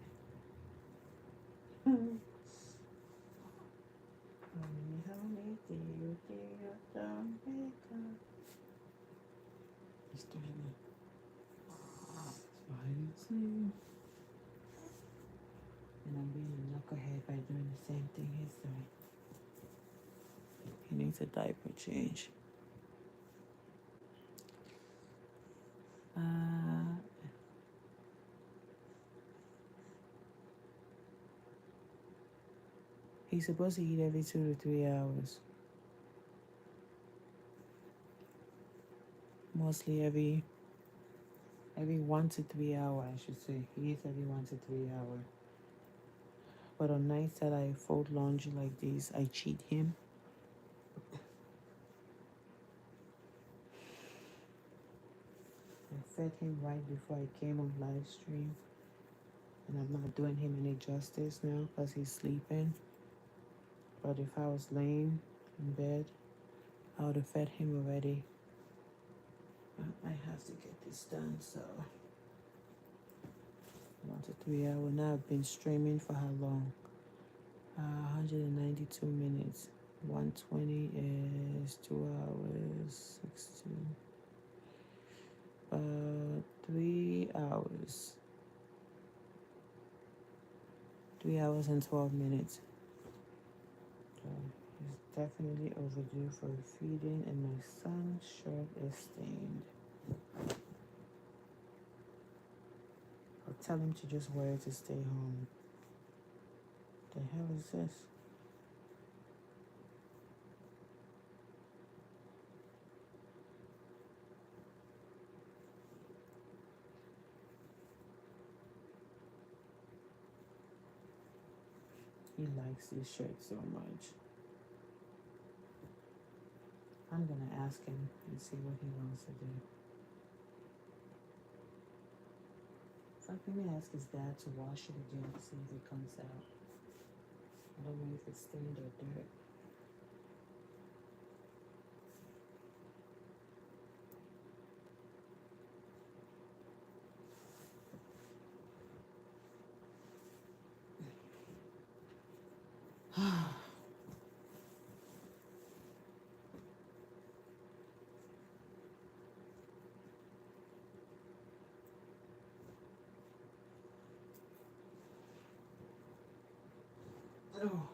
Honey, honey, dear, dear, don't wake up. He's doing it. Fighting sleep. And I'm being a knucklehead by doing the same thing he's doing. He needs a diaper change. He's supposed to eat every 2 to 3 hours. Mostly every 1 to 3 hours, I should say. He eats every 1 to 3 hours. But on nights that I fold laundry like this, I cheat him. I fed him right before I came on live stream. And I'm not doing him any justice now because he's sleeping. But if I was laying in bed, I would have fed him already. But I have to get this done, so 1 to 3 hours. Now I've been streaming for how long? 192 minutes. 120 is 2 hours, 16. 3 hours. 3 hours and 12 minutes. So he's definitely overdue for feeding, and my son's shirt is stained. I'll tell him to just wear it to stay home. The hell is this? He likes this shirt so much. I'm gonna ask him and see what he wants to do. So I'm gonna ask his dad to wash it again to see if it comes out. I don't know if it's stained or dirt. Oh.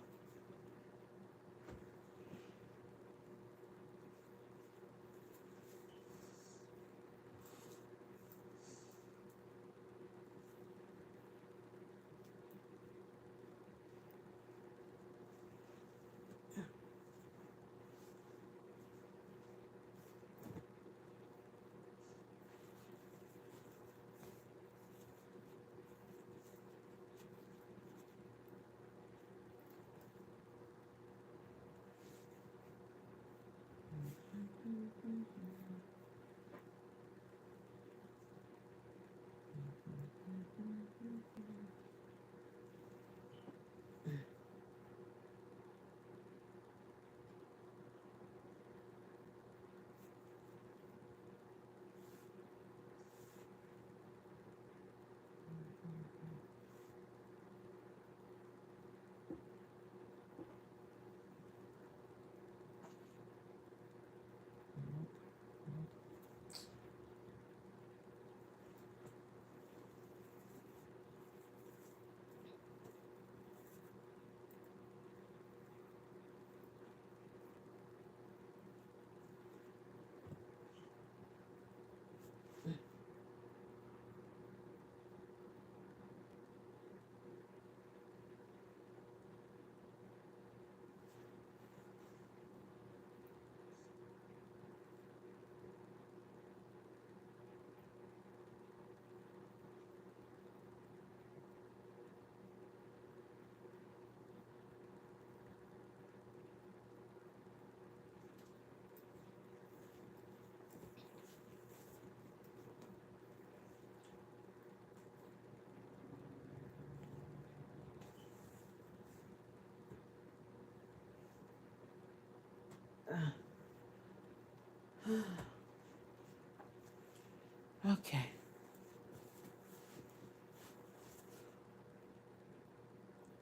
Okay.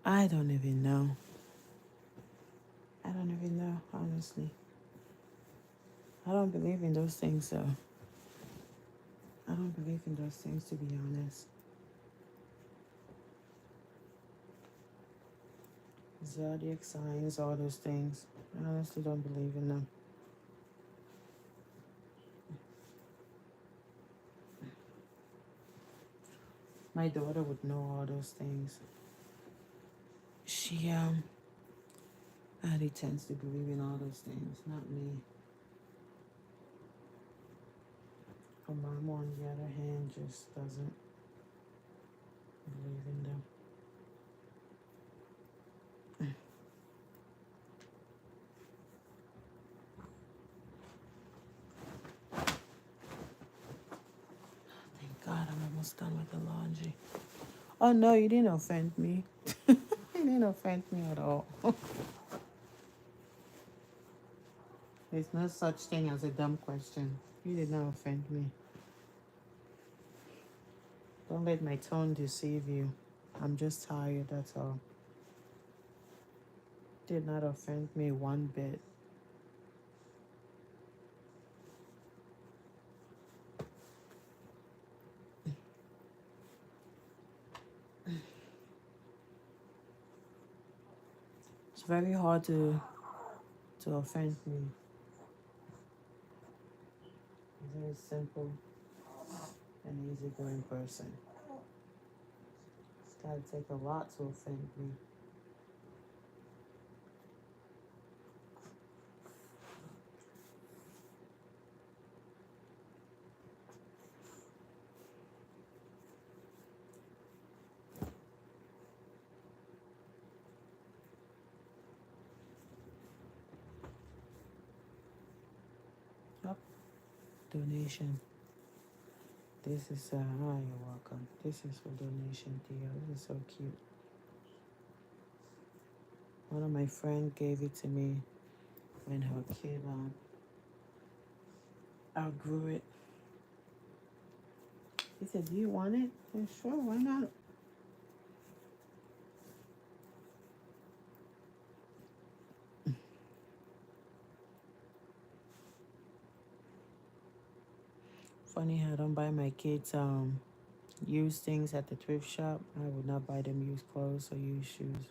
I don't even know. I don't even know, honestly. I don't believe in those things, though. I don't believe in those things, to be honest. Zodiac signs, all those things. I honestly don't believe in them. My daughter would know all those things. She Addie tends to believe in all those things, not me. Her mom, on the other hand, just doesn't believe in them. Thank God I'm almost done with the laundry. Oh no, you didn't offend me. You didn't offend me at all. There's no such thing as a dumb question. You did not offend me. Don't let my tone deceive you. I'm just tired, that's all. Did not offend me one bit. It's very hard to offend me. I'm a very simple and easygoing person. It's gotta take a lot to offend me. Yep. Donation. This is you're welcome. This is for donation, Theo. This is so cute. One of my friends gave it to me when her kid outgrew it. He said, "Do you want it?" I said, "Sure, why not?" Funny how I don't buy my kids used things at the thrift shop. I would not buy them used clothes or used shoes.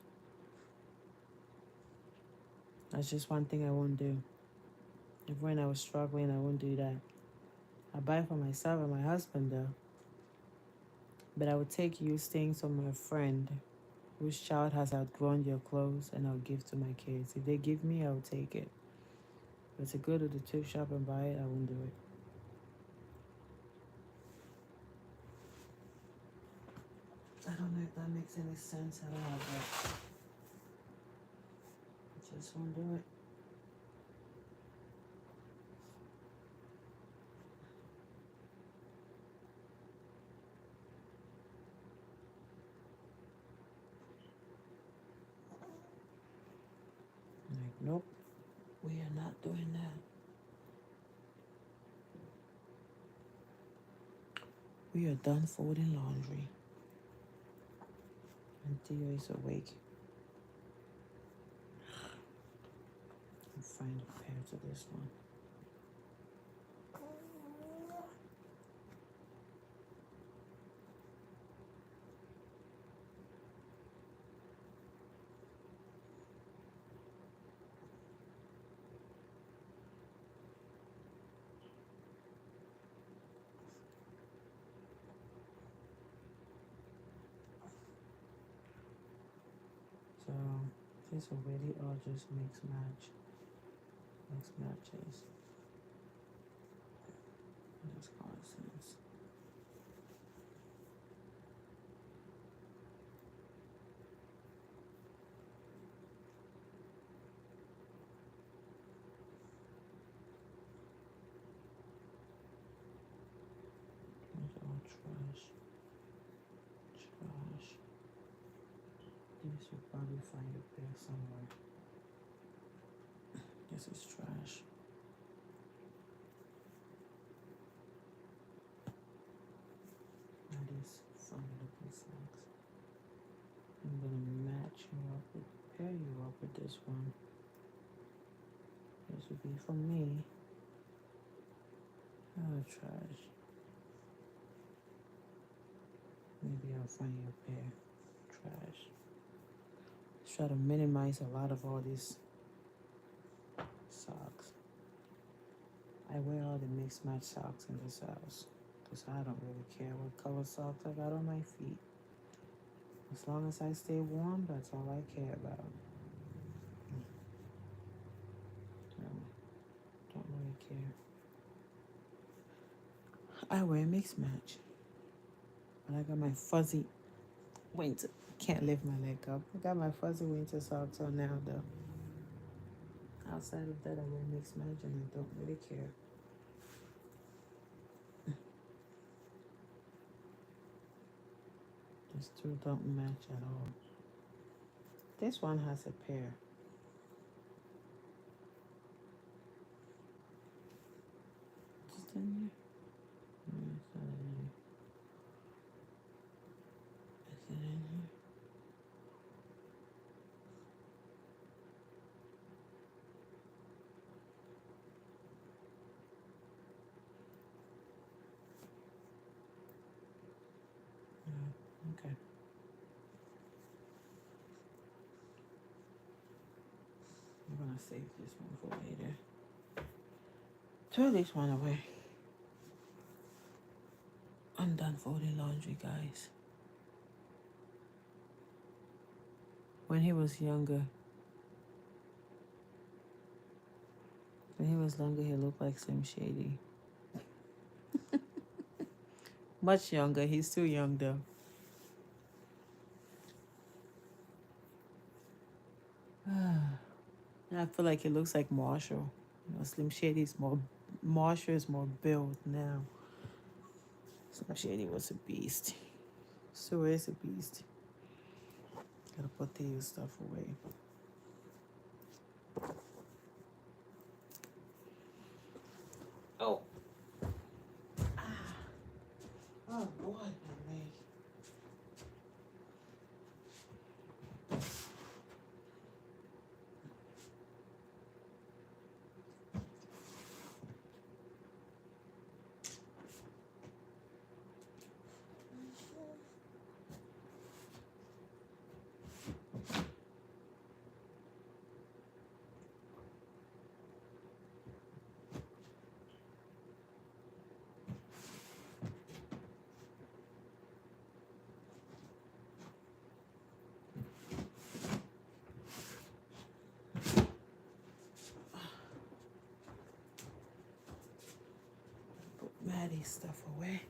That's just one thing I won't do. If when I was struggling, I won't do that. I buy for myself and my husband though. But I would take used things from my friend whose child has outgrown their clothes and I'll give to my kids. If they give me, I'll take it. But to go to the thrift shop and buy it, I won't do it. I don't know if that makes any sense at all, but I just won't do it. Like, nope, we are not doing that. We are done folding laundry. And Theo is awake. I'm trying to pair to this one. So this already all just mix matches. Just constants. It's all trash. Trash. This you'll probably find it there somewhere. This is trash. socks. I'm gonna match you up with, pair you up with this one. This would be for me. Oh, trash. Maybe I'll find you a pair. Trash. Let's try to minimize a lot of all these socks. I wear all the mixed match socks in this house because I don't really care what color socks I got on my feet. As long as I stay warm, that's all I care about. Don't really care. I wear mixed match. But I got my fuzzy winter. Can't lift my leg up. I got my fuzzy winter socks on now, though. Outside of that, I wear mixed match and I don't really care. These two don't match at all. This one has a pair. Is it in here? No, it's not in here. Is it in here? No. Okay. I'm gonna save this one for later. Throw this one away. I'm done folding laundry, guys. When he was younger, he looked like Slim Shady. Much younger. He's still young, though. I feel like he looks like Marshall. You know, Slim Shady's more, Marshall is more built now. Slim Shady was a beast. Still is a beast. Gotta put the stuff away. Oh. Oh boy, my leg. Put Maddie's stuff away.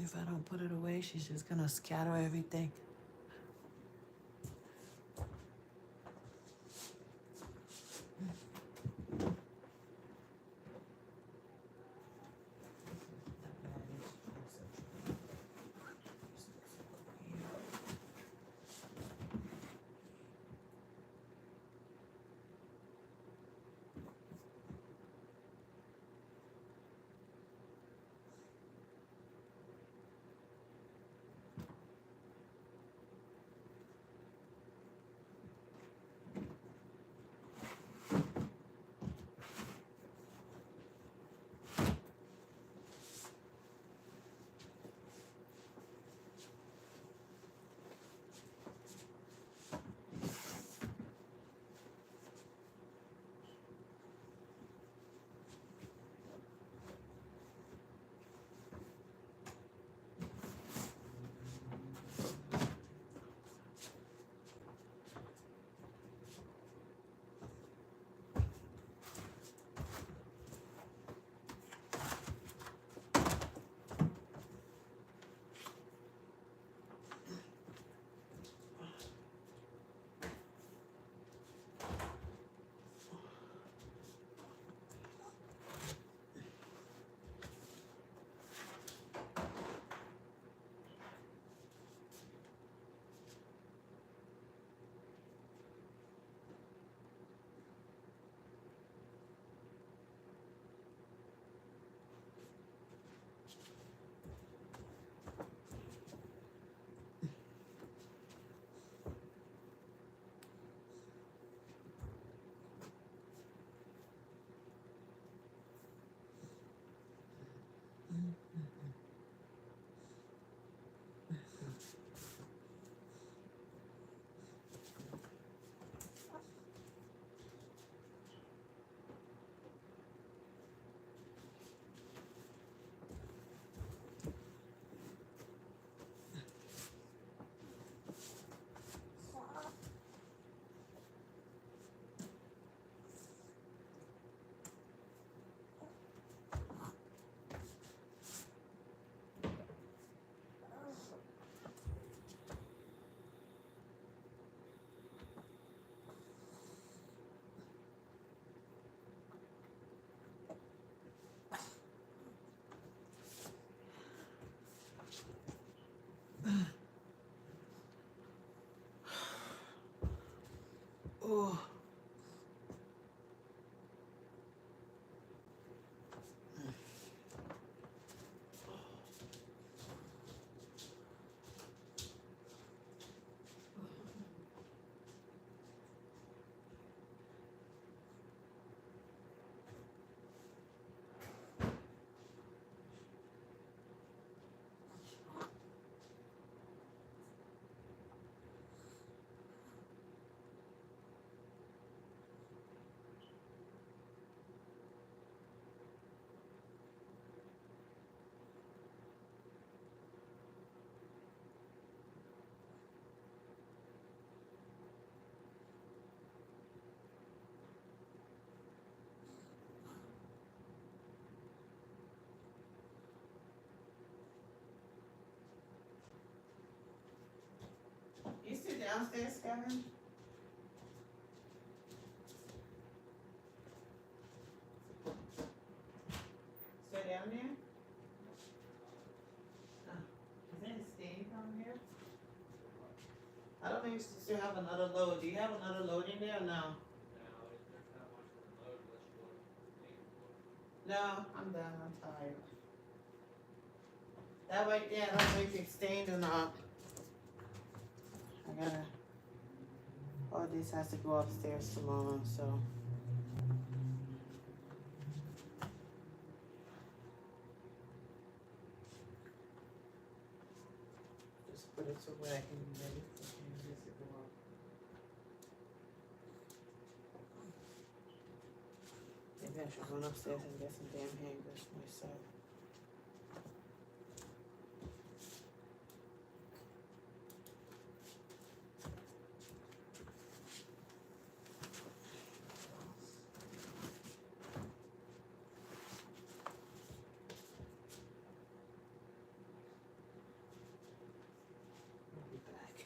If I don't put it away, she's just gonna scatter everything. downstairs, Kevin? Stay down there? Is there a stain down here? I don't think you still have another load. Do you have another load in there or no? No, I'm done. I'm tired. That right there, I don't know if it's stained or not. I gotta. All this has to go upstairs tomorrow, so. Just put it to where I can be ready for changes to go up. Maybe I should run upstairs and get some damn hangers myself. I'll be back.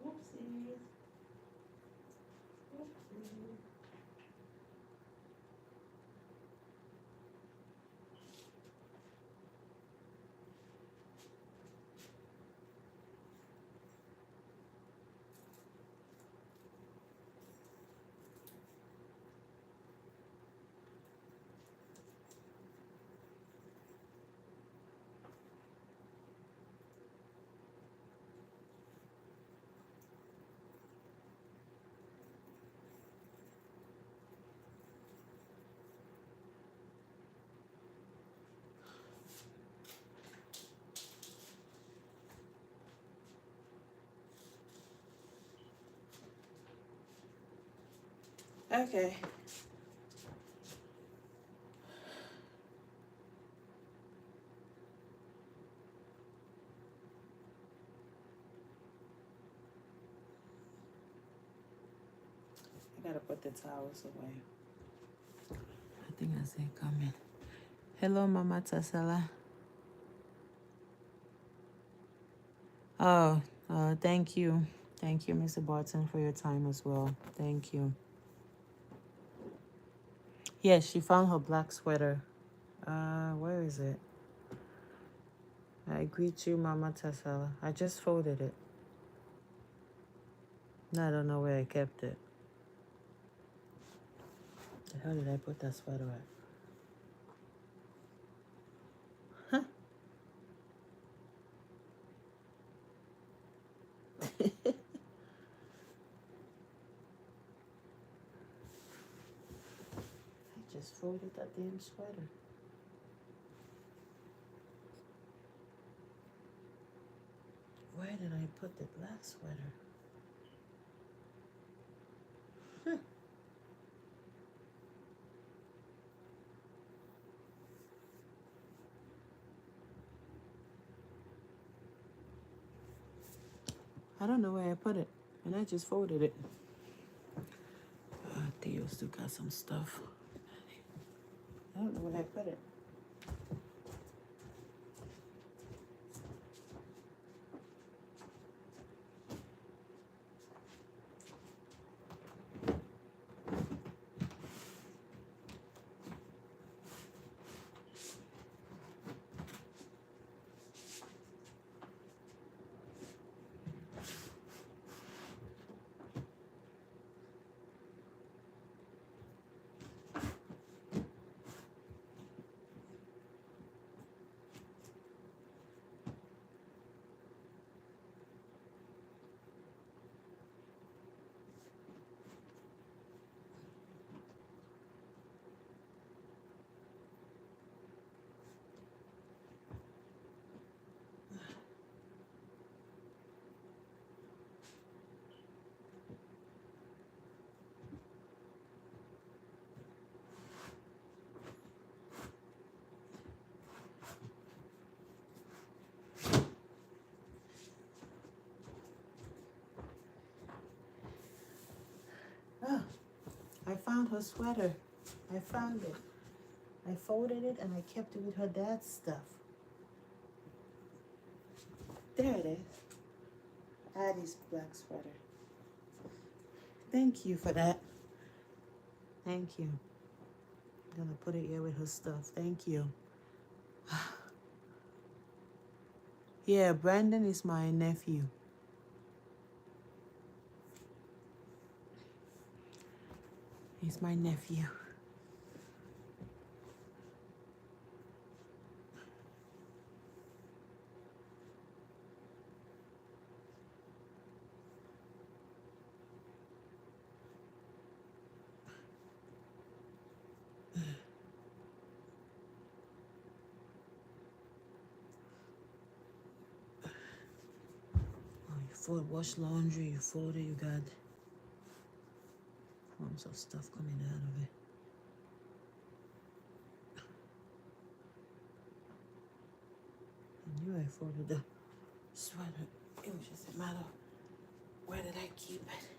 Oopsies. Oopsies. Okay. I gotta put the towels away. I think I see it coming. Hello, Mama Tasela. Oh, thank you. Thank you, Mr. Barton, for your time as well. Thank you. Yes, she found her black sweater. Where is it? I greet you, Mama Tassala. I just folded it. I don't know where I kept it. The hell did I put that sweater at? I just folded that damn sweater. Where did I put the black sweater? I don't know where I put it, and I just folded it. Theo still got some stuff. I don't know where I put it. Oh, I found her sweater. I found it. I folded it and I kept it with her dad's stuff. There it is. Addie's black sweater. Thank you for that. Thank you. I'm gonna put it here with her stuff. Thank you. Yeah, Brandon is my nephew. He's my nephew. Oh, you fold, wash laundry, you fold it, you got forms of stuff coming out of it. I knew I folded the sweater. It was just a matter of where did I keep it?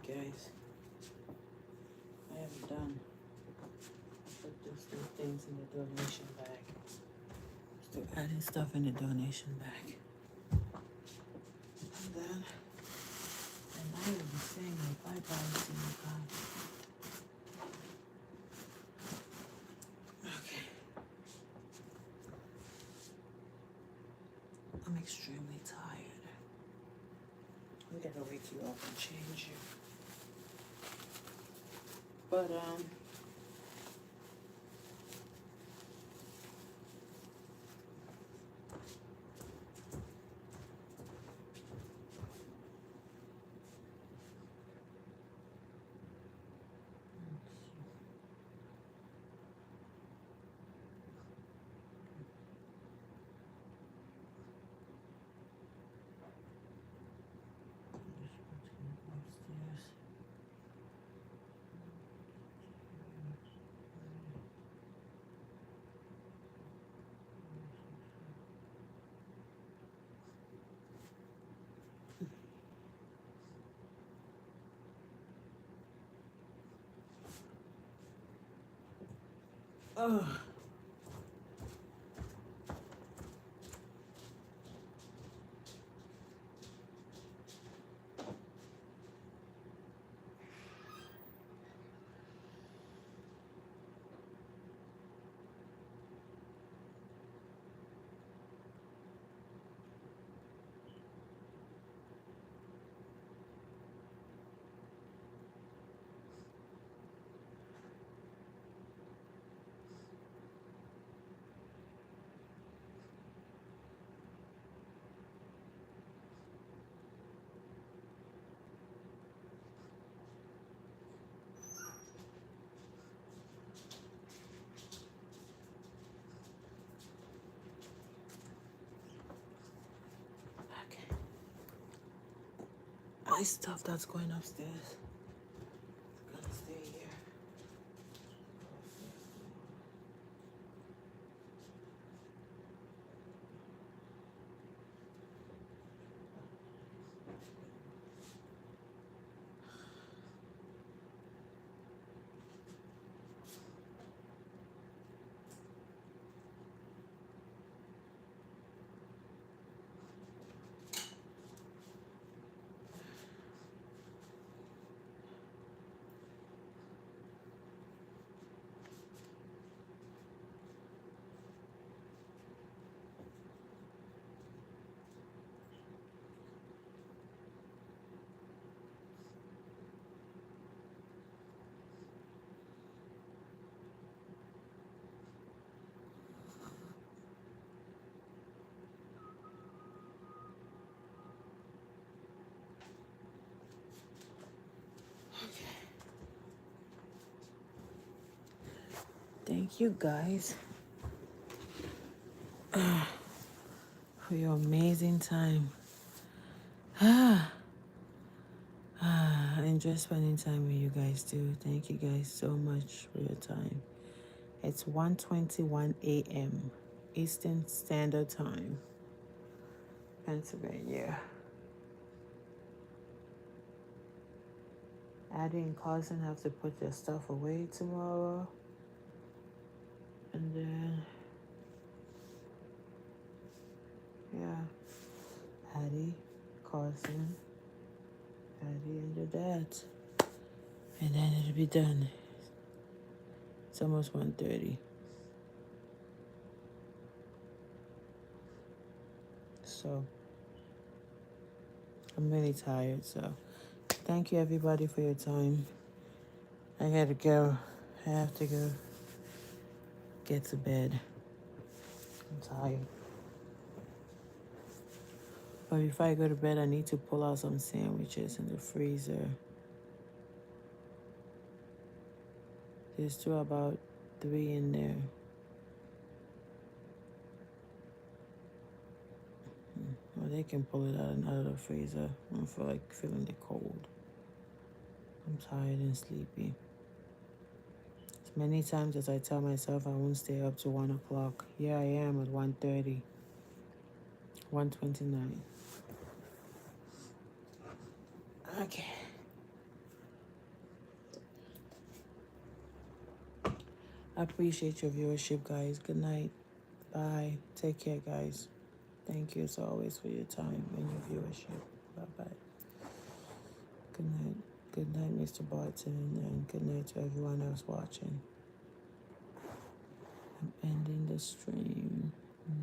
guys. I haven't done. Put those two things in the donation bag. Still adding stuff in the donation bag. And then, and I will be saying my bye-byes in the bag. Okay. I'm extremely tired. I'm gonna wake you up and change you. But, upstairs. Oh. Okay. My stuff that's going upstairs. It's gonna stay here. Thank you guys for your amazing time. I enjoy spending time with you guys too. Thank you guys so much for your time. It's 1:21 a.m. Eastern Standard Time, Pennsylvania. Addie and cousin have to put their stuff away tomorrow. And then, yeah, Addie, cousin, Addie, and your dad. And then it'll be done. It's almost 1:30. So, I'm really tired. So, thank you everybody for your time. I gotta go. I have to go get to bed. I'm tired. But before I go to bed, I need to pull out some sandwiches in the freezer. There's still about 3 in there. Or they can pull it out of the freezer. I don't feel like feeling the cold. I'm tired and sleepy. As many times as I tell myself I won't stay up to 1 o'clock, here I am at 1:30, 1:29. Okay. I appreciate your viewership, guys. Good night. Bye. Take care, guys. Thank you as always for your time and your viewership. Bye bye. Good night. Good night, Mr. Barton, and good night to everyone else watching. I'm ending the stream now.